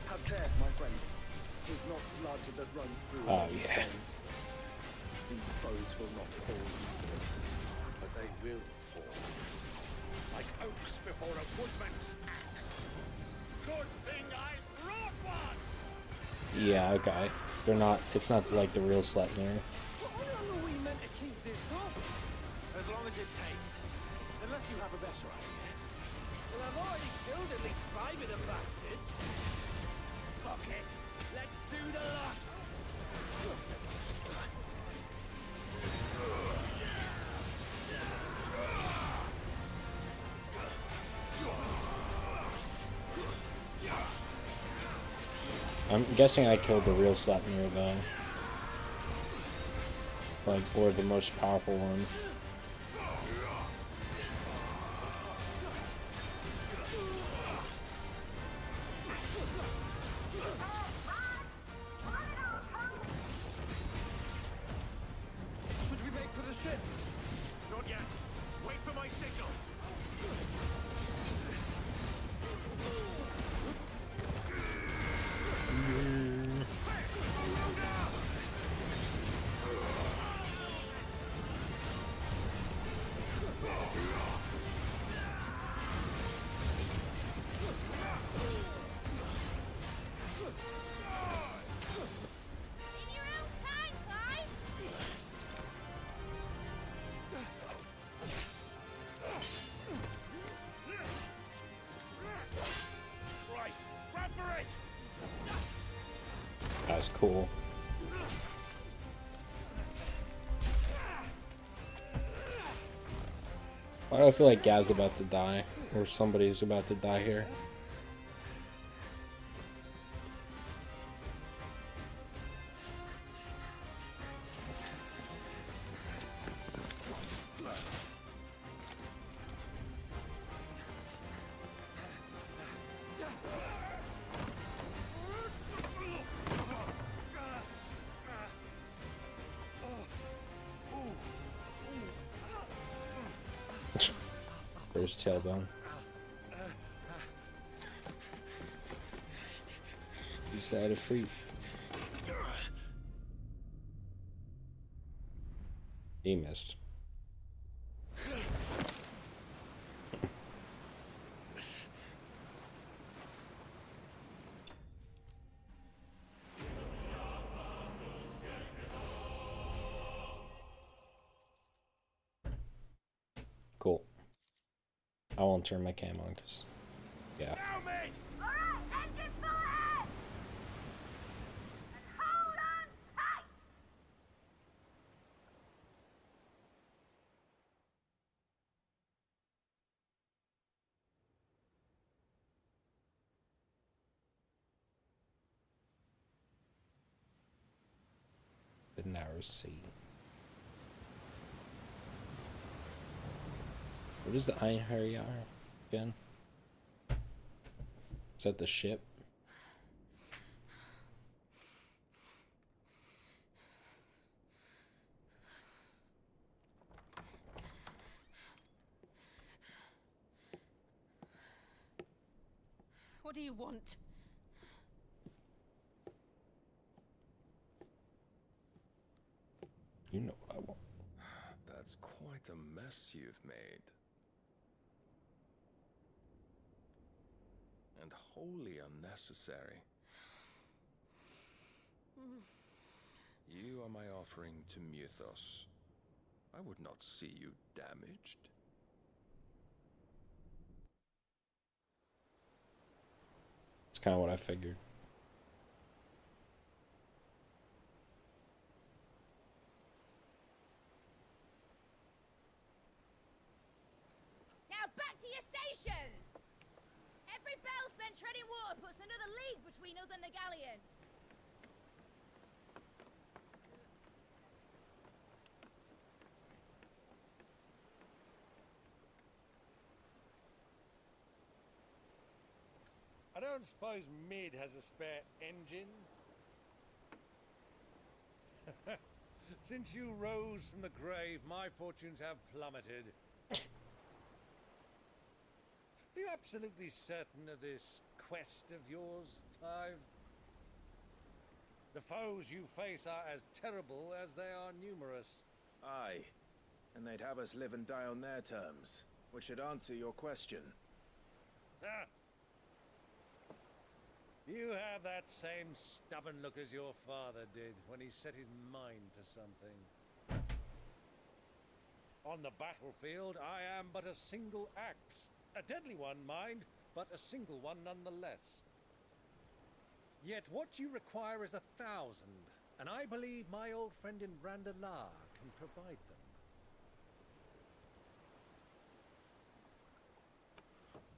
Have care, my friends. 'Tis not blood that runs through Oh, our yeah. veins. These foes will not fall easily. But they will fall. Like oaks before a woodman's axe. Good thing I brought one! Yeah, okay. They're not. It's not like the real Sleipnir. How long are we meant to keep this up? As long as it takes. Unless you have a better idea. Well, I've already killed at least 5 of the bastards. Fuck it. Let's do the lot. I'm guessing I killed the real Sleipnir though. Like, or the most powerful one. Should we make for the ship? Not yet. Wait for my signal. In your own time, Clive! Right, grab for it! That's cool. Why do I feel like Gav's about to die? Or somebody's about to die here? There's tailbone. Use that to free. He missed. Cool. I won't turn my cam on because, yeah. Now, mate! Alright, engine full ahead! And hold on tight! narrow sea. What is the Einherjar again? Is that the ship? What do you want? You know what I want. That's quite a mess you've made. And wholly unnecessary. You are my offering to Mythos. I would not see you damaged. It's kind of what I figured. Now back to your stations! Every bell spent treading water puts another league between us and the galleon. I don't suppose Mid has a spare engine? Since you rose from the grave, my fortunes have plummeted. Are you absolutely certain of this quest of yours, Clive? The foes you face are as terrible as they are numerous. Aye, and they'd have us live and die on their terms, which should answer your question. Ah. You have that same stubborn look as your father did when he set his mind to something. On the battlefield, I am but a single axe. A deadly one, mind, but a single one nonetheless. Yet what you require is 1,000, and I believe my old friend in Randalar can provide them.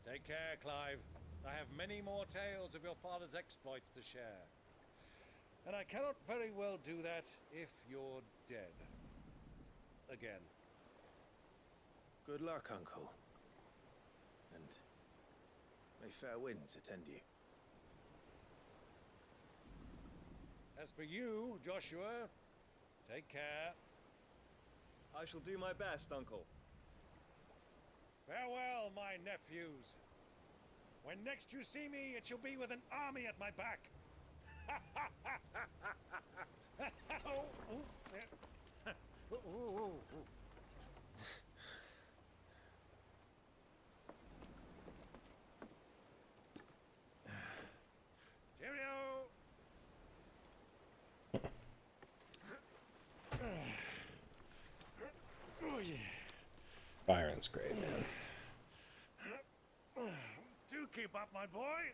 Take care, Clive. I have many more tales of your father's exploits to share. And I cannot very well do that if you're dead. Again. Good luck, Uncle. And may fair winds attend you. As for you, Joshua, take care. I shall do my best, Uncle. Farewell, my nephews. When next you see me, it shall be with an army at my back. Cheerio. Byron's great, man. Do keep up, my boy.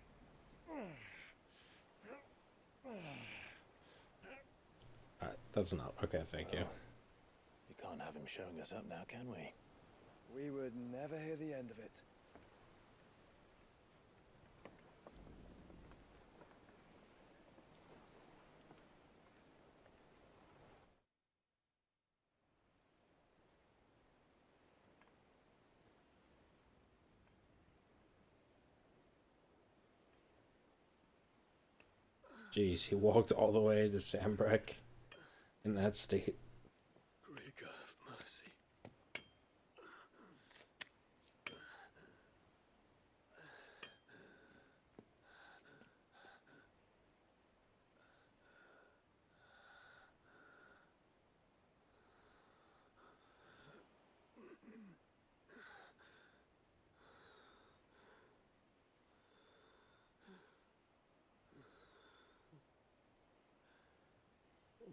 That's not okay. Thank you. We can't have him showing us up now, can we? We would never hear the end of it. Jeez, he walked all the way to Sambrek in that state. Grieger, have mercy.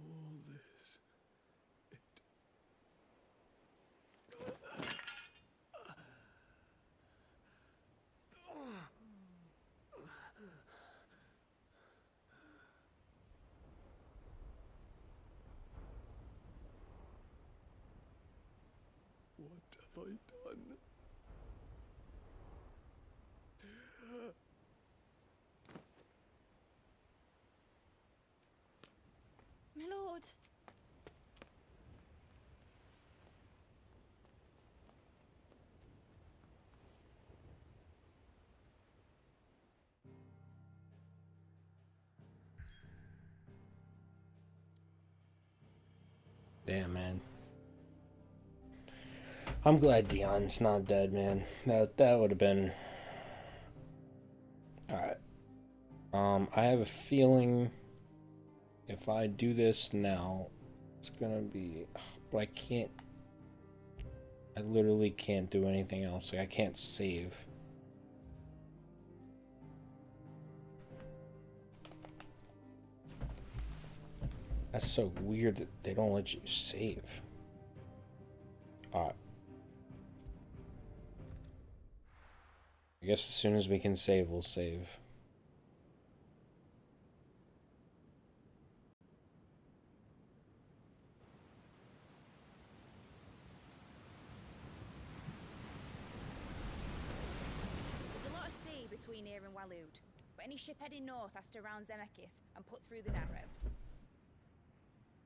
All this, what have I done? My lord. Damn, man. I'm glad Dion's not dead, man. That would have been... Alright. I have a feeling if I do this now, it's gonna be... But I can't... I literally can't do anything else. Like, I can't save. That's so weird that they don't let you save. Alright. I guess as soon as we can save, we'll save. There's a lot of sea between here and Waloed, but any ship heading north has to round Zemeckis and put through the Narrow.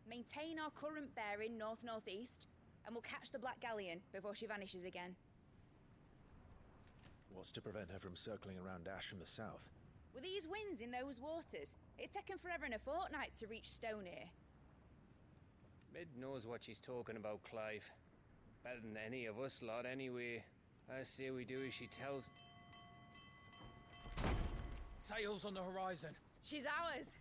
Maintain our current bearing north-northeast, and we'll catch the Black Galleon before she vanishes again. What's to prevent her from circling around Ash from the south? With these winds in those waters, it'd taken forever and a fortnight to reach Stonehir. Mid knows what she's talking about, Clive. Better than any of us lot, anyway. I say we do as she tells. Sails on the horizon. She's ours.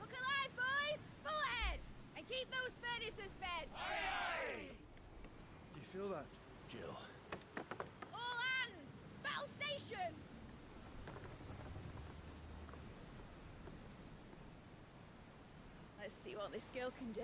Look alive, boys! Full ahead! And keep those furnaces fed! Aye, aye! Do you feel that? Jill. All hands! Battle stations! Let's see what this girl can do.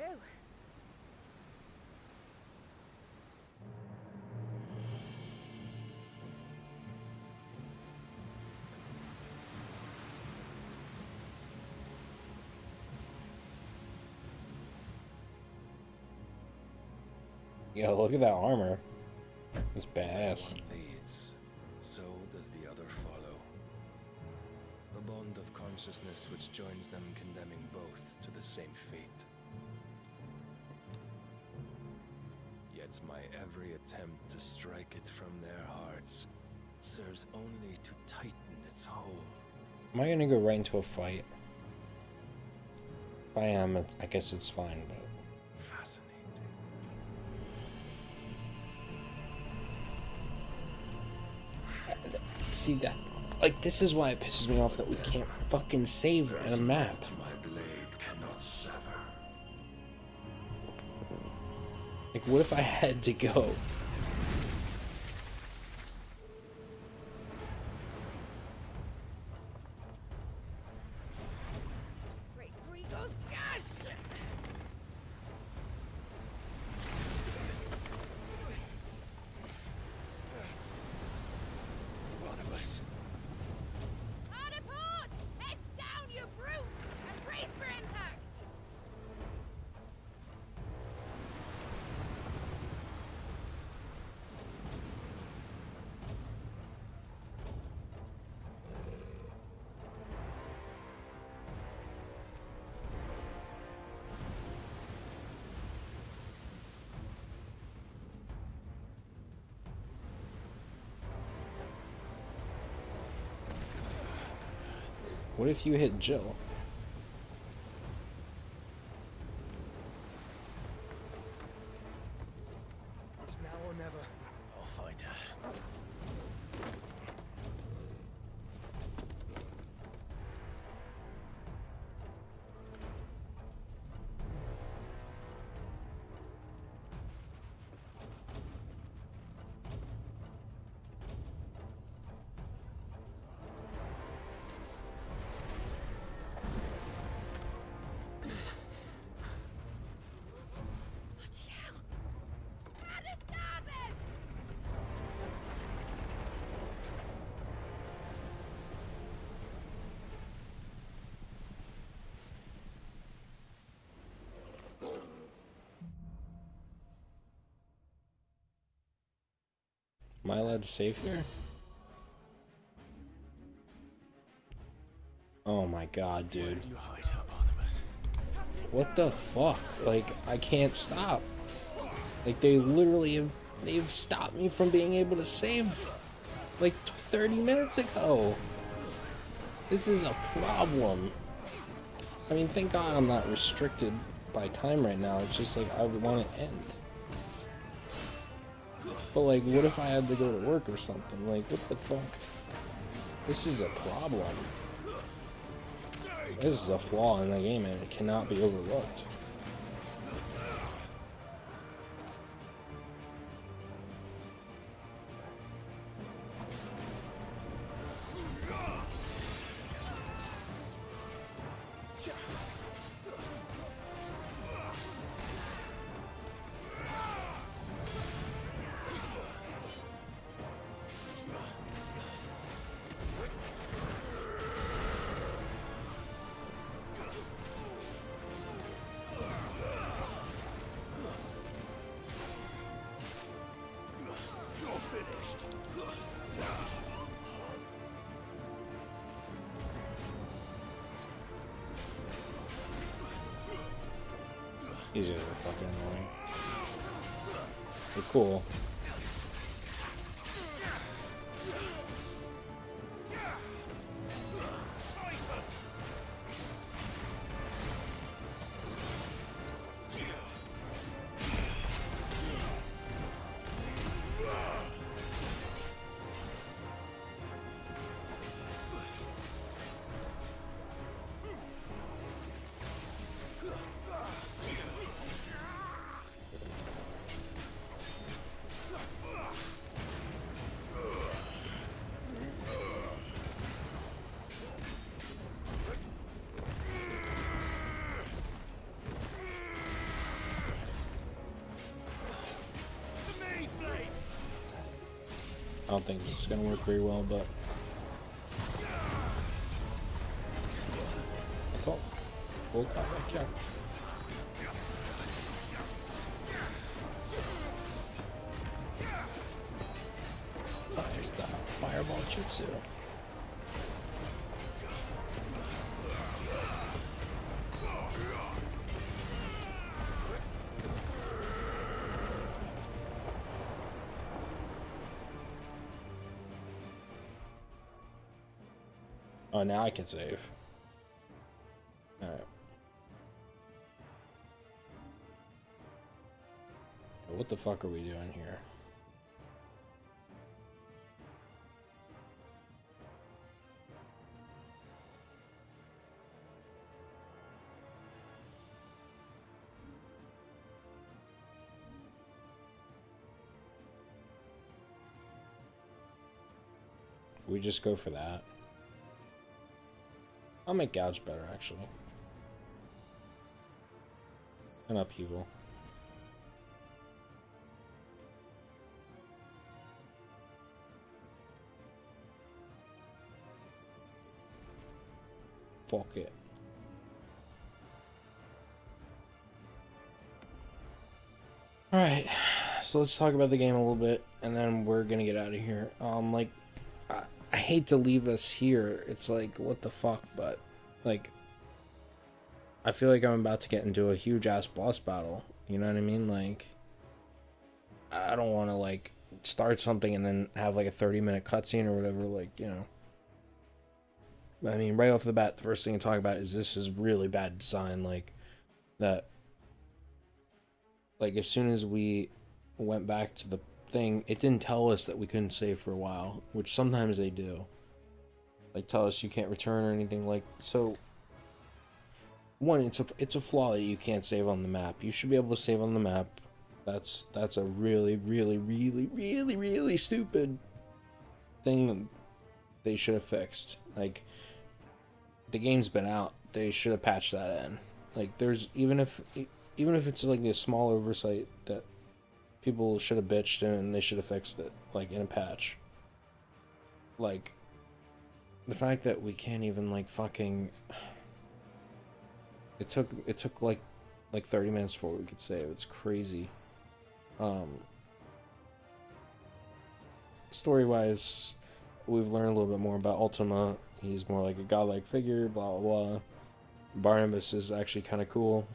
Yo, look at that armor. It's badass. One leads, so does the other follow. The bond of consciousness which joins them condemning both to the same fate. Yet my every attempt to strike it from their hearts serves only to tighten its hold. Am I gonna go right into a fight? If I am, I guess it's fine, but... Fascinating. See that? Like, this is why it pisses me off that we can't fucking save in a map. My blade cannot sever. Like, what if I had to go? Great Grigos, gosh! Barnabas. Hard a port! Heads down, you brutes! And brace for impact! What if you hit Jill? It's now or never. I'll find her. Bloody hell! How to starboard! Am I allowed to save here? Oh my god, dude. You hide her, Barnabas. What the fuck? Like, I can't stop. Like, they literally have They've stopped me from being able to save like 30 minutes ago. This is a problem. I mean, thank God I'm not restricted by time right now. It's just like I would want it to end. But like, what if I had to go to work or something? Like, what the fuck? This is a problem. This is a flaw in the game and it cannot be overlooked. These guys are fucking annoying. They're cool. I don't think this is going to work very well, but... Cool. Full combat, yeah. Oh, there's the fireball jutsu. Oh, now I can save. Alright. What the fuck are we doing here? We just go for that. I'll make gouge better, actually. And upheaval. Fuck it. Alright, so let's talk about the game a little bit, and then we're gonna get out of here. Like, I hate to leave us here. It's like, what the fuck, but, like, I feel like I'm about to get into a huge-ass boss battle. You know what I mean? Like, I don't want to, like, start something and then have, like, a 30-minute cutscene or whatever, like, you know. I mean, right off the bat, the first thing to talk about is this is really bad design, like, that, like, as soon as we went back to the thing, it didn't tell us that we couldn't save for a while, which sometimes they do. Like, tell us you can't return or anything, like, so, one, it's a flaw that you can't save on the map. You should be able to save on the map. That's a really, really, really, really, really stupid thing that they should have fixed. Like, the game's been out. They should have patched that in. Like, there's, even if it's like a small oversight that people should have bitched and they should have fixed it, like, in a patch. Like, the fact that we can't even, like, fucking... It took like 30 minutes before we could save. It's crazy. Story-wise, we've learned a little bit more about Ultima. He's more like a godlike figure, blah, blah, blah. Barnabas is actually kind of cool.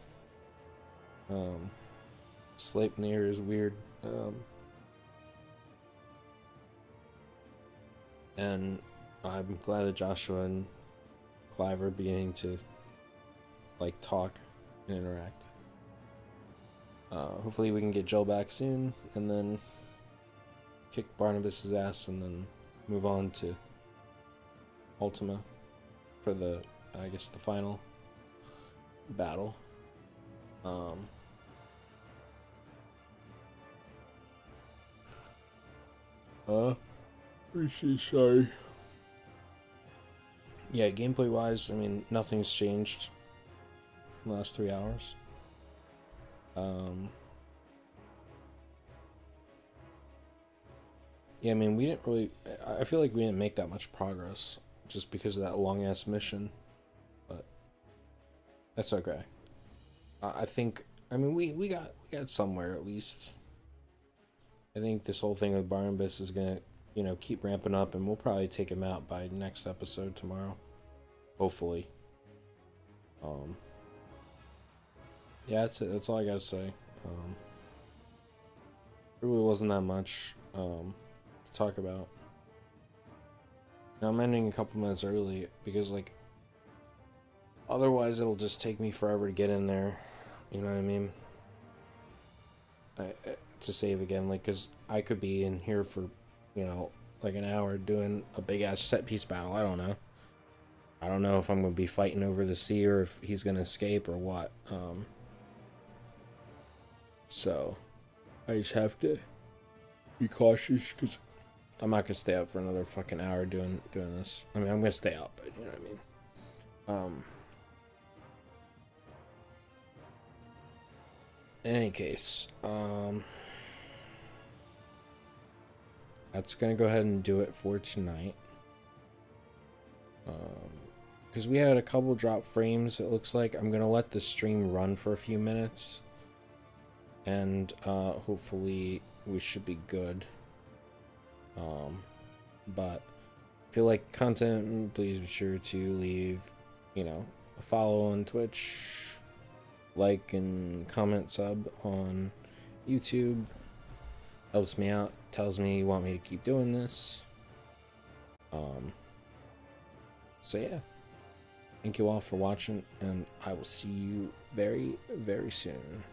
Sleipnir is weird. And I'm glad that Joshua and Clive are beginning to like talk and interact. Hopefully we can get Joe back soon, and then kick Barnabas's ass, and then move on to Ultima for the, I guess, the final battle. Sorry. Yeah, gameplay wise, I mean, nothing's changed in the last 3 hours. Yeah, I mean, we didn't really, I feel like we didn't make that much progress just because of that long ass mission, but that's okay. I think, I mean, we got somewhere at least. I think this whole thing with Barnabas is gonna, you know, keep ramping up, and we'll probably take him out by next episode tomorrow, hopefully. Yeah, that's it. That's all I gotta say. Really wasn't that much to talk about. Now I'm ending a couple minutes early because, like, otherwise it'll just take me forever to get in there. You know what I mean? To save again, like, because I could be in here for, you know, like an hour doing a big ass set piece battle. I don't know. I don't know if I'm gonna be fighting over the sea or if he's gonna escape or what. So I just have to be cautious because I'm not gonna stay up for another fucking hour doing this. I mean, I'm gonna stay up, but you know what I mean. In any case, that's gonna go ahead and do it for tonight. Because we had a couple drop frames, it looks like. I'm gonna let the stream run for a few minutes, and hopefully we should be good. But if you like content, please be sure to leave, you know, a follow on Twitch, like and comment, sub on YouTube. Helps me out, tells me you want me to keep doing this. So yeah, thank you all for watching, and I will see you very, very soon.